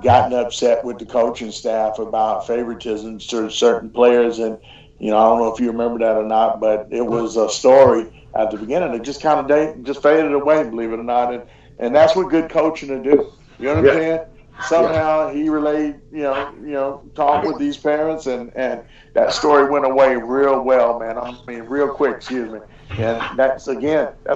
gotten upset with the coaching staff about favoritism to certain players, and I don't know if you remember that or not, but it was a story at the beginning. It just kind of just faded away, believe it or not, and that's what good coaching to do. You know what I'm saying? Somehow he relayed, talked with these parents, and that story went away real well, man. I mean, real quick, excuse me. And that's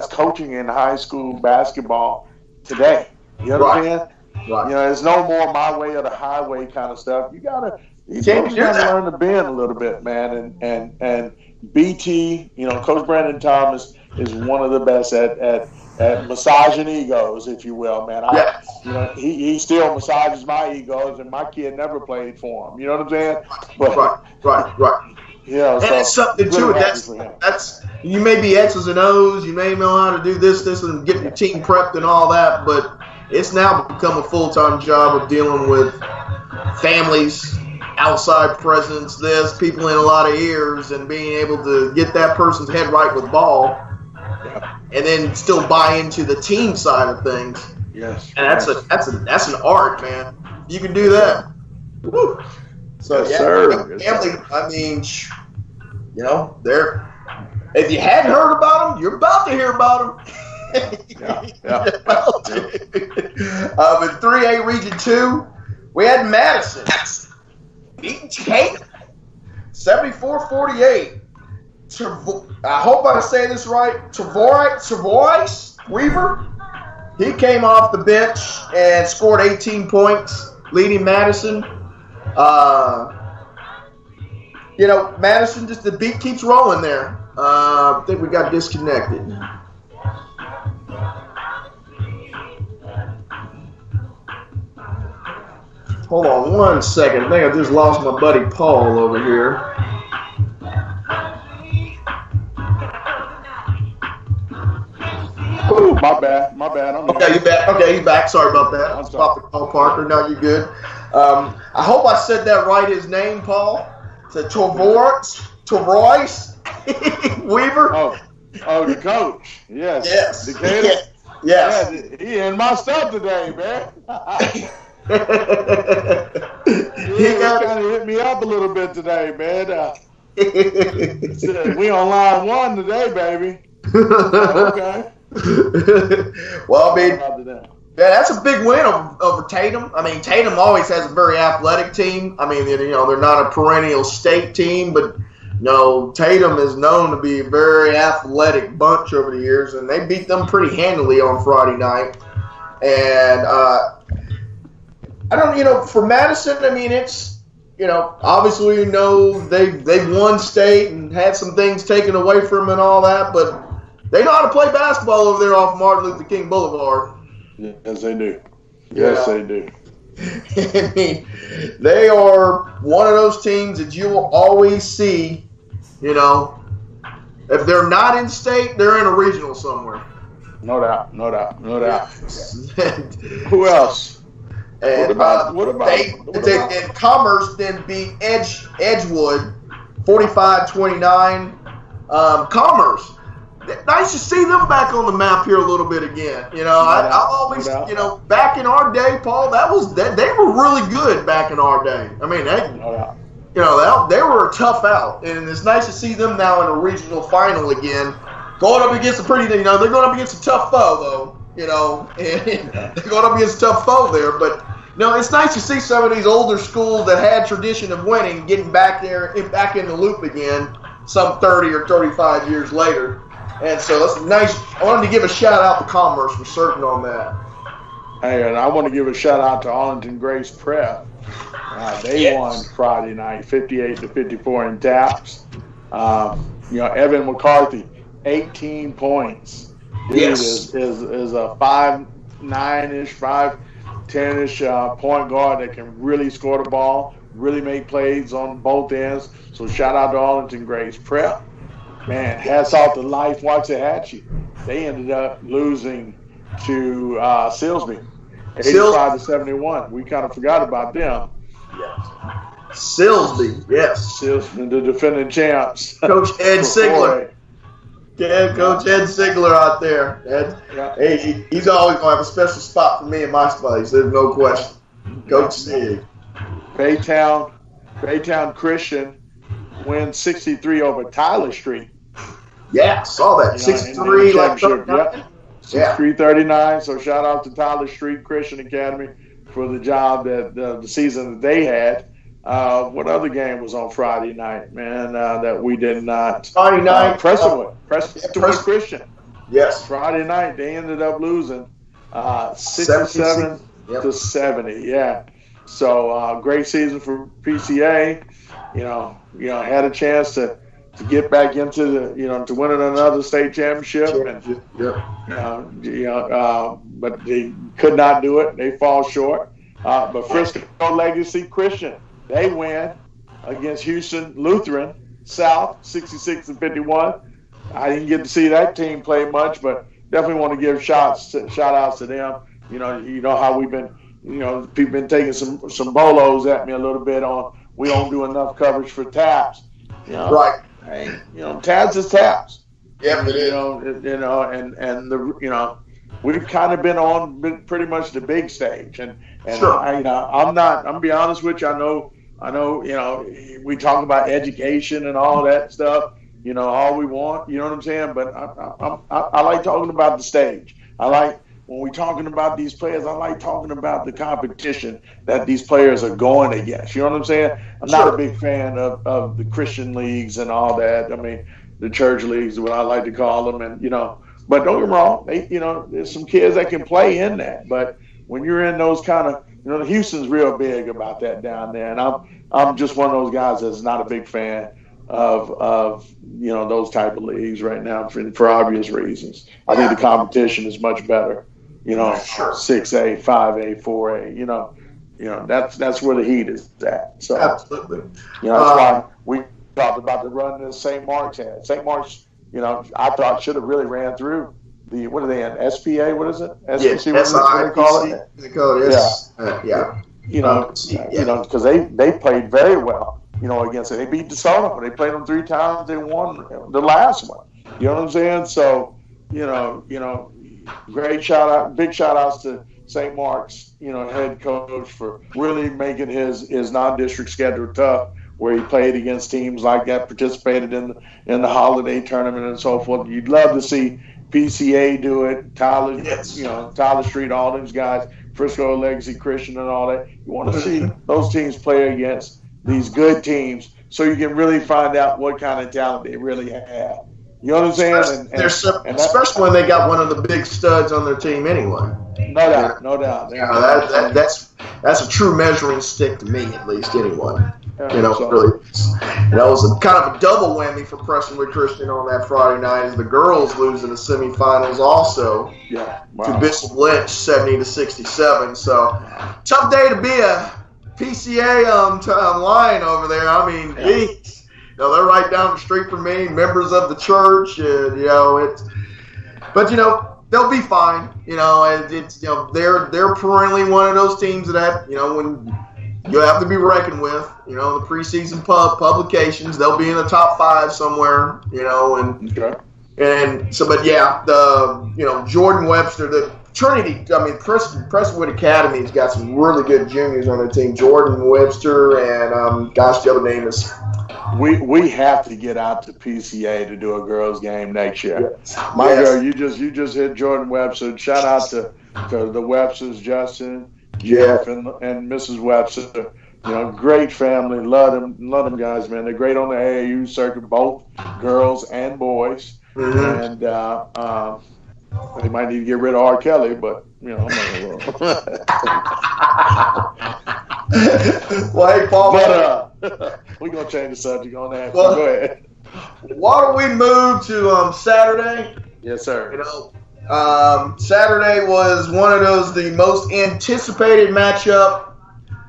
coaching in high school basketball today. You know what I'm saying? Right. It's no more my way or the highway kind of stuff. You gotta These folks got to learn to bend a little bit, man. And BT, Coach Brandon Thomas is one of the best at massaging egos, if you will, man. He still massages my egos, and my kid never played for him. You know what I'm saying? But, right. Yeah, and it's something to it. That's you may be X's and O's, you may know how to do this, and get your team prepped and all that, but it's now become a full-time job of dealing with families, outside presence, people in a lot of ears, and being able to get that person's head right with ball, and then still buy into the team side of things. Yes, and that's an art, man. You can do that. Woo. So yes, sir. Family. I mean, they're. If you hadn't heard about them, you're about to hear about them. In 3A Region 2, we had Madison beating Tatum 74-48. I hope I say this right. Travois Weaver, he came off the bench and scored 18 points, leading Madison. Madison, just the beat keeps rolling there. I think we got disconnected. Hold on one second. I think I just lost my buddy Paul over here. Ooh, my bad. Okay, you back? Okay, he's back. Sorry about that. I stopped the Paul Parker. Now you're good. I hope I said that right. His name, Paul. It's Travois Weaver. Oh, the coach. Yes. Yes. Decatur. Yes. Yeah, he in my stuff today, man. He kind of hit me up a little bit today, man. We on line 1 today, baby. Okay. Well, I mean, that's a big win over Tatum. I mean, Tatum always has a very athletic team. I mean, they're not a perennial state team, but Tatum is known to be a very athletic bunch over the years, and they beat them pretty handily on Friday night. And for Madison, I mean, it's, obviously they've won state and had some things taken away from them and all that, but they know how to play basketball over there off Martin Luther King Boulevard. Yes, they do. Yes, they do. I mean, they are one of those teams that you will always see, if they're not in state, they're in a regional somewhere. No doubt. Who else? And what about and Commerce then beat Edgewood 45-29. Commerce. Nice to see them back on the map here a little bit again. I always, back in our day, Paul, they were really good back in our day. I mean, they were a tough out, and it's nice to see them now in a regional final again, going up against they're going up against a tough foe though, and they're going up against a tough foe there, but. It's nice to see some of these older schools that had tradition of winning getting back in the loop again, some 30 or 35 years later. And so that's nice. I wanted to give a shout out to Commerce for certain on that. Hey, and I want to give a shout out to Arlington Grace Prep. They won Friday night, 58-54 in taps. Evan McCarthy, 18 points. Dude is a 5'9"-ish, 5'10"-ish point guard that can really score the ball, really make plays on both ends. So shout out to Arlington Grace Prep. Man, hats off to Life Waxahachie. They ended up losing to Silsbee, 85-71. We kind of forgot about them. Yes. Silsbee, yes. Silsbee, the defending champs. Coach Ed Sigler. Yeah, Coach Ed Sigler out there. Hey, he's always going to have a special spot for me in my place. There's no question. Coach Sig. Baytown Christian wins 63 over Tyler Street. Yeah, saw that. 63, like 39. 63-39. So shout out to Tyler Street Christian Academy for the job that the season that they had. What other game was on Friday night, man, that we did not? Friday night. Prestonwood Christian. Yes. Friday night, they ended up losing 67-70. Yeah. So great season for PCA. Had a chance to get back into to winning another state championship, but they could not do it. They fall short. But Frisco Legacy Christian, they win against Houston Lutheran South, 66-51. I didn't get to see that team play much, but definitely want to give shout outs to them. You know how we've been, people been taking some bolos at me a little bit on we don't do enough coverage for Tabs. Right. Hey, Tabs is Tabs. Yep, it is. We've kind of been on pretty much the big stage, and sure. I'm gonna be honest with you. I know, we talk about education and all that stuff. All we want. You know what I'm saying? But I like talking about the stage. I like when we're talking about these players. I like talking about the competition that these players are going against. You know what I'm saying? I'm not a big fan of the Christian leagues and all that. I mean, the church leagues is what I like to call them, and But don't get me wrong, there's some kids that can play in that. But when you're in those kind of, Houston's real big about that down there, and I'm just one of those guys that's not a big fan of those type of leagues right now for obvious reasons. I think the competition is much better. 6A, 5A, 4A. That's where the heat is at. So absolutely. That's why we talked about the run that St. Mark's had. St. Mark's. I thought should have really ran through what are they in? SPA? What is it? SPC, what they call it? They call it because they played very well, against it. They beat DeSoto. They played them 3 times. They won the last one. You know what I'm saying? So, big shout outs to St. Mark's, head coach for really making his non-district schedule tough, where he played against teams like that, participated in the holiday tournament and so forth. You'd love to see PCA do it, Tyler, Tyler Street, all those guys, Frisco Legacy Christian and all that. You want to see those teams play against these good teams so you can really find out what kind of talent they really have. You know what I'm saying? Especially when they got one of the big studs on their team anyway. No doubt. That's a true measuring stick to me, at least, anyway. Really, it was a kind of a double whammy for Prestonwood Christian on that Friday night, as the girls lose in the semifinals also to Bishop Lynch 70-67. So tough day to be a PCA line over there. I mean, geez, they're right down the street from me, members of the church, and but they'll be fine. They're perennially one of those teams that when you have to be reckoned with. The preseason publications, they'll be in the top 5 somewhere. And so, but Jordan Webster, the Trinity. I mean, Prestonwood Academy's got some really good juniors on their team. Jordan Webster and the other name is. We have to get out to PCA to do a girls' game next year. Yes. Girl, you just hit Jordan Webster. Shout out to the Websters, Justin, Jeff, and Mrs. Webster. Great family. Love them guys, man. They're great on the AAU circuit, both girls and boys. Mm-hmm. And they might need to get rid of R. Kelly, but I'm not gonna. Well, hey, Paul. But we're gonna change the subject on that. Well, go ahead. Why don't we move to Saturday? Yes, sir. Saturday was one of the most anticipated matchup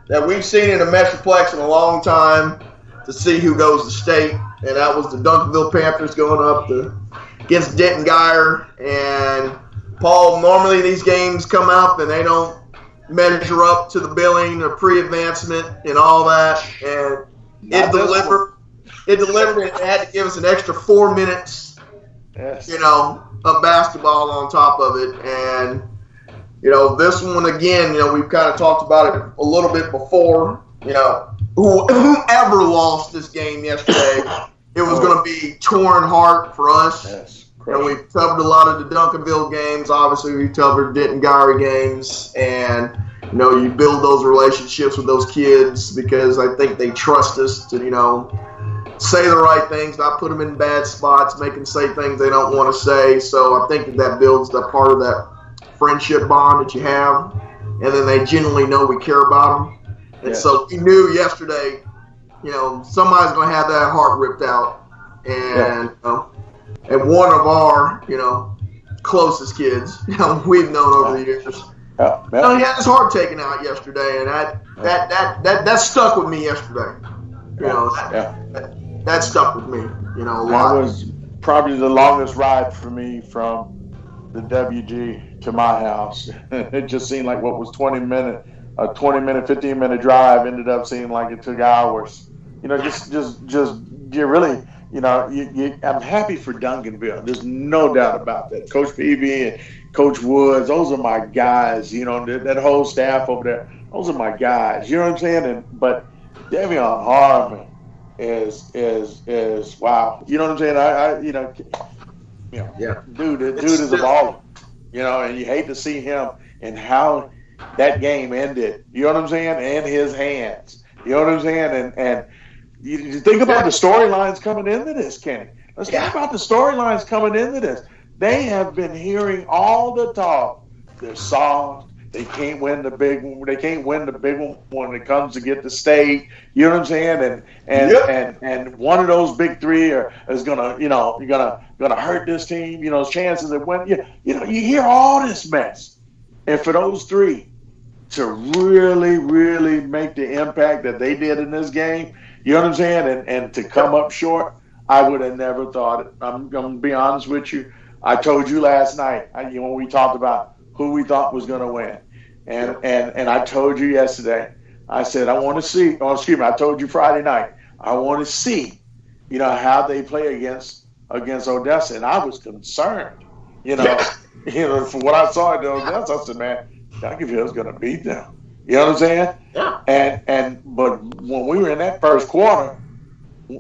that we've seen in the Metroplex in a long time to see who goes to state, and that was the Duncanville Panthers going up against Denton Geyer. And Paul, normally these games come up and they don't measure up to the billing or pre-advancement and all that, and it delivered. It delivered, and it had to give us an extra 4 minutes, of basketball on top of it. And this one again, we've kind of talked about it a little bit before. Whoever lost this game yesterday, it was going to be torn heart for us. Yes. We've covered a lot of the Duncanville games. Obviously, we covered Denton Geyer games, and you build those relationships with those kids because I think they trust us to say the right things, not put them in bad spots, make them say things they don't want to say. So I think that builds the part of that friendship bond that you have, and then they genuinely know we care about them. And so we knew yesterday, somebody's going to have that heart ripped out. And and one of our, closest kids, we've known over the years. He had his heart taken out yesterday, and that stuck with me yesterday. That stuck with me. A lot. That was probably the longest ride for me from the WG to my house. It just seemed like what was 15-minute, 15-minute drive ended up seeming like it took hours. You really. I'm happy for Duncanville. There's no doubt about that. Coach Peavy and Coach Woods, those are my guys. That whole staff over there, those are my guys. You know what I'm saying? But Devion Harmon is wow. You know what I'm saying? Dude is a baller. And you hate to see him and how that game ended. You know what I'm saying? In his hands. You know what I'm saying? And you think about the storylines coming into this, Kenny. Let's talk about the storylines coming into this. They have been hearing all the talk. They're soft. They can't win the big one. They can't win the big one when it comes to get the state. You know what I'm saying? And one of those big three is gonna hurt this team. Chances of winning. You hear all this mess, and for those three to really, really make the impact that they did in this game. You know what I'm saying? And to come up short, I would have never thought it. I'm going to be honest with you. I told you last night, when we talked about who we thought was going to win. And I told you yesterday, I said, I want to see, I told you Friday night, I want to see, how they play against Odessa. And I was concerned, for what I saw at Odessa. I said, man, Duncanville's going to beat them. You know what I'm saying? Yeah. But when we were in that first quarter,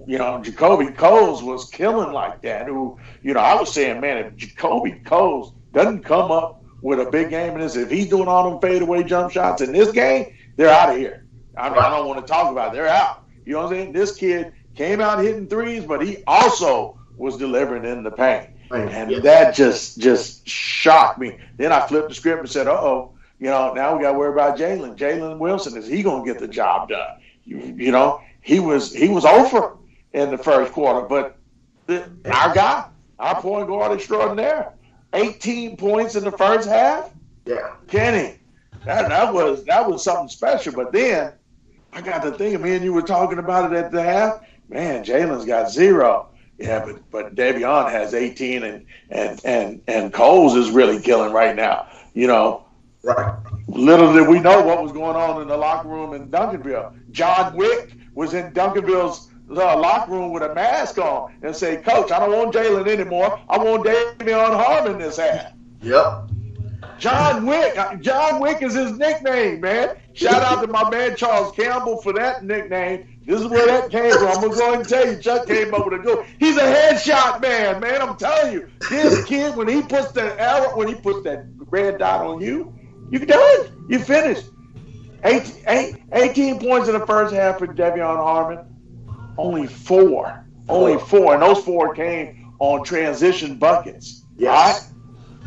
Jacoby Coles was killing like that. Who, I was saying, man, if Jacoby Coles doesn't come up with a big game in this, if he's doing all them fadeaway jump shots in this game, they're out of here. I don't want to talk about it. They're out. You know what I'm saying? This kid came out hitting threes, but he also was delivering in the paint. And that just shocked me. Then I flipped the script and said, now we got to worry about Jalen. Jalen Wilson, is he going to get the job done? He was over in the first quarter, but our guy, our point guard extraordinaire, 18 points in the first half. Yeah, Kenny, that was something special. But then I got to thinking, me and you were talking about it at the half. Man, Jalen's got 0. Yeah, but Devion has 18, and Coles is really killing right now. Right. Little did we know what was going on in the locker room in Duncanville. John Wick was in Duncanville's locker room with a mask on and say, Coach, I don't want Jalen anymore. I want Devion Harmon this half. Yep. John Wick is his nickname, man. Shout out to my man Charles Campbell for that nickname. This is where that came from. I'm going to tell you, Chuck came up with a goal. He's a headshot man, I'm telling you. This kid, when he puts that red dot on you, you're done. You finished. 18 points in the first half for Devion Harmon. Only 4. And those 4 came on transition buckets. Yes.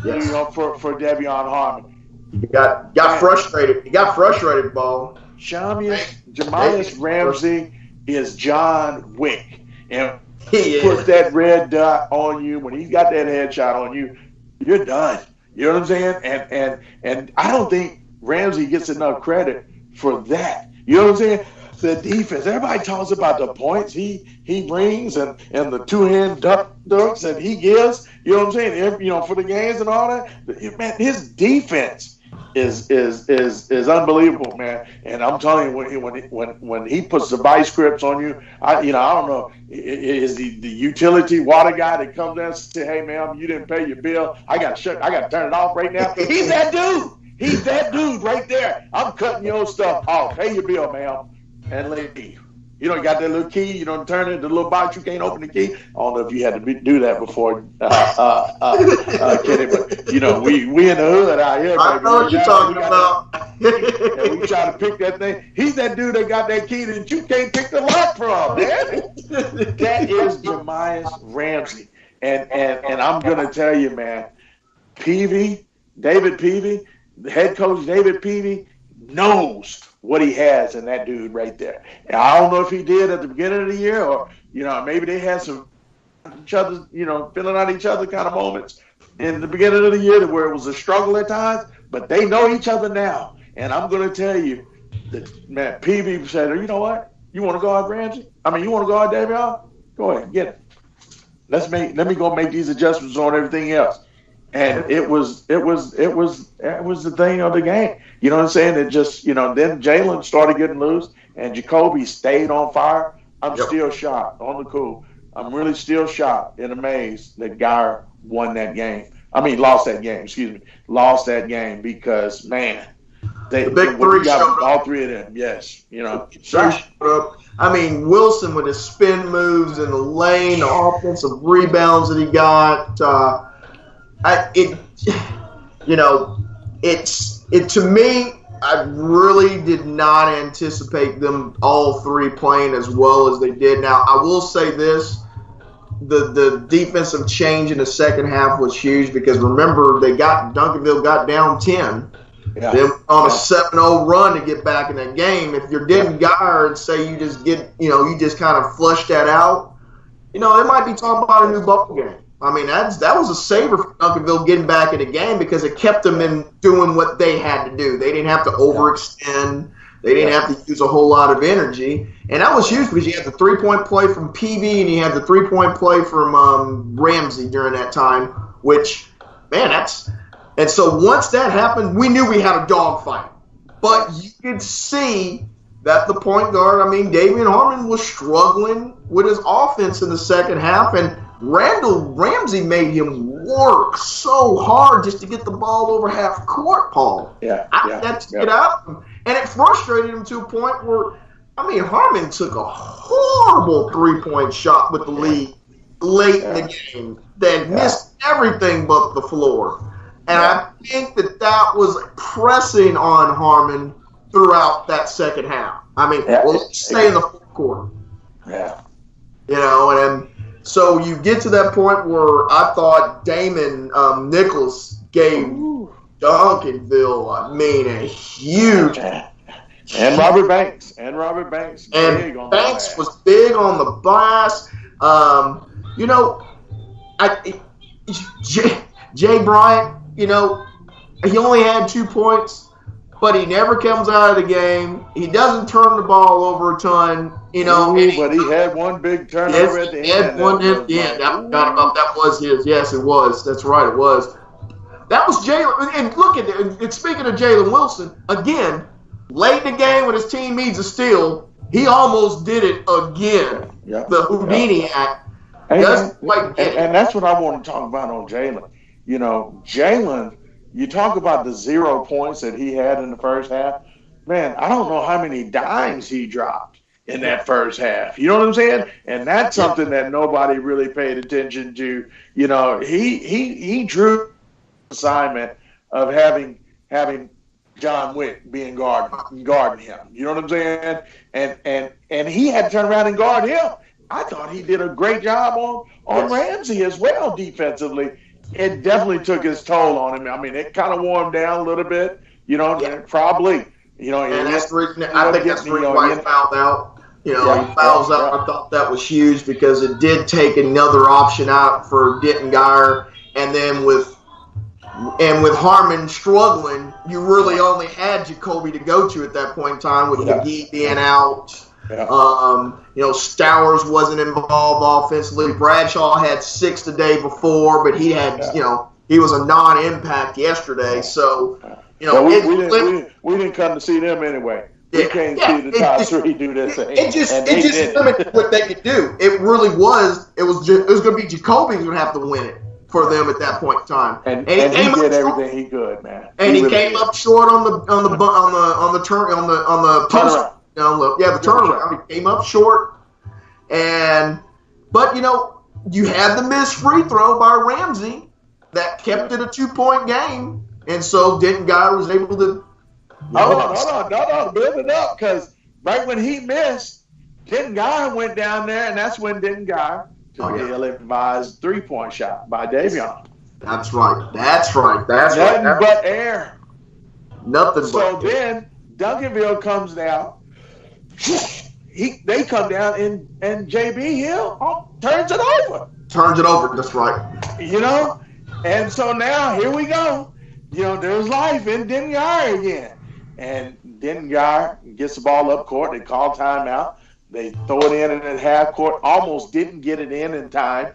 Right? Yes. For Devion Harmon. He got frustrated. He got frustrated, ball. Jamias Ramsey is John Wick. And he puts that red dot on you. When he's got that headshot on you, you're done. You know what I'm saying? And I don't think Ramsey gets enough credit for that. You know what I'm saying? The defense. Everybody talks about the points he brings and the two-hand dunks that he gives. You know what I'm saying? For the games and all that. Man, his defense is unbelievable, man. And I'm telling you, when he puts the vice grips on you, I don't know, is the utility water guy that comes in and says, hey, man, you didn't pay your bill. I got to turn it off right now. He's that dude. He's that dude right there. I'm cutting your stuff off. Pay your bill, ma'am, and leave. You got that little key. You don't turn it, the little box. You can't open the key. I don't know if you had to do that before, Kenny. But we in the hood out here. I know what you're talking about. And we try to pick that thing. He's that dude that got that key that you can't pick the lock from, man. That is Jamias Ramsey, and I'm gonna tell you, man. David Peavy, the head coach David Peavy knows what he has in that dude right there. And I don't know if he did at the beginning of the year, or maybe they had some each other, filling out each other kind of moments in the beginning of the year where it was a struggle at times. But they know each other now, and I'm going to tell you that, man, PB said, you know what? You want to guard Ramsey? You want to guard Davion? Go ahead, get it. Let me go make these adjustments on everything else. And it was the thing of the game. You know what I'm saying? It just, then Jalen started getting loose and Jacoby stayed on fire. I'm still shocked on the cool. I'm really still shocked and amazed that Geyer won that game. Lost that game, Lost that game because, man, the big three got all three of them. Yes, showed up. Wilson with his spin moves in the lane, the offensive rebounds that he got. To me, I really did not anticipate them all three playing as well as they did. Now, I will say this. The defensive change in the second half was huge because remember Duncanville got down 10. Yeah. Then on a 7-0 run to get back in that game. If you're getting Geyer and say you just you just kind of flush that out, they might be talking about a new bubble game. That was a saver for Duncanville getting back in the game because it kept them in doing what they had to do. They didn't have to overextend. They didn't have to use a whole lot of energy. And that was huge because you had the three-point play from PV and you had the three-point play from Ramsey during that time, which, man, and so once that happened, we knew we had a dogfight. But you could see that the point guard, Davion Harmon was struggling with his offense in the second half, and Ramsey made him work so hard just to get the ball over half court, Paul. Yeah. That's to get out of him. And it frustrated him to a point where, Harmon took a horrible three-point shot with the lead late in the game that missed everything but the floor. And I think that was pressing on Harmon throughout that second half. Let's stay in the fourth quarter. Yeah. And so you get to that point where I thought Damon Nicholas gave Duncanville, a huge. And Robert Banks. And Banks was big on the glass. Jay Bryant, he only had 2 points, but he never comes out of the game. He doesn't turn the ball over a ton, but he had one big turnover at the end. He had one at the end. That was his. Yes, it was. That's right, it was. That was Jalen. And look at it. And speaking of Jalen Wilson, again, late in the game when his team needs a steal, he almost did it again. Yep. The Houdini act. And that's what I want to talk about on Jalen. Jalen, you talk about the 0 points that he had in the first half. Man, I don't know how many dimes he dropped in that first half. You know what I'm saying? And that's something that nobody really paid attention to. He drew the assignment of having John Wick being guarding him. You know what I'm saying? And he had to turn around and guard him. I thought he did a great job on Ramsey as well defensively. It definitely took its toll on him. It kind of wore him down a little bit, probably. And that's the reason, I think that's the reason why he fouled out. He fouls out. I thought that was huge because it did take another option out for Denton Geyer. And then with Harmon struggling, you really only had Jacoby to go to at that point in time with McGee being out. Yeah. Stowers wasn't involved offensively. Bradshaw had 6 the day before, but he had, he was a non-impact yesterday. So, we didn't come to see them anyway. We came to see the top three do this thing. It just limited what they could do. It really was. It was going to be Jacoby who would have to win it for them at that point in time. And he did everything he could, man. And he came up short on the post. The turnaround. He came up short, but you had the missed free throw by Ramsey that kept it a 2-point game, and so Denton Geyer was able to. Hold on, build it up, because right when he missed, Denton Geyer went down there, and that's when Denton Geyer took the ill-advised 3-point shot by Davion. That's right. Nothing but air. Nothing. So then Duncanville comes down. They come down and JB Hill turns it over. Turns it over. That's right. And so now here we go. There's life in Dengar again. And Dengar gets the ball up court. They call timeout. They throw it in at half court. Almost didn't get it in time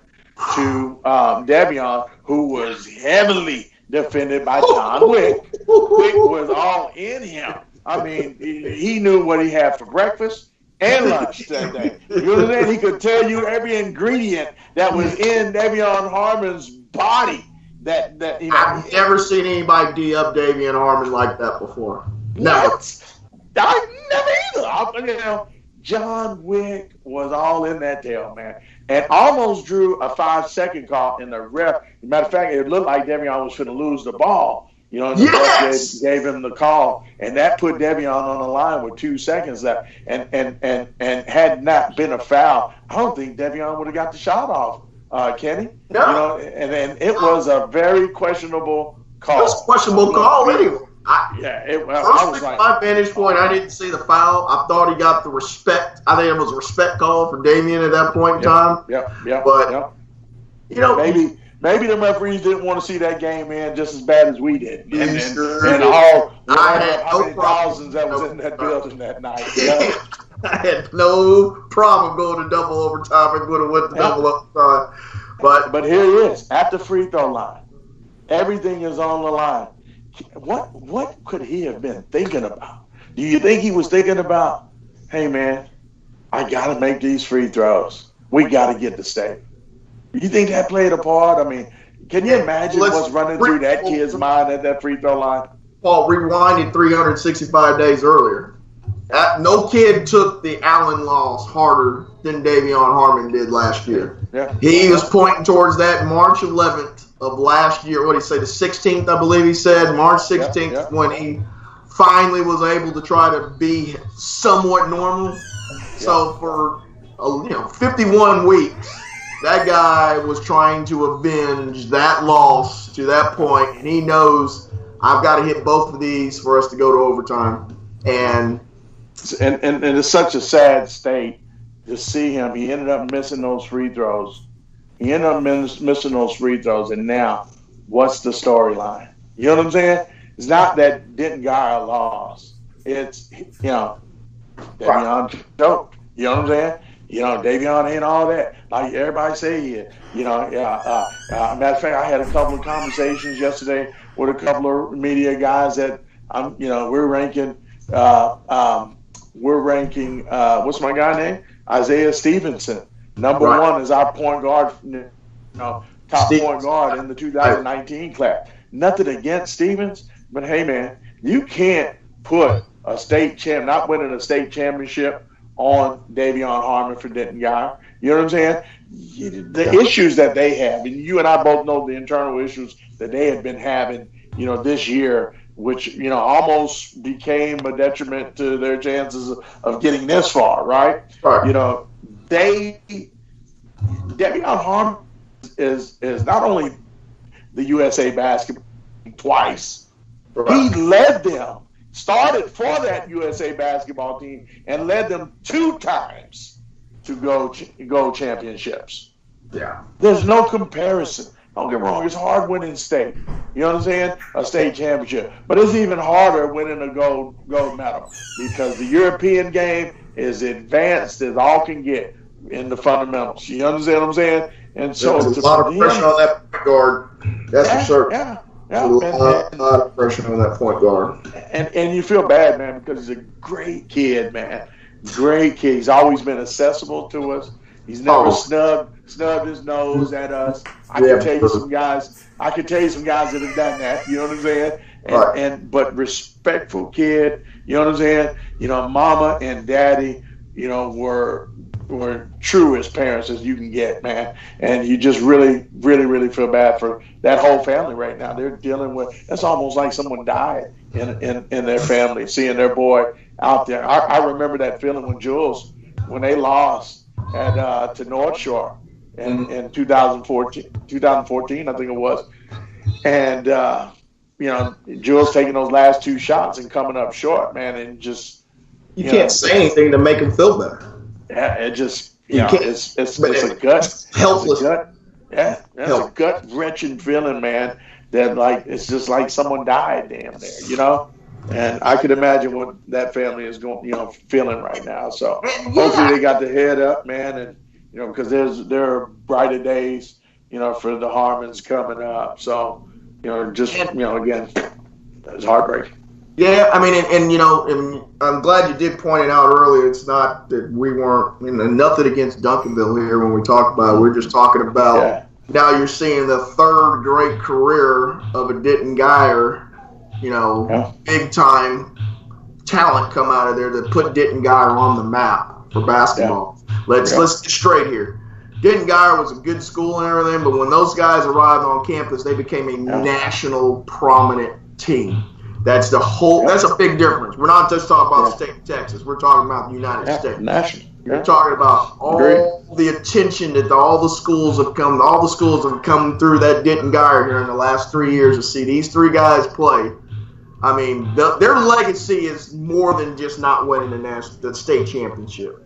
to Devion, who was heavily defended by John Wick. Wick was all in him. I mean, he knew what he had for breakfast and lunch that day. You know what I'm saying? He could tell you every ingredient that was in Devion Harmon's body. I've never seen anybody D up Davion Harmon like that before. Never. I never either. John Wick was all in that tail, man, and almost drew a 5-second call in the ref. Matter of fact, it looked like Devion was going to lose the ball. And the ref gave him the call, and that put Devion on the line with 2 seconds left. And had not been a foul, I don't think Devion would have got the shot off, Kenny. No. And it was a very questionable call. It was a questionable call anyway. Personally, from my vantage point, I didn't see the foul. I thought he got the respect. I think it was a respect call for Damien at that point in time. But maybe the referees didn't want to see that game end just as bad as we did. And thousands that was in that building that night. I had no problem going to double overtime and would have went to double overtime. But here it is at the free throw line. Everything is on the line. What could he have been thinking about? Do you think he was thinking about, hey man, I gotta make these free throws. We gotta get to state. You think that played a part? I mean, can you imagine what's running through that kid's mind at that free throw line? Paul, rewinded 365 days earlier. No kid took the Allen loss harder than Davion Harmon did last year. Yeah. He was pointing towards that March 11th of last year. What did he say? The 16th, I believe he said. March 16th when he finally was able to try to be somewhat normal. So for 51 weeks, that guy was trying to avenge that loss to that point, and he knows I've got to hit both of these for us to go to overtime. And it's such a sad state to see him. He ended up missing those free throws. And now what's the storyline? You know what I'm saying? It's not that Dengar lost. It's, Davion choked. You know what I'm saying? Davion ain't all that. Like everybody say he is. Matter of fact, I had a couple of conversations yesterday with a couple of media guys that we're ranking. What's my guy name? Isaiah Stevenson. Number one is our point guard, top point guard in the 2019 class. Nothing against Stevens, but hey man, you can't put a state not winning a state championship on Davion Harmon for Dengar. You know what I'm saying? The issues that they have, and you and I both know the internal issues that they have been having, this year, which, almost became a detriment to their chances of getting this far, right? Devion Harmon is not only the USA basketball twice, he led them, started for that USA basketball team, and led them 2 times to go championships. Yeah. There's no comparison. Don't get me wrong, it's hard winning state. You know what I'm saying? A state championship. But it's even harder winning a gold medal because the European game is advanced as all can get in the fundamentals. You understand what I'm saying? And so there's a lot of pressure on that point guard. That's for sure. Yeah. A lot of pressure on that point guard. And you feel bad, man, because he's a great kid, man. Great kid. He's always been accessible to us. He's never snubbed his nose at us. I can tell you some guys that have done that. You know what I'm saying? But respectful kid. You know what I'm saying? Mama and daddy, were true as parents as you can get, man. And you just really, really, really feel bad for that whole family right now. They're dealing with. That's almost like someone died in their family, seeing their boy out there. I remember that feeling when they lost to North Shore in 2014, I think it was. And Jules taking those last 2 shots and coming up short, man, and just you can't say anything to make him feel better. Yeah, it just it's a gut helpless. It's a gut wrenching feeling, man. That like it's just like someone died, damn there, And I could imagine what that family is going, feeling right now. So hopefully they got their head up, man, and because there are brighter days, for the Harmons coming up. So again, it's heartbreaking. Yeah, I mean, and I'm glad you did point it out earlier. It's not that we weren't, nothing against Duncanville here when we talk about it. We're just talking about now you're seeing the 3rd great career of a Denton Geyer, big time talent come out of there that put Denton Geyer on the map for basketball. Let's get straight here. Denton Geyer was a good school and everything, but when those guys arrived on campus, they became a national prominent team. That's a big difference. We're not just talking about the state of Texas. We're talking about the United States. National. We're talking about all the attention that all the schools have come through that Denton Geyer here in the last 3 years to see these 3 guys play. I mean, their legacy is more than just not winning the state championship.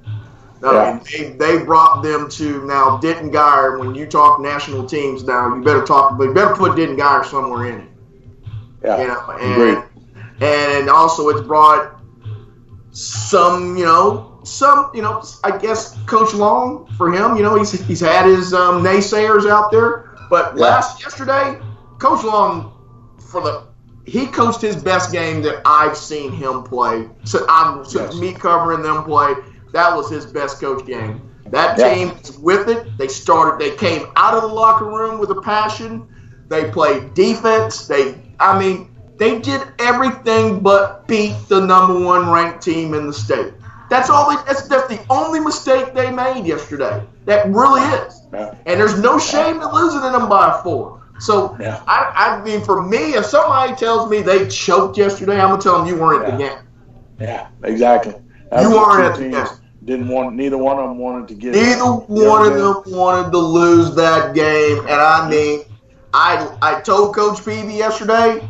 I mean, they brought them to now Denton Geyer. When you talk national teams now, you better put Denton Geyer somewhere in it. Yeah, and also it's brought some, I guess Coach Long for him, he's had his naysayers out there, but yesterday, Coach Long he coached his best game that I've seen him play. So me covering them play, that was his best coach game. That team was with it. They came out of the locker room with a passion. They played defense. They did everything but beat the number 1 ranked team in the state. That's the only mistake they made yesterday. That really is. Yeah. And there's no shame in losing to them by 4. So, I mean, for me, if somebody tells me they choked yesterday, I'm going to tell them you weren't at the game. Yeah, exactly. You weren't at the game. Neither one of them wanted to get Neither one of them wanted to lose that game. And I mean, I told Coach Peavy yesterday,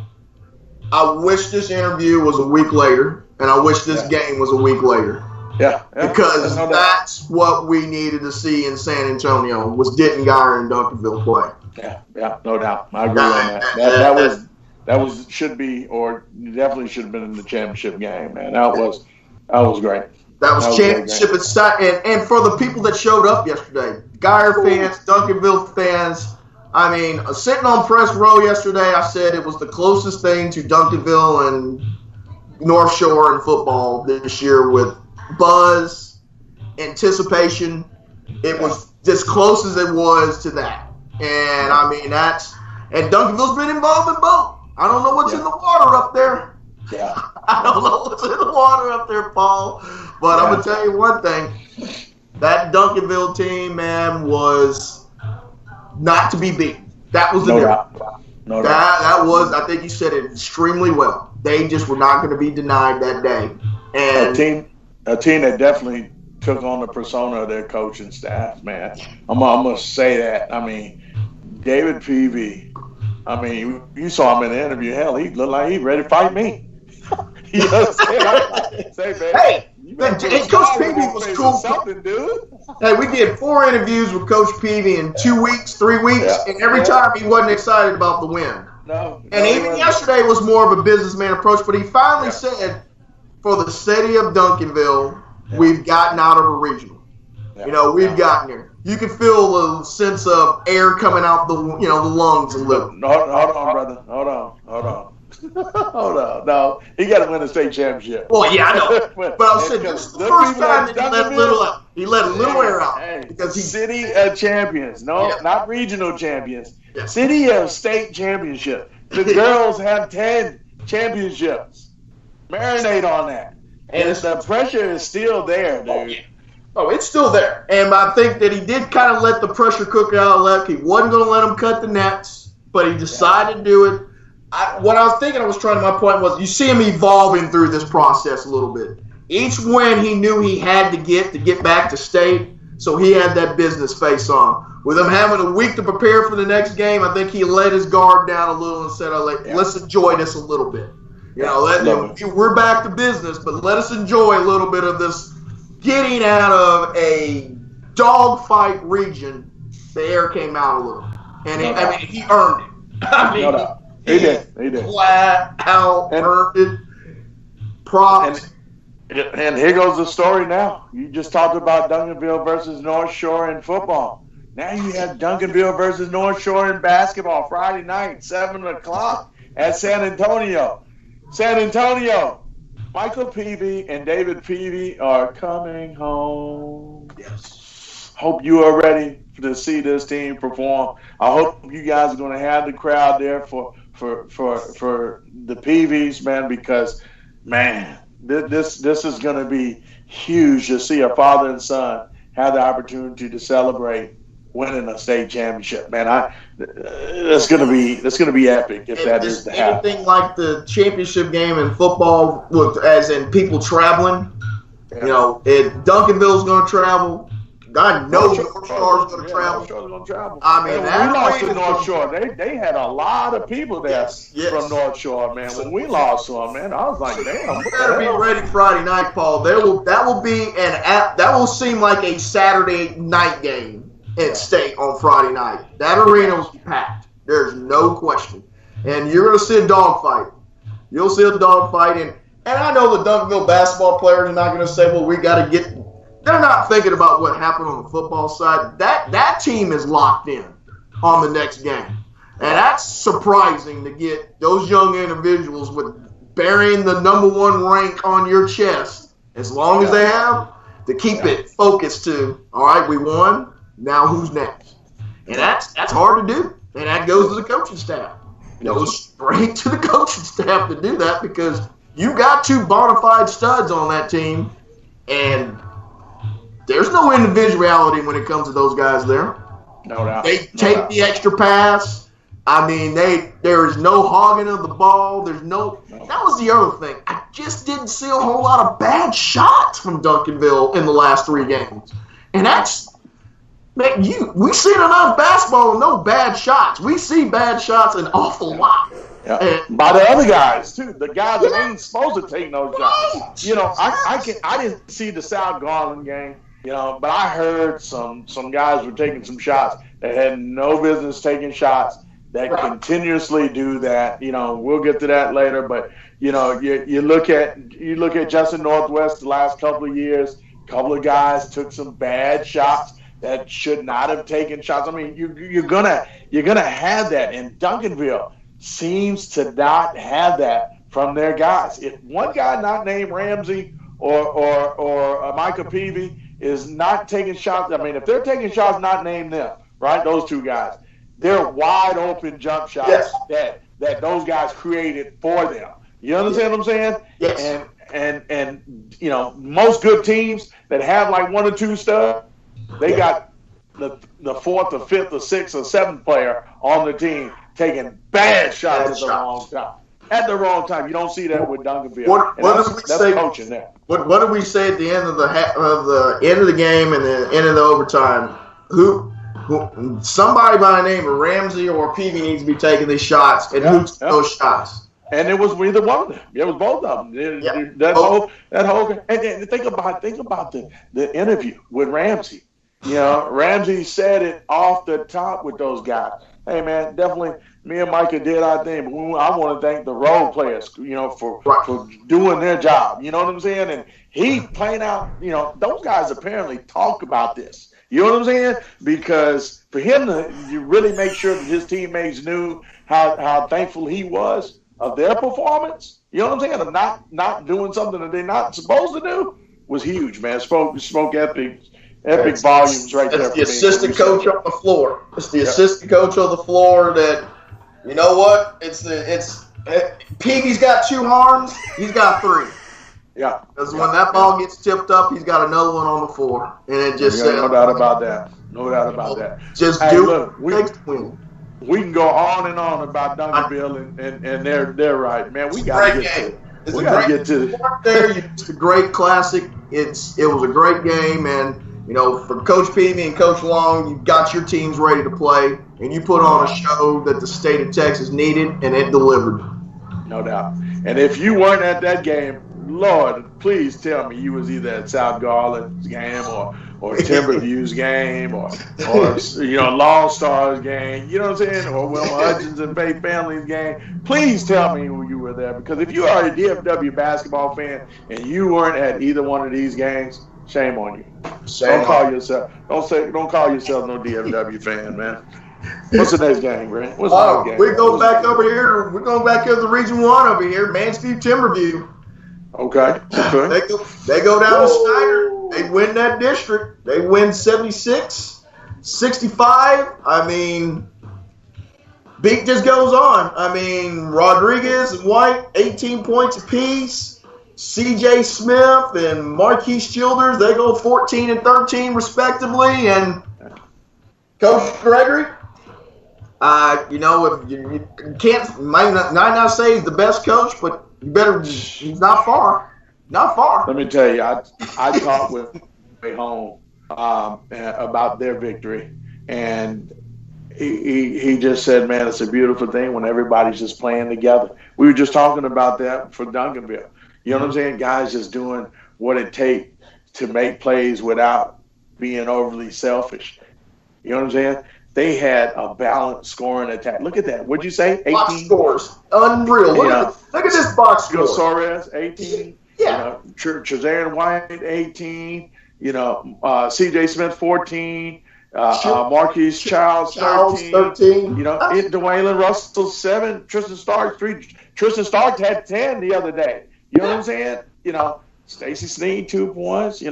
I wish this interview was a week later, and I wish this game was a week later. Yeah. Because that's what we needed to see in San Antonio was Denton Geyer and Duncanville play. Yeah, no doubt. I agree on that. That should be, or definitely should have been in the championship game, man. That was great. That was championship and for the people that showed up yesterday, Geyer fans, Duncanville fans. I mean, sitting on press row yesterday, I said it was the closest thing to Duncanville and North Shore in football this year with buzz, anticipation. It was as close as it was to that. And, I mean, and Duncanville's been involved in both. I don't know what's in the water up there. Yeah. I don't know what's in the water up there, Paul. But I'm going to tell you one thing. That Duncanville team, man, was not to be beaten. That was the difference. No doubt. That was, I think you said it extremely well. They just were not going to be denied that day. And a team that definitely took on the persona of their coaching staff, man. I'm going to say that. I mean, David Peavy, I mean, you saw him in the interview. Hell, he looked like he ready to fight me. You know what I'm saying? Hey, Coach Peavy was cool. Something, dude. Hey, we did 4 interviews with Coach Peavy in 2 weeks, 3 weeks, and every time he wasn't excited about the win. And even yesterday was more of a businessman approach, but he finally said, for the city of Duncanville, we've gotten out of a regional. We've gotten there. You can feel the sense of air coming out the lungs a little. Hold on, brother. Hold on. Hold on. No, he got to win the state championship. Well, yeah, I know. But I was saying, this is the first time that he let a little air out. Because City of champions. No, not regional champions. Yeah. City of state championship. The girls have 10 championships. Marinate on that. And the pressure is still there, dude. Oh, it's still there. And I think that he did kind of let the pressure cook out of left. He wasn't going to let him cut the nets, but he decided to do it. What I was thinking, my point was, you see him evolving through this process a little bit. Each win he knew he had to get back to state, so he had that business face on. with him having a week to prepare for the next game, I think he let his guard down a little and said, let's enjoy this a little bit. We're back to business, but let us enjoy a little bit of this getting out of a dogfight region. The air came out a little. And he earned it. He did. Flat out earned it. Props. And here goes the story now. You just talked about Duncanville versus North Shore in football. Now you have Duncanville versus North Shore in basketball Friday night, 7 o'clock at San Antonio. San Antonio, Michael Peavy and David Peavy are coming home. Yes. Hope you are ready to see this team perform. I hope you guys are going to have the crowd there for the Peavies, man, because, man, this is going to be huge to see a father and son have the opportunity to celebrate winning a state championship, man. That's gonna be epic if that is to happen. Anything like the championship game in football, as in people traveling. Yeah. Duncanville's gonna travel. I know North Shore's gonna travel. North Shore's gonna travel. I mean, we lost to North Shore. They had a lot of people there from North Shore, man. When we lost to them, man, I was like, damn. You better be ready Friday night, Paul. That will seem like a Saturday night game at State on Friday night. That arena was packed. There's no question. And you're going to see a dogfight. You'll see a dogfight. And I know the Duncanville basketball players are not going to say, well, we got to get – they're not thinking about what happened on the football side. That team is locked in on the next game. And that's surprising to get those young individuals with bearing the number one rank on your chest, as long as they have, to keep it focused to, all right, we won. Now who's next? And that's hard to do. And that goes to the coaching staff. It goes straight to the coaching staff to do that, because you got two bona fide studs on that team, and there's no individuality when it comes to those guys there. No doubt. They take the extra pass. I mean, there is no hogging of the ball. That was the other thing. I just didn't see a whole lot of bad shots from Duncanville in the last 3 games. And that's, man, we see enough basketball with no bad shots. We see bad shots an awful lot. Yeah. And by the other guys too, the guys that ain't supposed to take no shots. I didn't see the South Garland game, but I heard some guys were taking some shots that had no business taking shots, that continuously do that. We'll get to that later, but you look at Justin Northwest the last couple of years. A couple of guys took some bad shots that should not have taken shots. I mean, you're gonna have that, and Duncanville seems to not have that from their guys. If one guy not named Ramsey or Micah Peavy is not taking shots, I mean, if they're taking shots not named them, right? Those two guys, they're wide open jump shots that those guys created for them. You understand what I'm saying? Yes. And most good teams that have like 1 or 2 studs, they got the 4th or 5th or 6th or 7th player on the team taking bad shots at the wrong time. At the wrong time. You don't see that with Duncanville. What did we say? Coaching there. What did we say at the end of the end of the game and the end of the overtime? Who somebody by the name of Ramsey or Peavy needs to be taking these shots, and who took those shots? And it was either one of them. It was both of them. That whole and think about the interview with Ramsey. Ramsey said it off the top with those guys. Hey man, definitely me and Micah did our thing, but I want to thank the role players, for doing their job. You know what I'm saying? And he playing out, those guys apparently talk about this. You know what I'm saying? Because for him to really make sure that his teammates knew how thankful he was of their performance, you know what I'm saying? Of not doing something that they're not supposed to do was huge, man. Spoke epic volumes right there. That's the assistant coach on the floor. It's the assistant coach on the floor that, you know what? Peavy's got 2 arms. He's got 3. Yeah. Because when that ball gets tipped up, he's got another one on the floor, and it just no doubt about that. No doubt about that. Just we can go on and on about Duncanville, and they're right, man. We got to get to. We got to get to. It's a great classic. It was a great game, and for Coach Peavy and Coach Long, you got your teams ready to play, and you put on a show that the state of Texas needed, and it delivered. No doubt. And if you weren't at that game, Lord, please tell me you was either at South Garland's game or Timberview's game or Lone Star's game, you know what I'm saying, or Wilma Hutchins and Faith Family's game. Please tell me you were there, because if you are a DFW basketball fan and you weren't at either one of these games, shame on you. Don't call yourself no DFW fan, man. What's the next game, Brent? What's the next game? We're going back over here. We're going back to the Region 1 over here, Mansfield Timberview. Okay. They go down to Snyder. They win that district. They win 76-65. I mean, beat just goes on. I mean, Rodriguez and White, 18 points apiece. C.J. Smith and Marquise Childers, they go 14 and 13 respectively. And Coach Gregory, if you might not say he's the best coach, but you better. He's not far. Not far. Let me tell you, I talked with way home about their victory, and he just said, "Man, it's a beautiful thing when everybody's just playing together." We were just talking about that for Duncanville. You know what I'm saying? Guys just doing what it takes to make plays without being overly selfish. You know what I'm saying? They had a balanced scoring attack. Look at that. What'd you say? 18 box scores. Unreal. Look at this box score. Suarez, 18. Yeah. Trezarian White, 18. C.J. Smith, 14. Marquise Childs, 13. Dwayne Russell, 7. Tristan Stark, 3. Tristan Stark had 10 the other day. You know what I'm saying? Stacy Sneed, 2 points. Hey,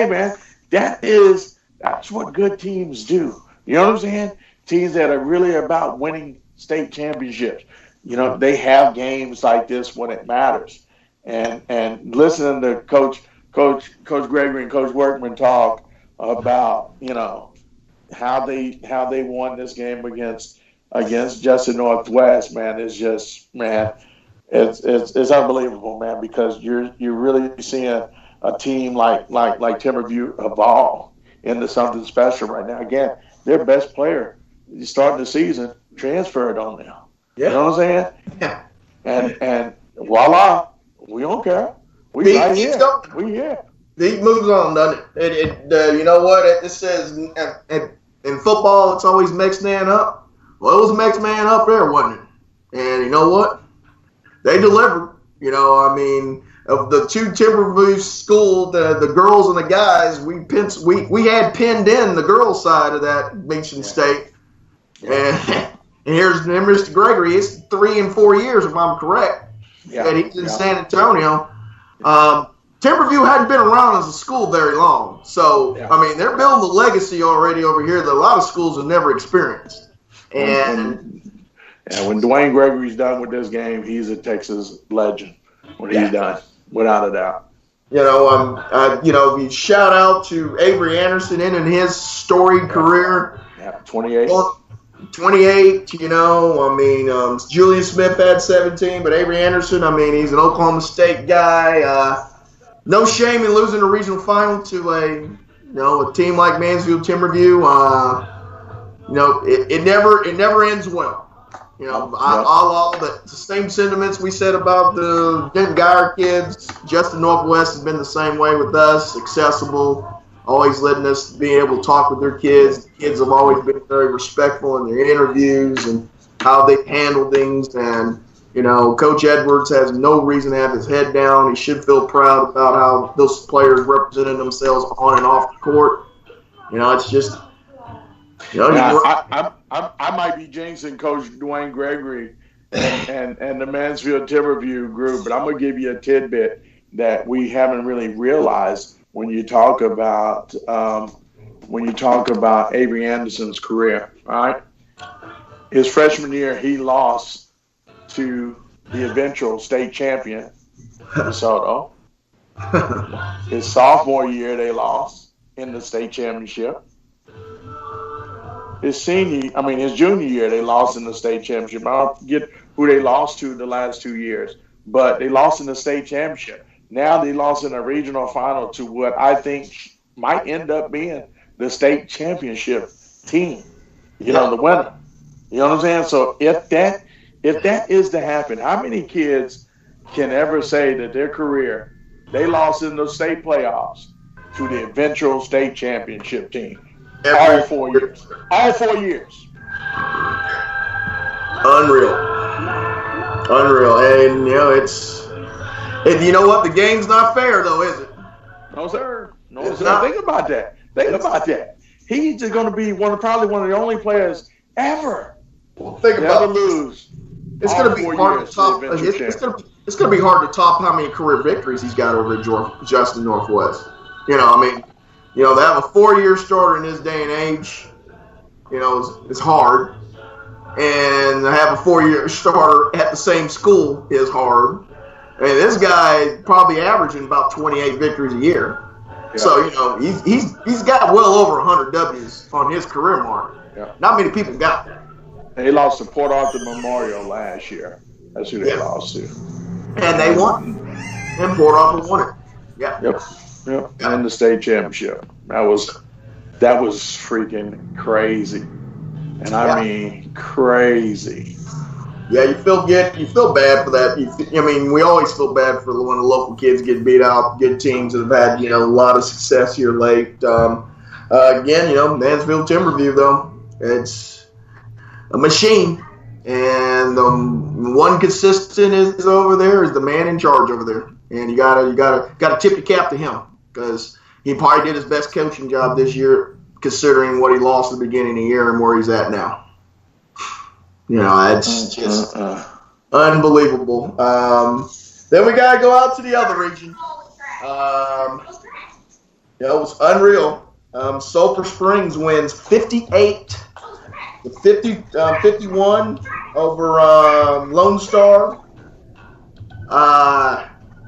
man, that's what good teams do. You know what I'm saying? Teams that are really about winning state championships. They have games like this when it matters. And listening to Coach Gregory and Coach Workman talk about, how they won this game against Justin Northwest, man, it's just, man, it's unbelievable, man, because you're really seeing a team like Timberview evolve into something special right now. Again, their best player starting the season transferred on them. Yeah. You know what I'm saying? Yeah. And voila, we don't care. We right here. We here. He moves on, doesn't it? You know what? It says in football, it's always next man up. Well, it was next man up there, wasn't it? And you know what? They delivered. Of the two Timberview school, the girls and the guys, we had pinned in the girls' side of that Beecham State. And here's Mr. Gregory. It's 3 and 4 years, if I'm correct. Yeah. And he's in San Antonio. Timberview hadn't been around as a school very long. So, they're building a legacy already over here that a lot of schools have never experienced. And when Dwayne Gregory's done with this game, he's a Texas legend when he's done, without a doubt. Shout out to Avery Anderson in his storied career. Yeah, 28. 28, Julian Smith had 17, but Avery Anderson, he's an Oklahoma State guy. No shame in losing a regional final to a team like Mansfield Timberview. It never ends well. All the same sentiments we said about the Denton Geyer kids. Justin Northwest has been the same way with us, accessible, always letting us be able to talk with their kids. The kids have always been very respectful in their interviews and how they handle things. And, Coach Edwards has no reason to have his head down. He should feel proud about how those players represented themselves on and off the court. It's just – I might be jinxing Coach Dwayne Gregory and the Mansfield Timberview group, but I'm going to give you a tidbit that we haven't really realized when you talk about Avery Anderson's career. All right, his freshman year he lost to the eventual state champion, DeSoto. His sophomore year they lost in the state championship. His junior year, they lost in the state championship. I don't forget who they lost to the last 2 years, but they lost in the state championship. Now they lost in a regional final to what I think might end up being the state championship team. You know, the winner. You know what I'm saying? So if that is to happen, how many kids can ever say that their career they lost in the state playoffs to the eventual state championship team? All 4 years. All 4 years. Unreal. And you know what? The game's not fair though, is it? No, sir. No, sir. Think about that. He's just going to be probably one of the only players ever. Well, think about it. Lose. It's going to be hard to top. It's going to be hard to top how many career victories he's got over at Justin Northwest. To have a 4-year starter in this day and age, it's hard. And to have a 4-year starter at the same school is hard. And this guy probably averaging about 28 victories a year. Yeah. So, he's got well over 100 W's on his career mark. Yeah. Not many people got that. They lost to Port Arthur Memorial last year. That's who they lost to. And they won. And Port Arthur won it. Yeah. Yep. And the state championship. That was freaking crazy. And I mean crazy. Yeah, you feel bad for that. We always feel bad for when the local kids get beat out, good teams that have had, a lot of success here late. Again, Mansfield Timberview, though, it's a machine. And one consistent is over there is the man in charge over there. And you gotta tip your cap to him because he probably did his best coaching job this year, considering what he lost at the beginning of the year and where he's at now. It's just unbelievable. Then we got to go out to the other region. It was unreal. Sulphur Springs wins 58-51 over Lone Star.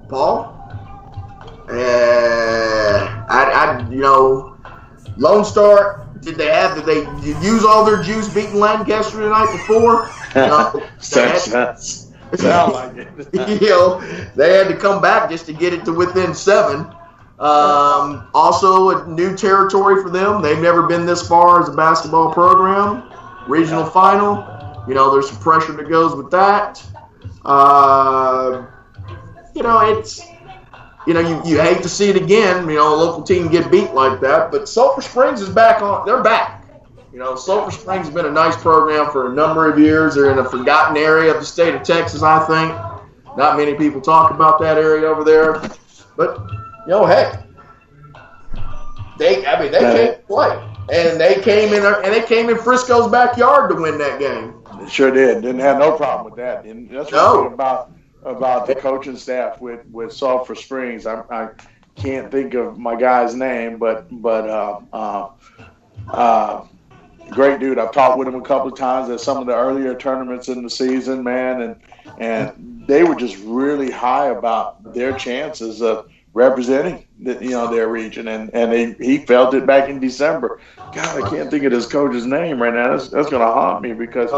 Paul? Lone Star, did they use all their juice beating Lancaster the night before? Sound like it. They had to come back just to get it to within 7. Also a new territory for them. They've never been this far as a basketball program. Regional final. There's some pressure that goes with that. It's you hate to see it again, a local team get beat like that, but Sulphur Springs is back on. They're back. Sulphur Springs has been a nice program for a number of years. They're in a forgotten area of the state of Texas, I think. Not many people talk about that area over there. But, hey, they came to play. And they came in Frisco's backyard to win that game. They sure did. Didn't have no problem with that. And that's what about the coaching staff with Sulphur Springs. I can't think of my guy's name, but great dude. I've talked with him a couple of times at some of the earlier tournaments in the season, man, and they were just really high about their chances of representing their region, and he felt it back in December. God, I can't think of this coach's name right now. That's going to haunt me because.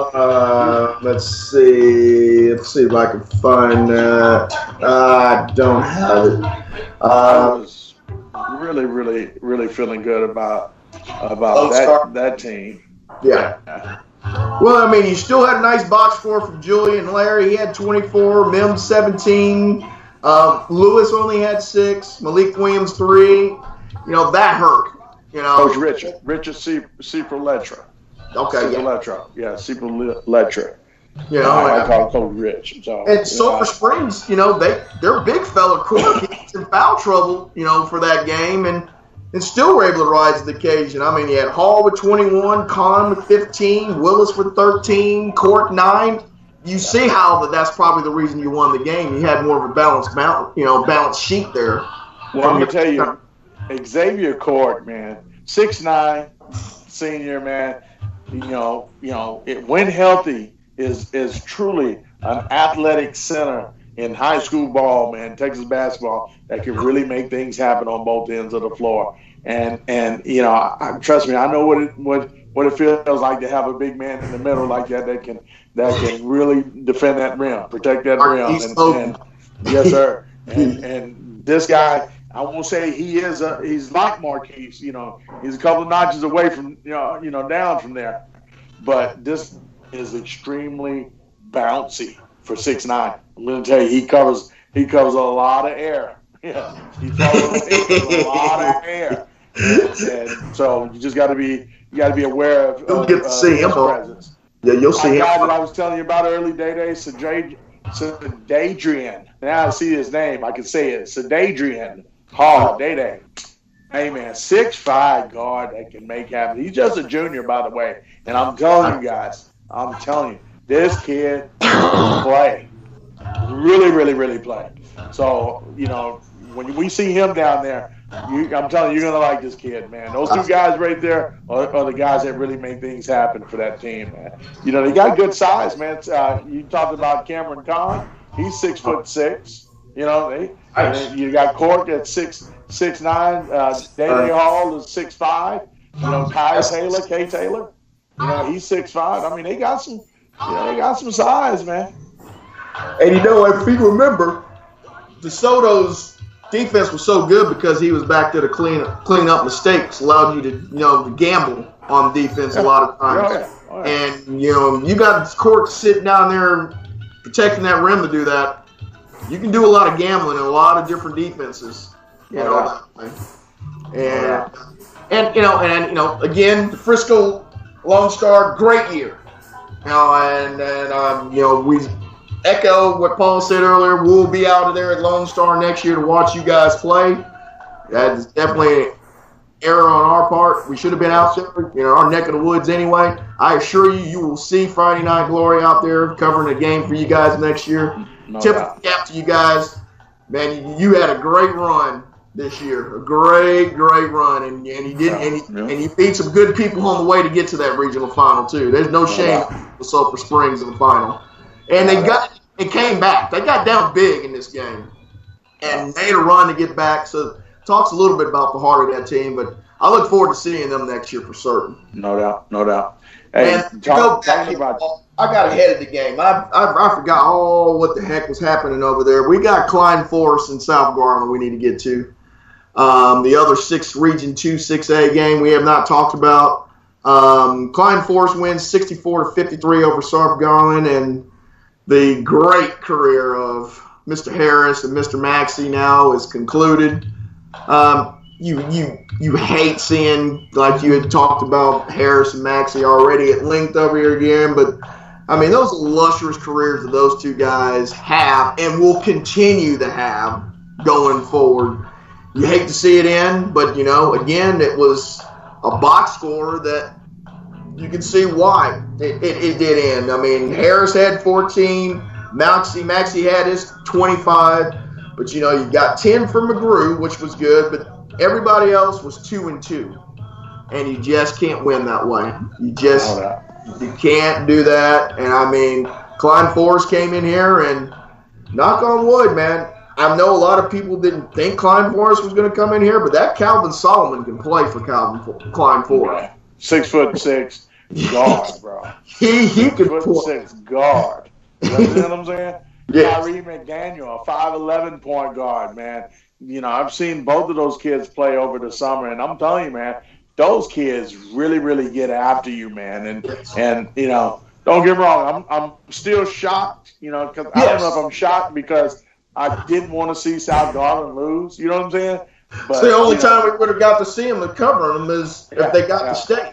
Let's see if I can find that. I don't have it. I was really, really, really feeling good about that team. Yeah. Well, you still had a nice box score from Julian Larry. He had 24, Mims 17. Lewis only had 6. Malik Williams 3. That hurt. Coach Richard Cipro-Letra. Okay, yeah, Cipro-Letra. I call Coach Rich. So, and Sulphur Springs, they're big fella court. He's in foul trouble, for that game, and still were able to rise to the occasion. You had Hall with 21, Kahn with 15, Willis with 13, Court 9. You see how that's probably the reason you won the game. You had more of a balanced sheet there. Well, I'm gonna tell you, Xavier Court, man, 6'9", senior, man. When healthy, is truly an athletic center in high school ball, man. Texas basketball that can really make things happen on both ends of the floor. And trust me, I know what it feels like to have a big man in the middle like that can really defend that rim, protect that rim. And yes, sir. And this guy, I won't say he's like Marquise. He's a couple of notches away from down from there. But this is extremely bouncy for 6'9". I'm going to tell you, he covers a lot of air. Yeah, he covers a lot of air, and so you just got to be aware of You'll get to see him. Presence. Yeah, you'll see him. Guy that I was telling you about early day, Sadadrian. Now I see his name, I can say it. Sadadrian Hall, Day. Hey man, 6'5" guard that can make happen. He's just a junior, by the way, and I'm telling you guys, this kid play, really play. So when we see him down there, I'm telling you, you're gonna like this kid, man. Those two guys right there are the guys that really make things happen for that team, man. They got good size, man. You talked about Cameron Kahn. He's 6'6". You got Cork at 6'9". Day Hall is 6'5". K Taylor, he's 6'5". I mean, they got some size, man. And if you remember, DeSoto's defense was so good because he was back there to clean up mistakes, allowed you to gamble on defense a lot of times. Oh, yeah. And you got Cork sitting down there protecting that rim to do that. You can do a lot of gambling in a lot of different defenses, that way. And again, the Frisco Lone Star, great year. We echo what Paul said earlier. We'll be out of there at Lone Star next year to watch you guys play. That is definitely an error on our part. We should have been out there, our neck of the woods anyway. I assure you will see Friday Night Glory out there covering a game for you guys next year. Tip of the cap to you guys. Man, you had a great run this year. A great run. And you did, and you beat some good people on the way to get to that regional final, too. There's no shame for Sulphur Springs in the final. And it came back. They got down big in this game and made a run to get back. So talks a little bit about the heart of that team, but I look forward to seeing them next year for certain. No doubt. Hey, I got ahead of the game. I forgot what the heck was happening over there. We got Klein Forest and South Garland we need to get to. The other Region 2 6A game we have not talked about. Klein Forest wins 64-53 over South Garland, and the great career of Mr. Harris and Mr. Maxey now is concluded. You hate seeing, like you had talked about, Harris and Maxey already at length over here again, but I mean, those illustrious careers that those two guys have and will continue to have going forward. You hate to see it end, but again, it was a box score that you can see why it did end. I mean, Harris had 14, Maxey had his 25, but you got 10 from McGrew, which was good, but everybody else was 2-2, and you just can't win that way. You can't do that. And I mean, Klein Forest came in here, and knock on wood, man. I know a lot of people didn't think Klein Forest was going to come in here, but that Calvin Solomon can play for Klein Forest. 6'6" guard, bro. He could 6'6" guard. You know what I'm saying? Yes. Tyree McDaniel, a 5'11" point guard, man. I've seen both of those kids play over the summer, and I'm telling you, man, those kids really get after you, man. And don't get me wrong, I'm still shocked, because I don't know if I'm shocked because I didn't want to see South Garland lose. You know what I'm saying? But, the only time we would have got to see them and cover them is if they got to stay.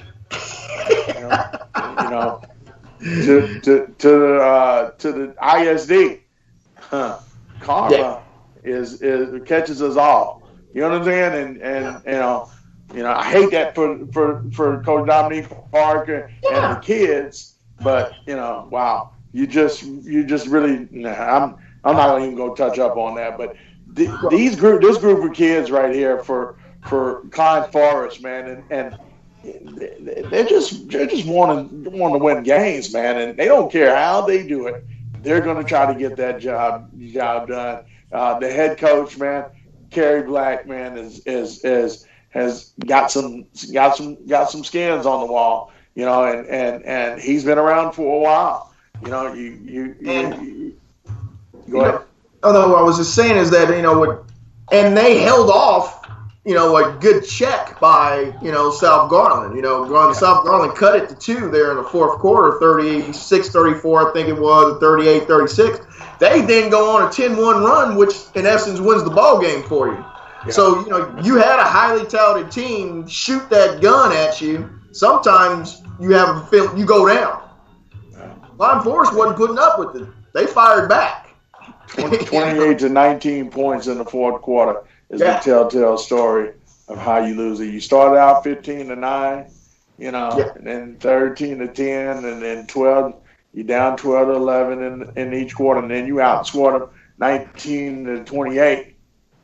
To the ISD, karma is catches us all. You know what I'm saying? And I hate that for Coach Dominique Parker and the kids, but wow, you just really. I'm not gonna even go touch up on that, but this group of kids right here for Klein Forest, man, and they're just wanting to win games, man, and they don't care how they do it. They're gonna try to get that job done. The head coach, man, Kerry Black, man, has got some skins on the wall, and he's been around for a while. You go ahead. Oh no, what I was just saying is that And they held off, a good check by, South Garland. South Garland cut it to 2 there in the fourth quarter, 36-34, I think it was, 38-36. They then go on a 10-1 run, which in essence wins the ball game for you. Yeah. So, you had a highly talented team shoot that gun at you. Sometimes you have a feel you go down. Line Forest wasn't putting up with it. They fired back. 28 to 19 points in the fourth quarter is the telltale story of how you lose it. You started out 15 to 9, and then 13 to 10, and then 12. You're down 12 to 11 in each quarter, and then you outscored them 19 to 28.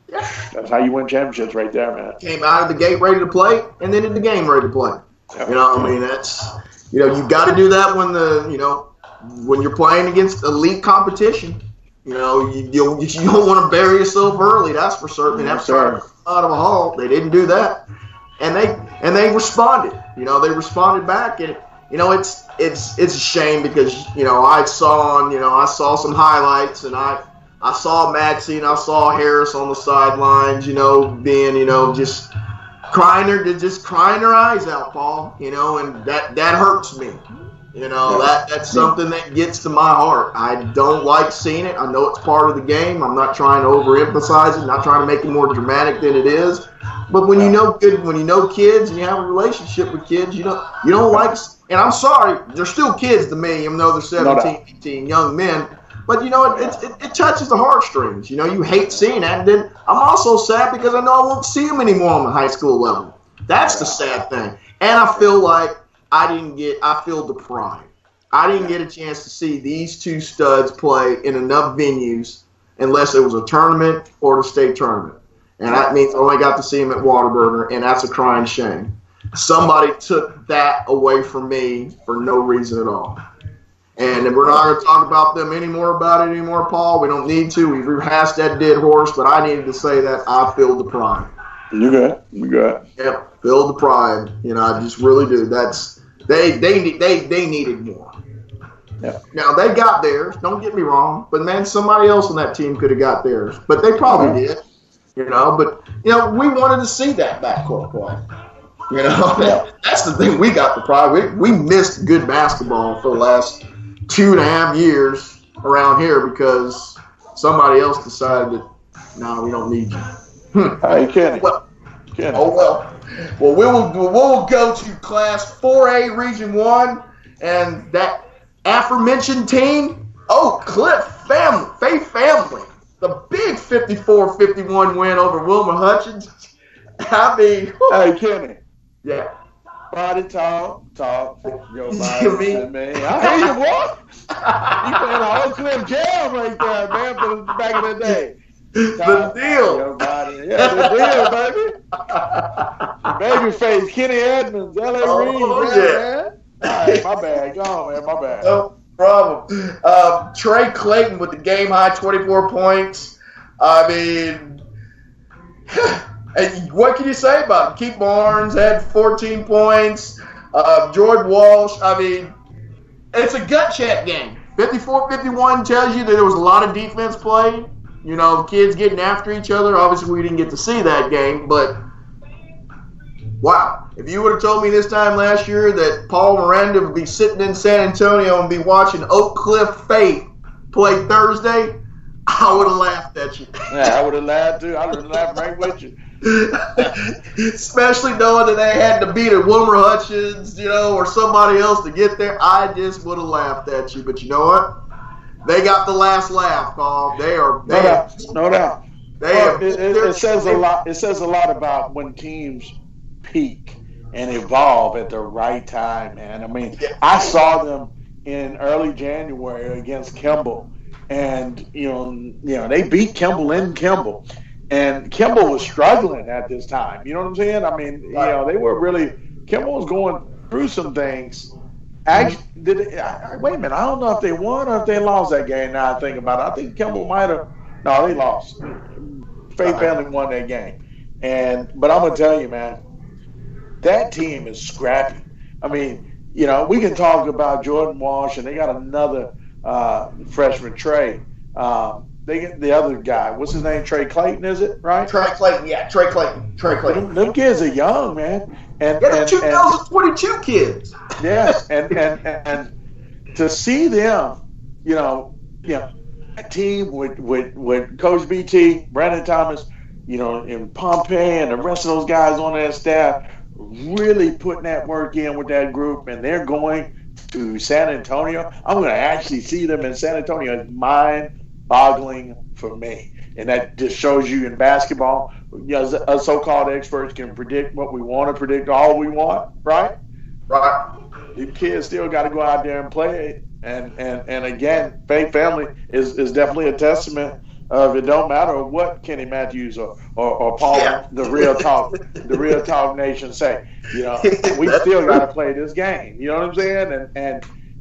Yeah. That's how you win championships right there, man. Came out of the gate ready to play, and then in the game ready to play. Yep. That's, you got to do that when you're playing against elite competition. You don't want to bury yourself early. That's for certain. And that's out of a hall. They didn't do that, and they responded. They responded back, and it's a shame because I saw some highlights, and I saw Maxie and I saw Harris on the sidelines. Being just crying their eyes out, Paul. And that hurts me. That's something that gets to my heart. I don't like seeing it. I know it's part of the game. I'm not trying to overemphasize it, not trying to make it more dramatic than it is. But when you know kids and you have a relationship with kids, you don't like. And I'm sorry, they're still kids to me, even though they're 17, 18, young men. But it touches the heartstrings. You hate seeing that. And then I'm also sad because I know I won't see them anymore on the high school level. That's the sad thing. And I feel like I feel deprived. I didn't get a chance to see these two studs play in enough venues unless it was a tournament or the state tournament. And that means I only got to see them at Whataburger, and that's a crying shame. Somebody took that away from me for no reason at all. And we're not going to talk about them anymore, Paul. We don't need to. We've rehashed that dead horse, but I needed to say that I feel deprived. You good. Yep, feel deprived. I just really do. They needed more. Yeah. Now they got theirs. Don't get me wrong, but man, somebody else on that team could have got theirs. But they probably did. But we wanted to see that backcourt play. That's the thing. We got the pride. We missed good basketball for the last 2.5 years around here because somebody else decided that no, we don't need you. Hey, Kenny. Well, we'll go to Class 4A Region 1, and that aforementioned team, Oak Cliff family, Faith family, the big 54-51 win over Wilmer Hutchins. I mean, hey, Kenny. Yeah. Body talk. Your body, man. I hear you, boy. You playing an Oak Cliff jam right there, man, from the back of the day. The deal. Yeah, the deal, baby. Babyface, Kenny Edmonds, L.A. Reid, man. All right, my bad. Go on, man. My bad. No problem. Trey Clayton with the game-high 24 points. I mean, what can you say about him? Keith Barnes had 14 points. Jordan Walsh, I mean, it's a gut check game. 54-51 tells you that there was a lot of defense played. Kids getting after each other. Obviously, we didn't get to see that game, but wow. If you would have told me this time last year that Paul Miranda would be sitting in San Antonio and be watching Oak Cliff Faith play Thursday, I would have laughed at you. Yeah, I would have laughed too. I would have laughed right with you. Especially knowing that they had to beat a Wilmer Hutchins, or somebody else to get there. I just would have laughed at you. But you know what? They got the last laugh, Paul. No doubt. It says a lot. It says a lot about when teams peak and evolve at the right time, man. I mean, I saw them in early January against Kimball, and they beat Kimball in Kimball, and Kimball was struggling at this time. You know what I'm saying? I mean, they were really Kimball was going through some things. Actually, wait a minute. I don't know if they won or if they lost that game. Now I think about it. I think Kimball might have. No, they lost. Faith Family won that game. But I'm gonna tell you, man, that team is scrappy. I mean, we can talk about Jordan Walsh, and they got another freshman, Trey. they get the other guy. What's his name? Trey Clayton, is it? Right? Trey Clayton, yeah, Trey Clayton. Them kids are young, man. And yeah, 2022 kids. Yes, and to see them, that team with Coach BT, Brandon Thomas, and Pompey and the rest of those guys on that staff really putting that work in with that group, and they're going to San Antonio. I'm going to actually see them in San Antonio. It's mind-boggling for me. And that just shows you in basketball, us so-called experts can predict what we want to predict all we want, right? Right. The kids still got to go out there and play it. And again, Faith Family is definitely a testament of it don't matter what Kenny Matthews or Paul, the Real Talk Nation say. We still got to play this game. You know what I'm saying?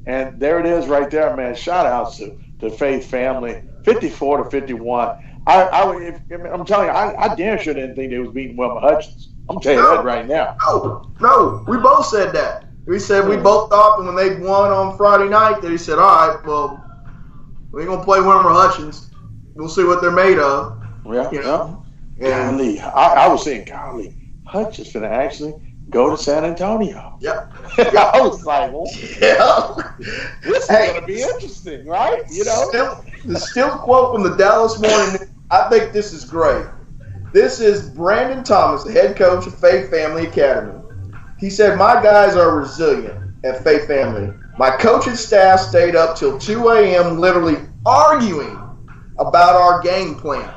And there it is right there, man. Shout outs to Faith Family, 54-51. I'm telling you, I damn sure didn't think they was beating Wilma Hutchins. I'm telling you that right now. No, we both said that. We said we both thought that when they won on Friday night that he said, all right, well, we ain't going to play Wilma Hutchins. We'll see what they're made of. Yeah. Golly, I was saying, golly, Hutchins going to actually go to San Antonio. Yep. I was like, well, this is going to be interesting, right? Still quote from the Dallas Morning. I think this is great. This is Brandon Thomas, the head coach of Faith Family Academy. He said, my guys are resilient at Faith Family. My coaching staff stayed up till 2 a.m. literally arguing about our game plan.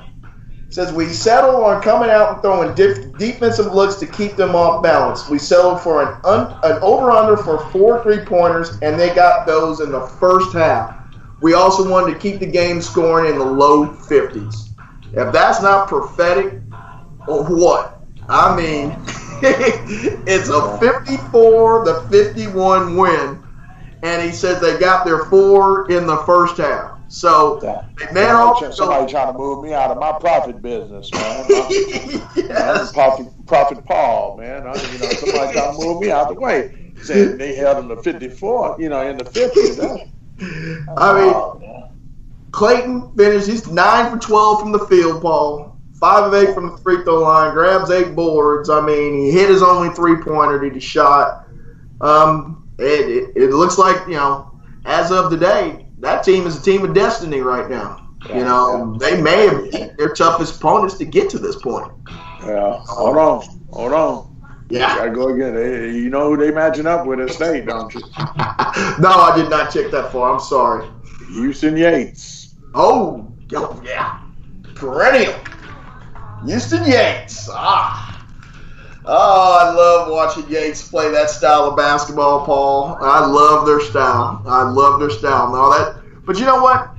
Says we settled on coming out and throwing defensive looks to keep them off balance. We settled for an over-under for 4 3-pointers, and they got those in the first half. We also wanted to keep the game scoring in the low 50s. If that's not prophetic, or what? I mean, it's a 54-51 win, and he says they got their 4 in the first half. So, somebody trying to move me out of my profit business, man. Yes. Prophet Paul, man. Somebody trying to move me out the way. Saying they held him to 54, in the 50s. Clayton finished. He's 9 for 12 from the field, Paul. 5 of 8 from the free throw line. Grabs 8 boards. He hit his only 3-pointer that he shot. It looks like, as of today, that team is a team of destiny right now. They may have beat their toughest opponents to get to this point. Yeah. Hold on. Yeah. Gotta go again. You know who they matching up with at State, don't you? No, I did not check that far. I'm sorry. Houston Yates. Oh, yeah. Perennial. Houston Yates. I love watching Yates play that style of basketball, Paul. I love their style. But you know what?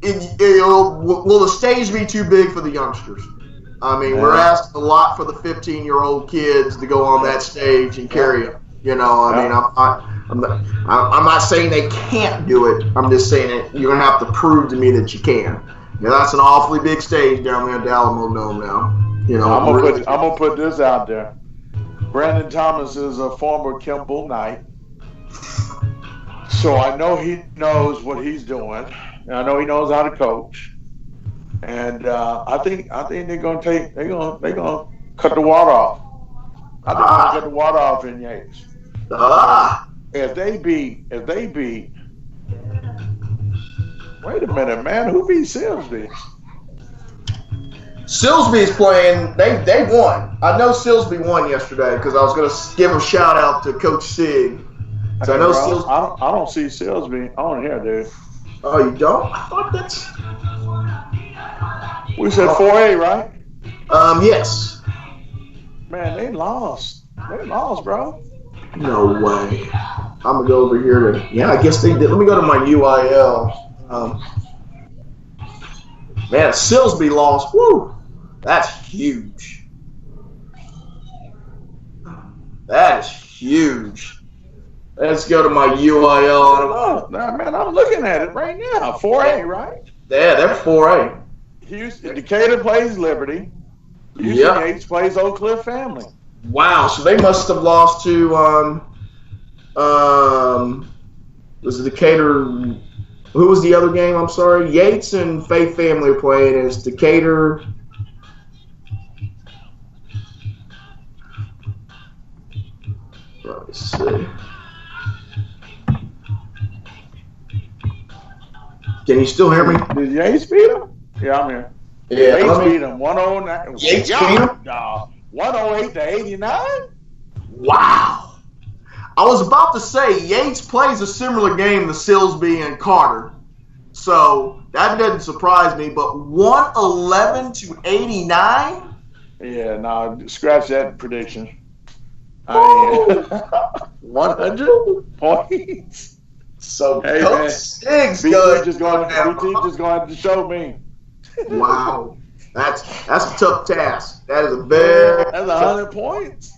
Will the stage be too big for the youngsters? We're asking a lot for the 15-year-old kids to go on that stage and carry it. I'm not saying they can't do it. I'm just saying that you're going to have to prove to me that you can. That's an awfully big stage down there at the Alamo Dome now. I'm gonna put this out there. Brandon Thomas is a former Kimball Knight, so I know he knows what he's doing. And I know he knows how to coach, and I think they're gonna cut the water off. I think they're gonna cut the water off in Yates. If they beat. Wait a minute, man. Who beat Silsby? Silsby's playing. They won. I know Silsby won yesterday because I was going to give a shout out to Coach Sig. So I know Silsby. I don't see Silsby on here, dude. Oh, you don't? I thought that's. We said 4A, right? Yes. Man, they lost. Bro. No way. I'm gonna go over here to. Yeah, I guess they did. Let me go to my UIL. Man, Silsby lost. Woo! That's huge. That is huge. Let's go to my UIL. Man, I'm looking at it right now. 4A, right? Yeah, they're 4A. Houston, Decatur plays Liberty. Houston Yates plays Oak Cliff Family. Wow, so they must have lost to was it Decatur? Who was the other game? I'm sorry. Yates and Faith Family are playing. It's Decatur. Let me see. Can you still hear me? Did Yates beat him? Yeah, I'm here. Yeah, Yates beat him 109. Yates beat him? 108 to 89? Wow. I was about to say Yates plays a similar game to Silsby and Carter. So that doesn't surprise me, but 111 to 89? Yeah, no, scratch that prediction. I mean, 100 points. So hey, Coach Stiggs BT just going to to show me. Wow. That's a tough task. That is a very That's 100 points.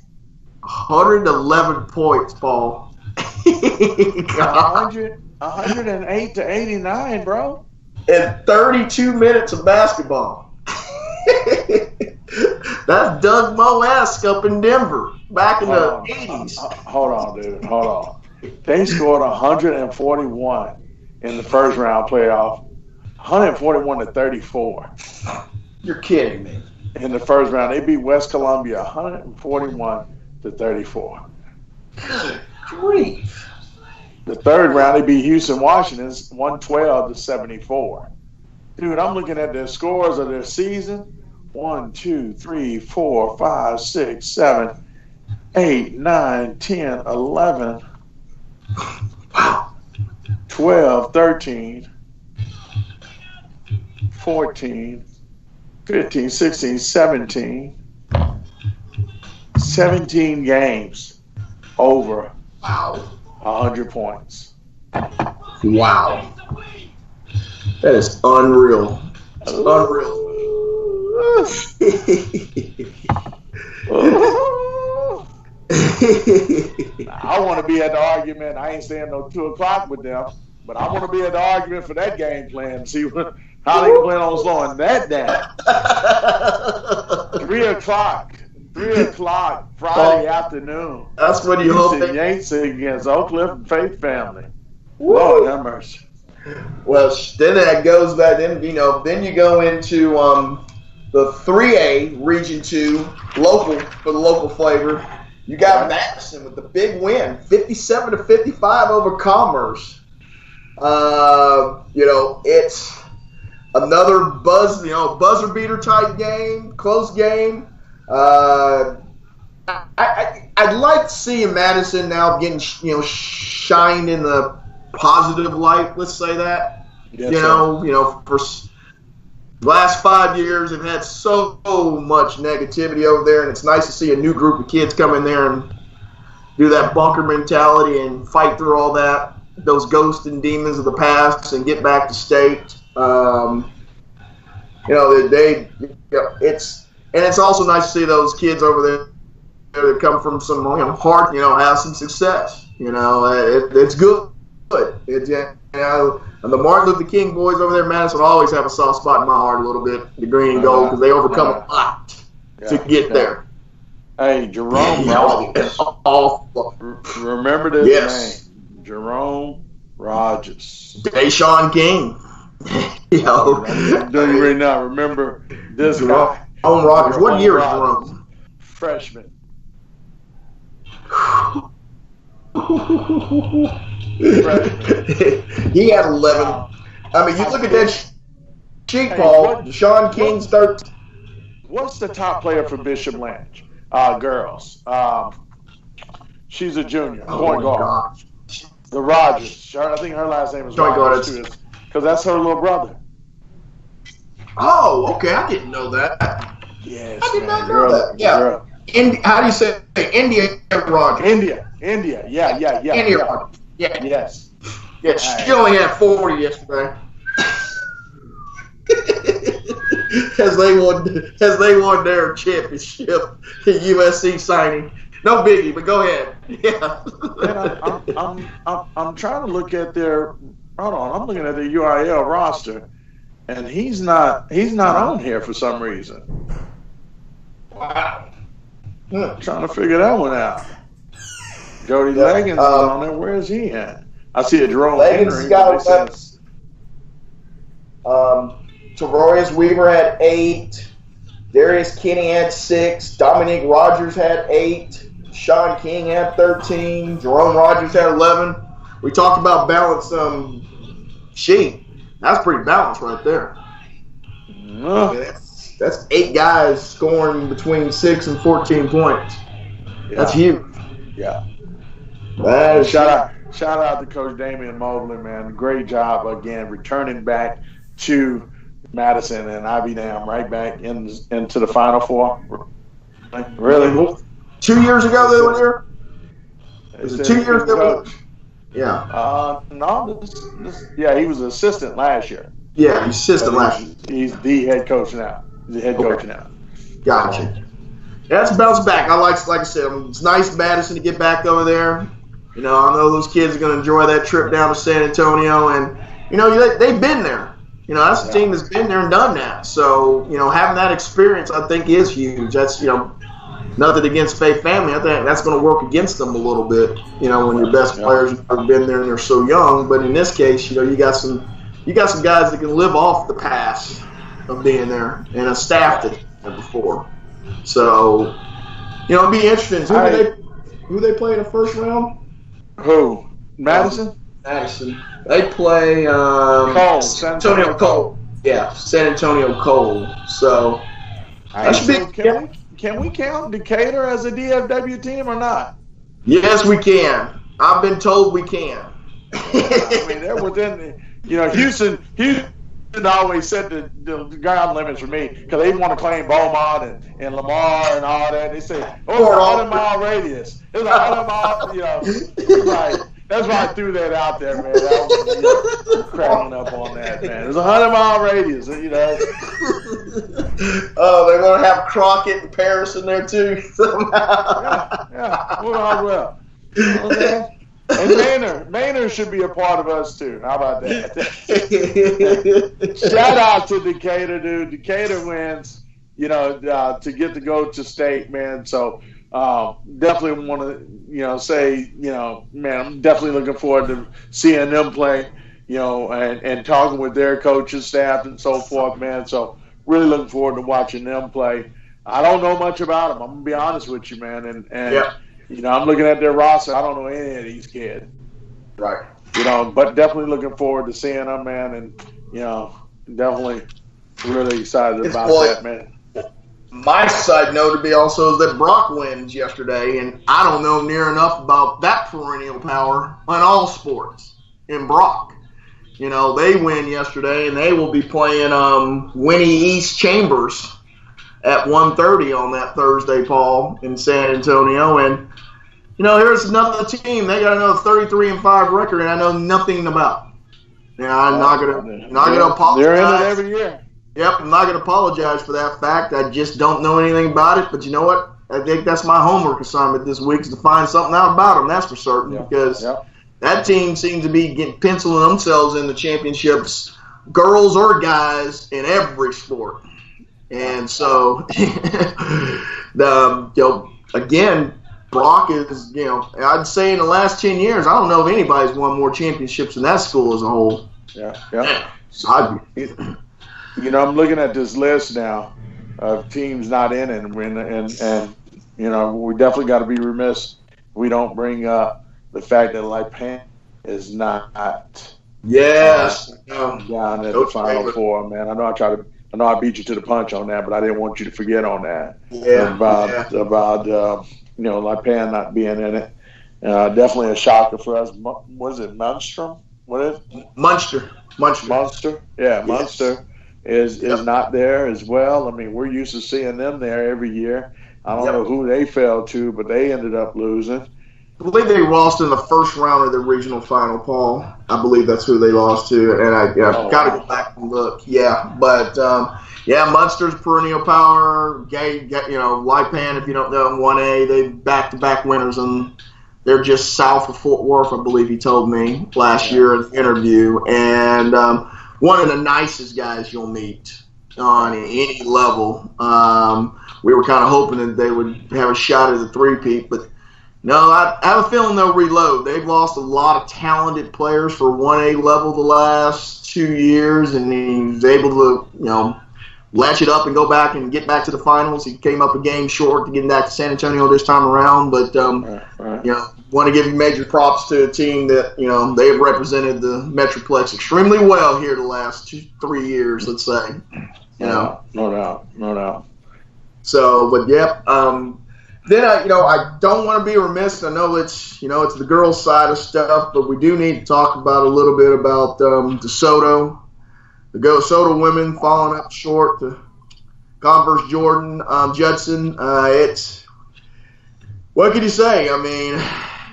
111 points, Paul. 108 to 89, bro. And 32 minutes of basketball. That's Doug Moe-esque up in Denver back in the 80s. Hold on, dude. Hold on. They scored 141 in the first round playoff. 141 to 34. You're kidding me. In the first round, they beat West Columbia 141 to 34. Good grief. The third round, they beat Houston, Washington 112 to 74. Dude, I'm looking at their scores of their season. 1, 2, 3, 4, 5, 6, 7, 8, 9, 10, 11, 12, 13, 14, 15, 16, 17. 17 games over 100 points. Wow. That is unreal. It's unreal. I want to be at the argument. I ain't staying no 2 o'clock with them, but I want to be at the argument for that game plan. See how they plan on slowing that down. 3 o'clock. 3 o'clock Friday afternoon. That's when you hope the Yanks against Oak Cliff and Faith Family. Lord have mercy. Well, then that goes back. Then you go into the 3A Region 2 local for the local flavor. You got Madison with the big win, 57 to 55 over Commerce. It's another buzzer beater type game, close game. I'd like seeing Madison now getting shined in the positive light. Let's say that. Yes, For last 5 years, they've had so much negativity over there, and it's nice to see a new group of kids come in there and do that bunker mentality and fight through all that, those ghosts and demons of the past, and get back to state. It's also nice to see those kids over there that come from some hard, have some success. It's good. And the Martin Luther King boys over there in Madison always have a soft spot in my heart a little bit, the green and gold, because they overcome a lot to get there. Hey, Jerome Rogers. Remember this name. Jerome Rogers. Deshaun King. Do you right now remember this guy? Jerome Rogers. What year is Jerome? Freshman. He had 11. I mean, you look at that sheet, Paul. Deshaun King's 13. What's the top player for Bishop Lynch? Girls. She's a junior. Point guard. The Rogers. I think her last name is Rogers, because that's her little brother. Oh, okay. I didn't know that. Yes, I did not know that. Yeah. How do you say India Rogers? India. Yeah. India Rogers. Yeah. Yes. Yeah, she only had 40 yesterday. as they won their championship USC signing. No biggie, but go ahead. Yeah. I'm trying to look at their. Hold on, I'm looking at the UIL roster, and he's not on here for some reason. Wow. Trying to figure that one out. Jody Leggins is on there. Where is he at? I see a Jerome Leggins Henry. Terorius Weaver had 8. Darius Kinney had 6. Dominique Rogers had 8. Sean King had 13. Jerome Rogers had 11. We talked about balanced sheet. That's pretty balanced right there. That's 8 guys scoring between 6 and 14 points. Yeah. That's huge. Yeah. That is shout out to Coach Damian Mobley, man. Great job again, returning back to Madison and Ivy Dam right back into the Final Four. Really? 2 years ago they were here? Was it 2 years ago? Yeah. No, he was an assistant last year. Yeah, he's assistant last year. He's the head coach now. He's the head coach now. Gotcha. That's bounce back. Like I said, it's nice Madison to get back over there. I know those kids are going to enjoy that trip down to San Antonio, and they've been there. That's a team that's been there and done that. So having that experience, I think, is huge. That's nothing against Faith Family. I think that's going to work against them a little bit. When your best players have been there and they're so young. But in this case, you got some guys that can live off the past of being there, and a staff that had before. So it'd be interesting. Who they play in the first round? Who? Madison. They play Cole. San Antonio Cole. Yeah, San Antonio Cole. So that should be. Can we count Decatur as a DFW team or not? Yes, we can. I've been told we can. I mean, they're within. Houston always set the ground limits for me because they want to claim Beaumont and Lamar and all that. They say, it's a 100-mile radius. It's a 100-mile, right. That's why I threw that out there, man. I was cracking up on that, man. It's a 100-mile radius, Oh, they're going to have Crockett and Paris in there, too, somehow. Yeah. Well. Okay. And Maynard should be a part of us, too. How about that? Shout out to Decatur, dude. Decatur wins, to get to go to state, man. So definitely want to, say, man, I'm definitely looking forward to seeing them play, and talking with their coaches, staff, and so forth, man. So really looking forward to watching them play. I don't know much about them. I'm going to be honest with you, man. And yeah. I'm looking at their roster. I don't know any of these kids. Right. But definitely looking forward to seeing them, man. And, definitely really excited about that, man. My side note to be also is that Brock wins yesterday, and I don't know near enough about that perennial power on all sports in Brock. They win yesterday, and they will be playing Winnie East Chambers at 1:30 on that Thursday, Paul, in San Antonio. And, here's another team. They got another 33-5 record, and I know nothing about. I'm not gonna apologize. They're in it every year. Yep, I'm not gonna apologize for that fact. I just don't know anything about it. But you know what? I think that's my homework assignment this week is to find something out about them. That's for certain, because that team seems to be penciling themselves in the championships, girls or guys, in every sport. And so, again, Brock is, I'd say in the last 10 years, I don't know if anybody's won more championships in that school as a whole. Yeah. So I'm looking at this list now of teams not in it, and we definitely got to be remiss if we don't bring up the fact that Lipan is not down at the Final Four, man. I know I beat you to the punch on that, but I didn't want you to forget on that. About Lipan not being in it. Definitely a shocker for us. Was it Munstrom? What is it? Munster. Yeah, Munster is not there as well. I mean, we're used to seeing them there every year. I don't know who they fell to, but they ended up losing. I believe they lost in the first round of the regional final, Paul. I believe that's who they lost to, and I've got to go back and look. Yeah, but Munster's perennial power. Lipan, if you don't know, 1A, they back-to-back winners, and they're just south of Fort Worth, I believe he told me last year in the interview, and one of the nicest guys you'll meet on any level. We were kind of hoping that they would have a shot at the three-peat, but no, I have a feeling they'll reload. They've lost a lot of talented players for 1A level the last 2 years, and he was able to, latch it up and go back and get back to the finals. He came up a game short to getting back to San Antonio this time around, but want to give major props to a team that they have represented the Metroplex extremely well here the last 2-3 years. Let's say, no doubt. So, but yep. Then I don't want to be remiss. I know it's it's the girls' side of stuff, but we do need to talk about a little bit about DeSoto. The DeSoto women falling up short to Converse Jordan Judson. What can you say? I mean,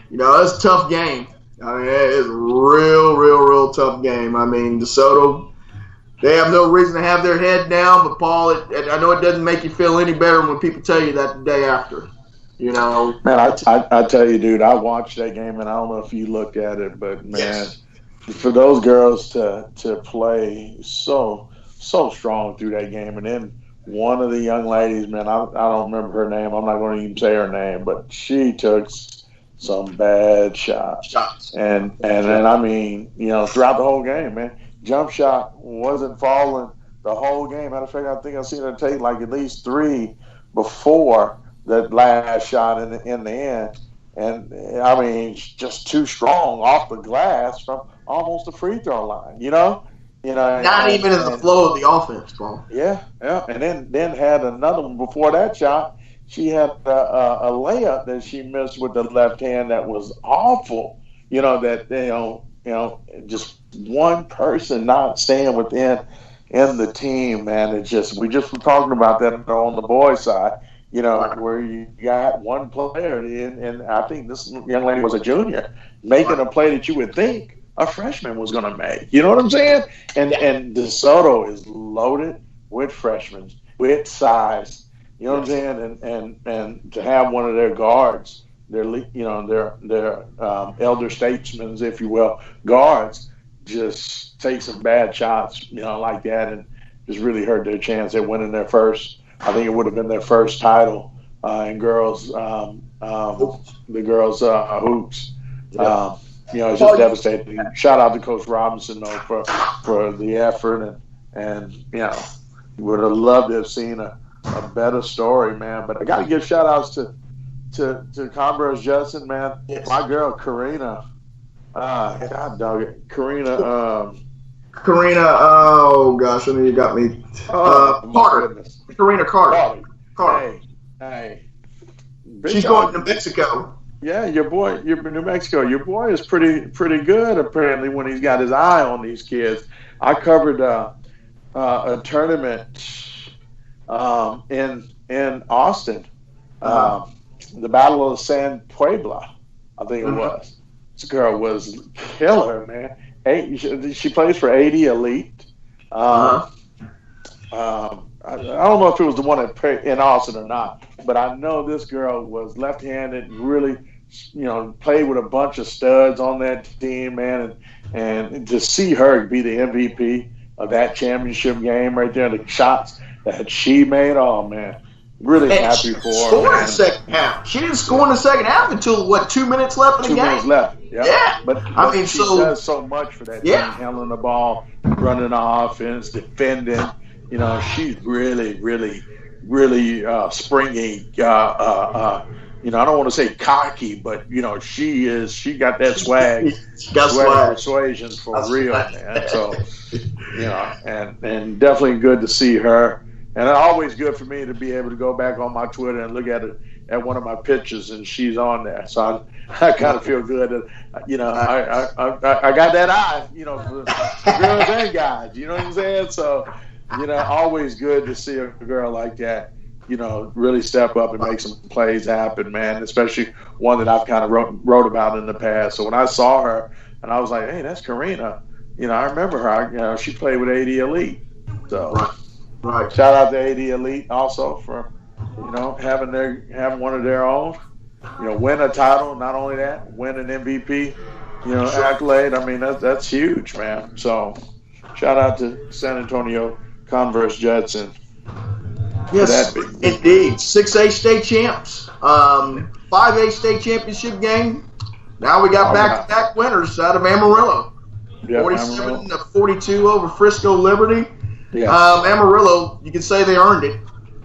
it's a tough game. I mean, it is a real tough game. I mean, DeSoto, they have no reason to have their head down, but Paul, I know it doesn't make you feel any better when people tell you that the day after. Man, I tell you, dude, I watched that game, and I don't know if you looked at it, but man. Yes. For those girls to play so strong through that game, and then one of the young ladies, man, I don't remember her name. I'm not going to even say her name, but she took some bad shots. And I mean, throughout the whole game, man, jump shot wasn't falling the whole game. Matter of fact, I think I've seen her take like at least 3 before that last shot in the end. And I mean, just too strong off the glass from almost the free throw line, Not even in the flow of the offense, Paul. Yeah. And then had another one before that shot. She had a layup that she missed with the left hand that was awful. Just one person not staying within the team, man. We just were talking about that on the boys' side. Where you got one player, and I think this young lady was a junior, making a play that you would think a freshman was going to make. You know what I'm saying? And DeSoto is loaded with freshmen, with size. You know what I'm saying? And to have one of their guards, their elder statesmen, if you will, guards, just take some bad shots, like that, and just really hurt their chance at winning their first. I think it would have been their first title in girls, the girls hoops. It's just devastating. Shout out to Coach Robinson though for the effort and would have loved to have seen a better story, man. But I got to give shout outs to Converse Judson, man. Yes. My girl Karina. God dog it, Karina. Oh gosh, I know you got me. Carter. Karina Carter. Hey. She's going to Mexico. Yeah, you're New Mexico. Your boy is pretty good apparently when he's got his eye on these kids. I covered a tournament in Austin, the Battle of San Puebla, I think it was. This girl was killer, man. She plays for AD Elite. I don't know if it was the one in Austin or not, but I know this girl was left-handed, really, played with a bunch of studs on that team, man, and to see her be the MVP of that championship game right there, the shots that she made, oh man, really happy for her. Scored in the second half. She didn't score in the second half until 2 minutes left in the game. 2 minutes left. Yeah. But she does so much for that team, handling the ball, running the offense, defending. She's really springy. I don't want to say cocky, but she got that swag. She got swag. Persuasion for real, man. So, and definitely good to see her. And it's always good for me to be able to go back on my Twitter and look at one of my pictures, and she's on there. So I kind of feel good that I got that eye, for girls and guys. You know what I'm saying? So always good to see a girl like that, really step up and make some plays happen, man. Especially one that I've kind of wrote about in the past. So when I saw her, and I was like, hey, that's Karina. I remember her. She played with AD Elite. So. Right. Shout out to AD Elite also for, having one of their own, win a title. Not only that, win an MVP, accolade. I mean, that's huge, man. So shout out to San Antonio Converse Judson. Yes, indeed. 6A state champs, 5A state championship game. Now we got back-to-back winners out of Amarillo. Yeah, 47-42 over Frisco Liberty. Yeah. Amarillo, you can say they earned it.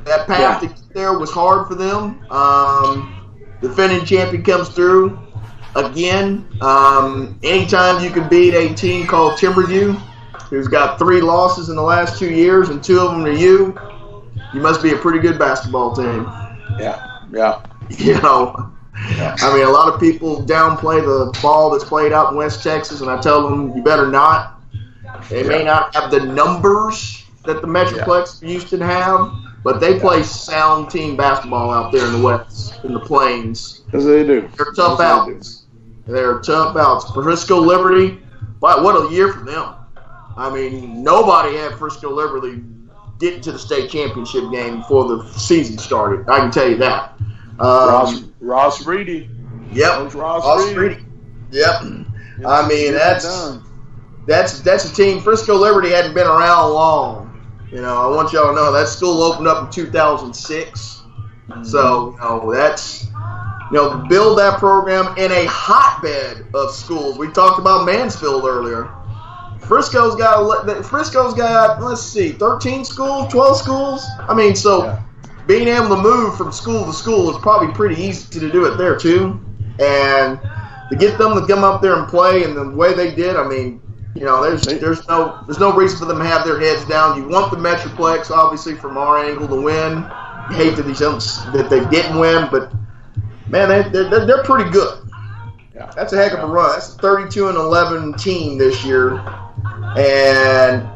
That path to get there was hard for them. Defending champion comes through again. Anytime you can beat a team called Timberview, who's got 3 losses in the last 2 years and 2 of them to you must be a pretty good basketball team. Yeah. You know, I mean, a lot of people downplay the ball that's played out in West Texas, and I tell them you better not. They may not have the numbers that the Metroplex used to have, but they play sound team basketball out there in the West, in the Plains. Yes, they do. They're tough outs. They're tough outs. Frisco Liberty, wow, what a year for them. I mean, nobody had Frisco Liberty get to the state championship game before the season started. I can tell you that. Ross Reedy. Yep. Ross Reedy. Yep. I mean, that's a team. Frisco Liberty hadn't been around long. You know, I want y'all to know that school opened up in 2006. So, build that program in a hotbed of schools. We talked about Mansfield earlier. Frisco's got, let's see, 13 schools, 12 schools. I mean, being able to move from school to school is probably pretty easy to do it there too. And to get them to come up there and play in the way they did, I mean, you know, there's no reason for them to have their heads down. You want the Metroplex, obviously, from our angle to win. You hate that they didn't win, but man, they're pretty good. Yeah. That's a heck of a run. That's a 32-11 team this year, and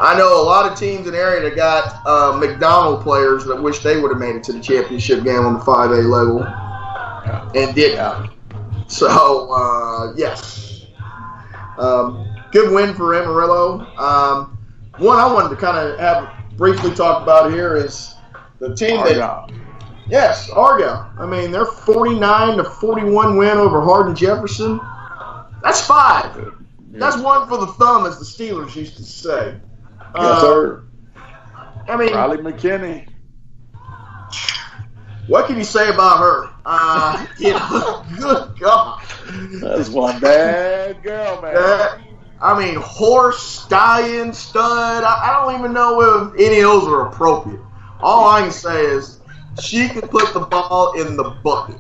I know a lot of teams in the area that got McDonald players that wish they would have made it to the championship game on the 5A level and didn't. Yeah. So, yes. Good win for Amarillo. One I wanted to kind of briefly talk about here is the team Argyle. Argyle. I mean, they're 49-41 win over Hardin Jefferson. That's 5. Yeah. That's 1 for the thumb, as the Steelers used to say. Yes, sir. I mean, Riley McKinney. What can you say about her? Good God. That's one bad girl, man. I mean, horse, stallion, stud. I don't even know if any of those are appropriate. All I can say is she can put the ball in the bucket.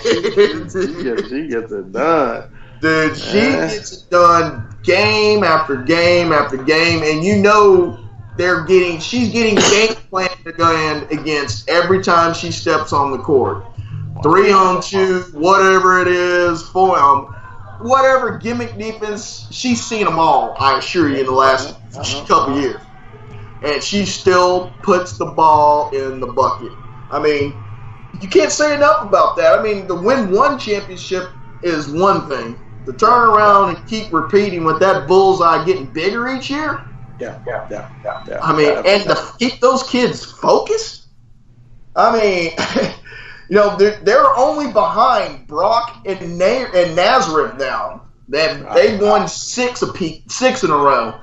She gets it done. Dude, she gets it done game after game after game, and you know she's getting game plan to go in against every time she steps on the court. 3-on-2, whatever it is, 4-on, whatever gimmick defense, she's seen them all, I assure you, in the last couple years. And she still puts the ball in the bucket. I mean, you can't say enough about that. I mean, to win one championship is one thing. To turn around and keep repeating with that bullseye getting bigger each year. Yeah. I mean, and to keep those kids focused. I mean, you know, they're only behind Brock and Nazareth now. They've won 6 in a row.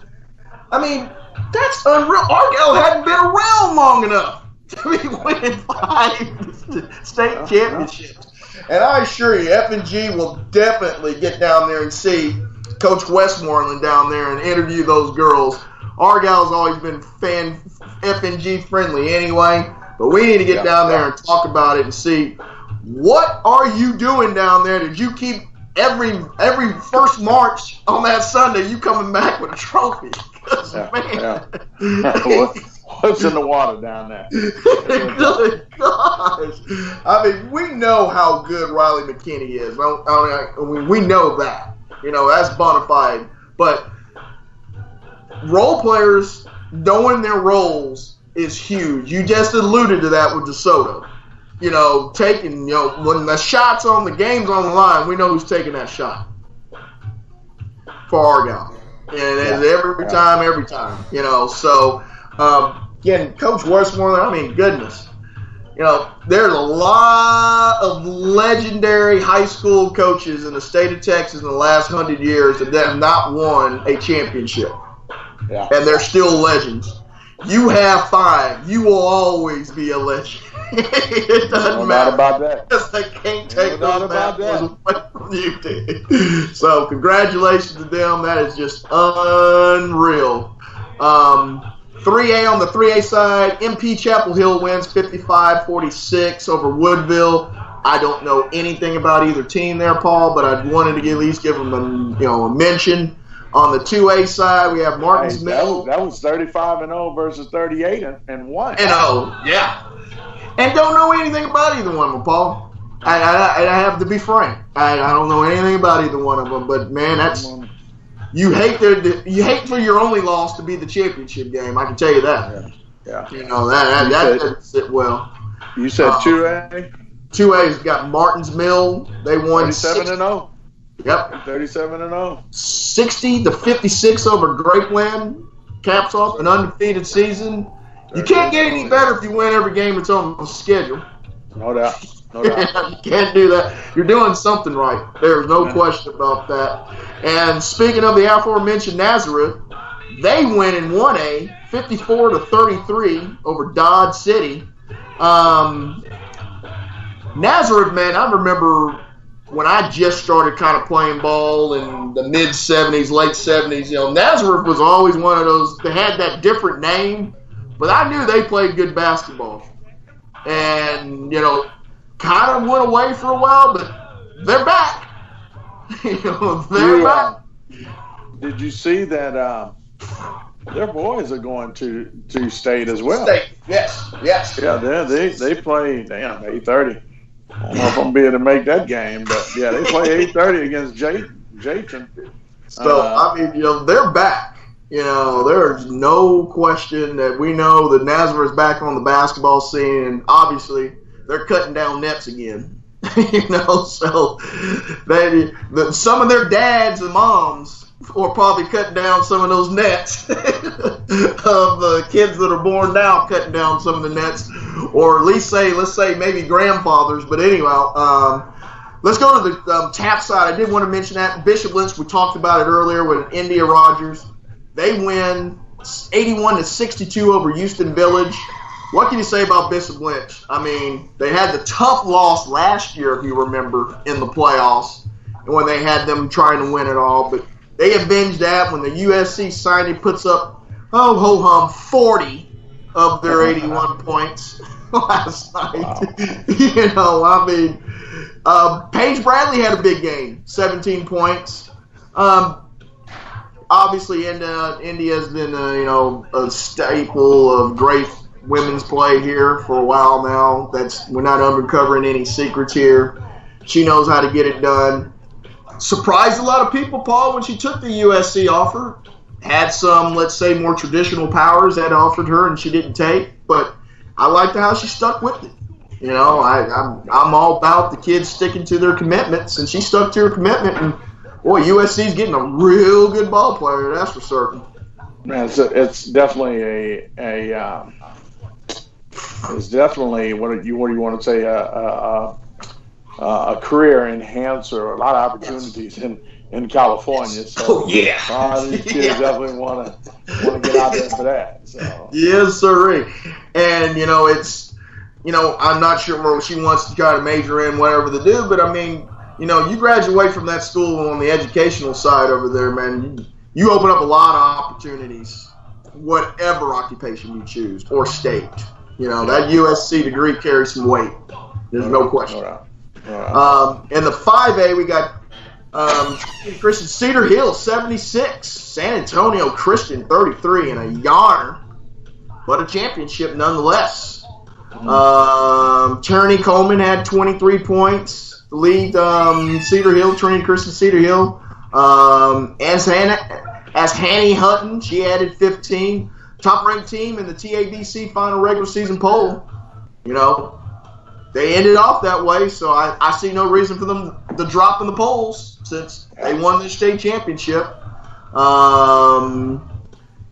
I mean, that's unreal. Argyle hadn't been around long enough to be winning 5 state championships. And I assure you, FNG will definitely get down there and see Coach Westmoreland down there and interview those girls. Argyle's always been FNG friendly anyway, but we need to get down there and talk about it and see what are you doing down there. Did you keep every first March on that Sunday you coming back with a trophy? What's in the water down there? Good gosh. I mean, we know how good Riley McKinney is. We know that. You know, that's bona fide. But role players knowing their roles is huge. You just alluded to that with DeSoto. You know, when the shot's on, the game's on the line, we know who's taking that shot for Argyle. And every time, you know. So, again, Coach Westmoreland, I mean, goodness. You know, there's a lot of legendary high school coaches in the state of Texas in the last 100 years that have not won a championship. Yeah. And they're still legends. You have 5. You will always be a legend. It doesn't matter about that. Because they can't take those about that away from you, dude. So congratulations to them. That is just unreal. 3A on the 3A side, MP Chapel Hill wins 55-46 over Woodville. I don't know anything about either team there, Paul, but I wanted to at least give them a mention. On the 2A side, we have Martins Mill. That was 35-0 versus 38-1. And yeah. And don't know anything about either one of them, Paul. I have to be frank. I don't know anything about either one of them, but man, that's you hate for your only loss to be the championship game. I can tell you that. Yeah. You know that doesn't sit well. You said 2A. 2A's got Martins Mill. They won 37-0. Yep. 37-0. 60-56 over Grapeland. Caps off an undefeated season. You can't get any better if you win every game that's on the schedule. No doubt. You can't do that. You're doing something right. There's no question about that. And speaking of the aforementioned Nazareth, they win in 1A, 54-33 over Dodge City. Nazareth, man, I remember when I just started kind of playing ball in the mid-'70s, late 70s, Nazareth was always one of those, they had that different name, but I knew they played good basketball. And, kind of went away for a while, but they're back. They're back. Did you see that their boys are going to state as well? State, yes. Yeah, they play, 8:30. I don't know if I'm be able to make that game, but yeah, they play 8:30 against Jayton. So, they're back. There's no question that we know that Nazareth's back on the basketball scene, and obviously they're cutting down nets again. So some of their dads and moms are probably cutting down some of those nets of the kids that are born now, cutting down some of the nets, or at least let's say maybe grandfathers. But anyway, let's go to the tap side. I did want to mention that Bishop Lynch, we talked about it earlier with India Rogers. They win 81-62 over Houston Village. What can you say about Bishop Lynch? I mean, they had the tough loss last year, if you remember, in the playoffs, when they had them trying to win it all. But they avenged that when the USC signing puts up, 40 of their 81 points last night. Wow. Paige Bradley had a big game, 17 points. Obviously, India's been a staple of great women's play here for a while now. We're not uncovering any secrets here. She knows how to get it done. Surprised a lot of people, Paul, when she took the USC offer. Had some, let's say, more traditional powers that offered her and she didn't take. But I liked how she stuck with it. I'm all about the kids sticking to their commitments, and she stuck to her commitment. And boy, USC's getting a real good ball player. That's for certain. Man, it's definitely it's definitely what do you want to say a career enhancer, a lot of opportunities in California. So these kids definitely want to get out there for that. So yes, sir. And it's I'm not sure where she wants to try to major in, whatever to do, but I mean, you graduate from that school on the educational side over there, man. You open up a lot of opportunities, whatever occupation you choose or state. That USC degree carries some weight. There's no question. In the 5A, we got Christian Cedar Hill, 76. San Antonio Christian, 33, and a yarner, but a championship nonetheless. Turney Coleman had 23 points. The lead Cedar Hill, Trinity Christian Cedar Hill. As Hanny Hutton, she added 15. Top-ranked team in the TABC final regular season poll. They ended off that way, so I see no reason for them to drop in the polls since they won the state championship.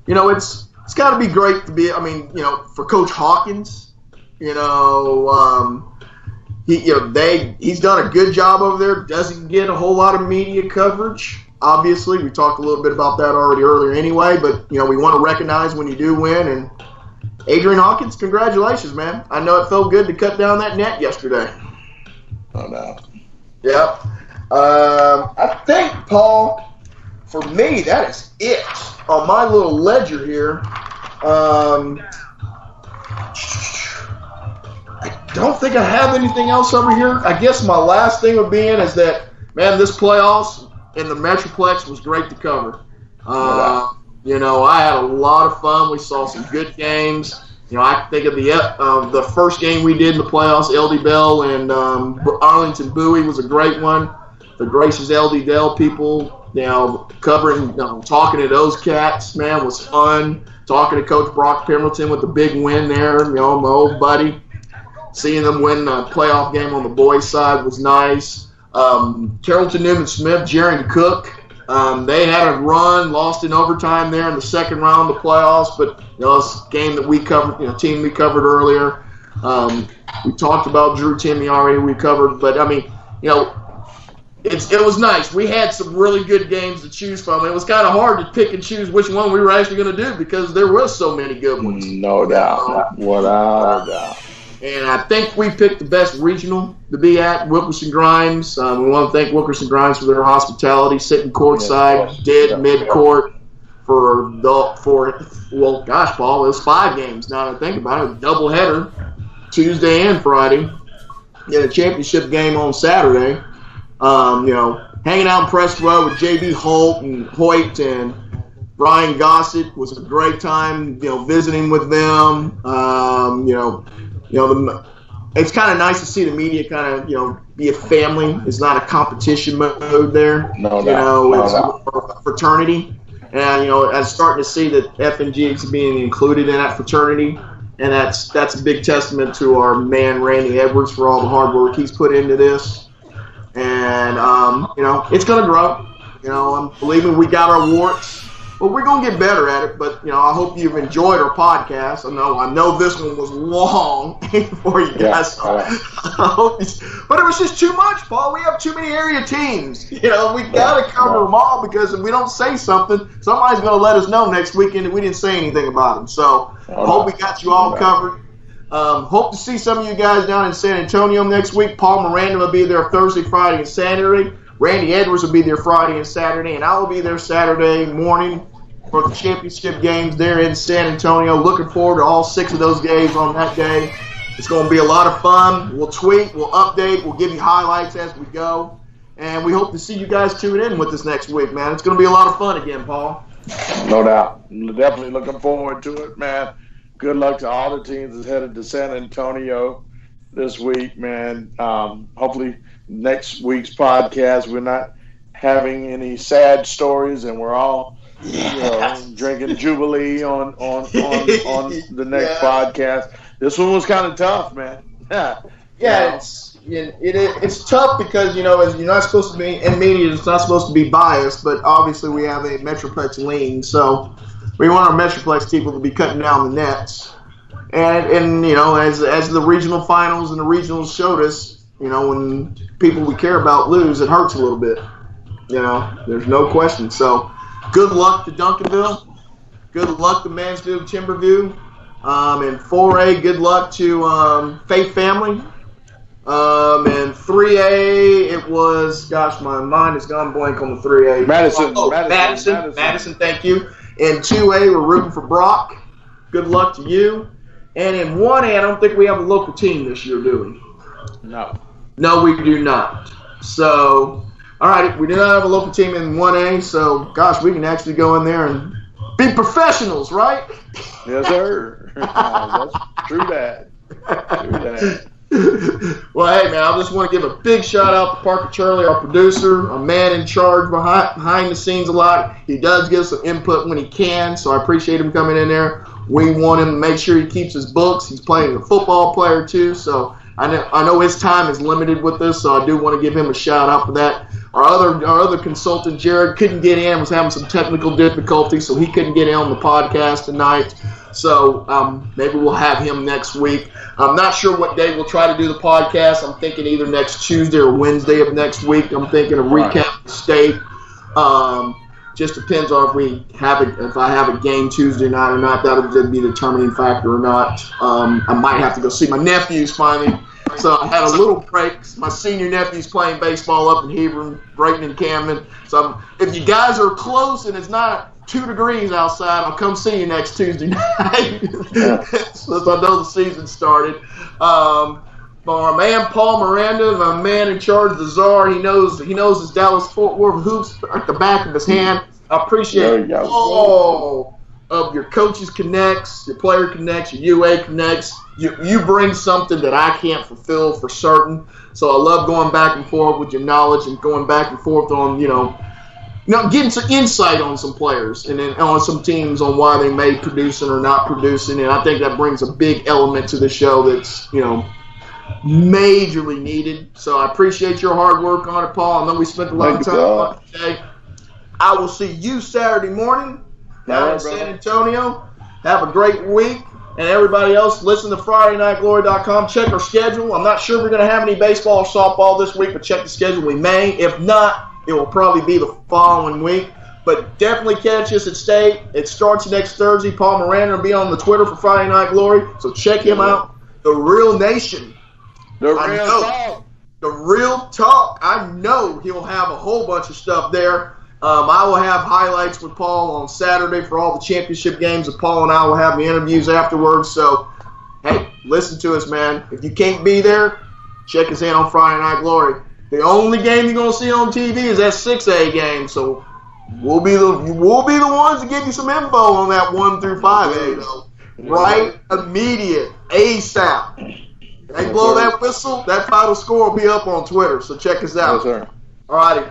It's got to be great to be. I mean, for Coach Hawkins, he's done a good job over there. Doesn't get a whole lot of media coverage. Obviously, we talked a little bit about that already earlier anyway, but, we want to recognize when you do win, and Adrian Hawkins, congratulations, man. I know it felt good to cut down that net yesterday. No doubt. Yep. I think, Paul, for me, that is it on my little ledger here. I don't think I have anything else over here. I guess my last thing would be is that, man, this playoffs in the Metroplex was great to cover. I had a lot of fun. We saw some good games. I think of the first game we did in the playoffs, LD Bell and Arlington Bowie was a great one. The gracious LD Dell people, covering, talking to those cats, man, was fun. Talking to Coach Brock Pemberton with the big win there, my old buddy. Seeing them win the playoff game on the boys' side was nice. Carrollton Newman Smith, Jaron Cook, they had a run, lost in overtime there in the second round of the playoffs, but this game that we covered, team we covered earlier. We talked about Drew Timmy already. We covered, but it was nice. We had some really good games to choose from. It was kind of hard to pick and choose which one we were actually going to do because there were so many good ones. No doubt, without a doubt. And I think we picked the best regional to be at, Wilkerson Grimes. We want to thank Wilkerson Grimes for their hospitality, sitting courtside, mid-court Paul, it was 5 games now that I think about it. A doubleheader, Tuesday and Friday. A championship game on Saturday. Hanging out in press row with J.B. Holt and Hoyt and Brian Gossett was a great time, visiting with them. It's kind of nice to see the media kind of, be a family. It's not a competition mode there. No, it's more of a fraternity. And, I'm starting to see that FNG is being included in that fraternity. And that's a big testament to our man, Randy Edwards, for all the hard work he's put into this. And, it's going to grow. Believe me, we got our warts. But we're going to get better at it. But, I hope you've enjoyed our podcast. I know this one was long for you guys. But it was just too much, Paul. We have too many area teams. We got to cover them all because if we don't say something, somebody's going to let us know next weekend that we didn't say anything about them. So I hope we got you all covered. Hope to see some of you guys down in San Antonio next week. Paul Miranda will be there Thursday, Friday, and Saturday. Randy Edwards will be there Friday and Saturday, and I will be there Saturday morning for the championship games there in San Antonio. Looking forward to all 6 of those games on that day. It's going to be a lot of fun. We'll tweet, we'll update, we'll give you highlights as we go, and we hope to see you guys tune in with us next week, man. It's going to be a lot of fun again, Paul. No doubt. Definitely looking forward to it, man. Good luck to all the teams that's headed to San Antonio this week, man. Hopefully next week's podcast we're not having any sad stories and we're all drinking Jubilee on the next podcast. This one was kind of tough, man. It's tough because as you're not supposed to be in media, it's not supposed to be biased, but obviously we have a Metroplex lean, so we want our Metroplex people to be cutting down the nets. And as the regional finals and the regionals showed us, when people we care about lose, it hurts a little bit. There's no question. So good luck to Duncanville. Good luck to Mansfield Timberview. And 4A, good luck to Faith Family. And 3A, it was, my mind has gone blank on the 3A. Madison, thank you. In 2A, we're rooting for Brock. Good luck to you. And in 1A, I don't think we have a local team this year, do we? No, we do not. So, all right, we do not have a local team in 1A, so, we can actually go in there and be professionals, right? Yes, sir. That's true that. Well, hey, man, I just want to give a big shout-out to Parker Turley, our producer, a man in charge behind the scenes a lot. He does give some input when he can, so I appreciate him coming in there. We want him to make sure he keeps his books. He's playing a football player, too, so I know his time is limited with this, so I do want to give him a shout-out for that. Our other consultant, Jared, couldn't get in, was having some technical difficulties, so he couldn't get in on the podcast tonight. So maybe we'll have him next week. I'm not sure what day we'll try to do the podcast. I'm thinking either next Tuesday or Wednesday of next week. I'm thinking of recap the state. Just depends on if I have a game Tuesday night or not. That'll be the determining factor or not. I might have to go see my nephews finally. So I had a little break. My senior nephew's playing baseball up in Hebron, Brayton and Camden. So if you guys are close and it's not 2 degrees outside, I'll come see you next Tuesday night. Since I know the season started. My man Paul Miranda, my man in charge of the czar, he knows his Dallas-Fort Worth hoops at the back of his hand. I appreciate all of your coaches connects, your player connects, your UA connects. You bring something that I can't fulfill for certain. So I love going back and forth with your knowledge and going back and forth on, getting some insight on some players and then on some teams on why they may producing or not producing. And I think that brings a big element to the show that's, majorly needed. So I appreciate your hard work on it, Paul. I know we spent a lot of time on it today. I will see you Saturday morning down in San Antonio. Have a great week. And everybody else, listen to FridayNightGlory.com. Check our schedule. I'm not sure we're going to have any baseball or softball this week, but check the schedule. We may. If not, it will probably be the following week. But definitely catch us at State. It starts next Thursday. Paul Miranda will be on the Twitter for Friday Night Glory. So check him out. The Real Nation. The real talk. I know he'll have a whole bunch of stuff there. I will have highlights with Paul on Saturday for all the championship games, and Paul and I will have the interviews afterwards. So, hey, listen to us, man. If you can't be there, check us in on Friday Night Glory. The only game you're going to see on TV is that 6A game. So we'll be the ones to give you some info on that 1 through 5A, though. Right? Immediate. ASAP. They blow that whistle, that final score will be up on Twitter, so check us out. Yes, sir. All righty.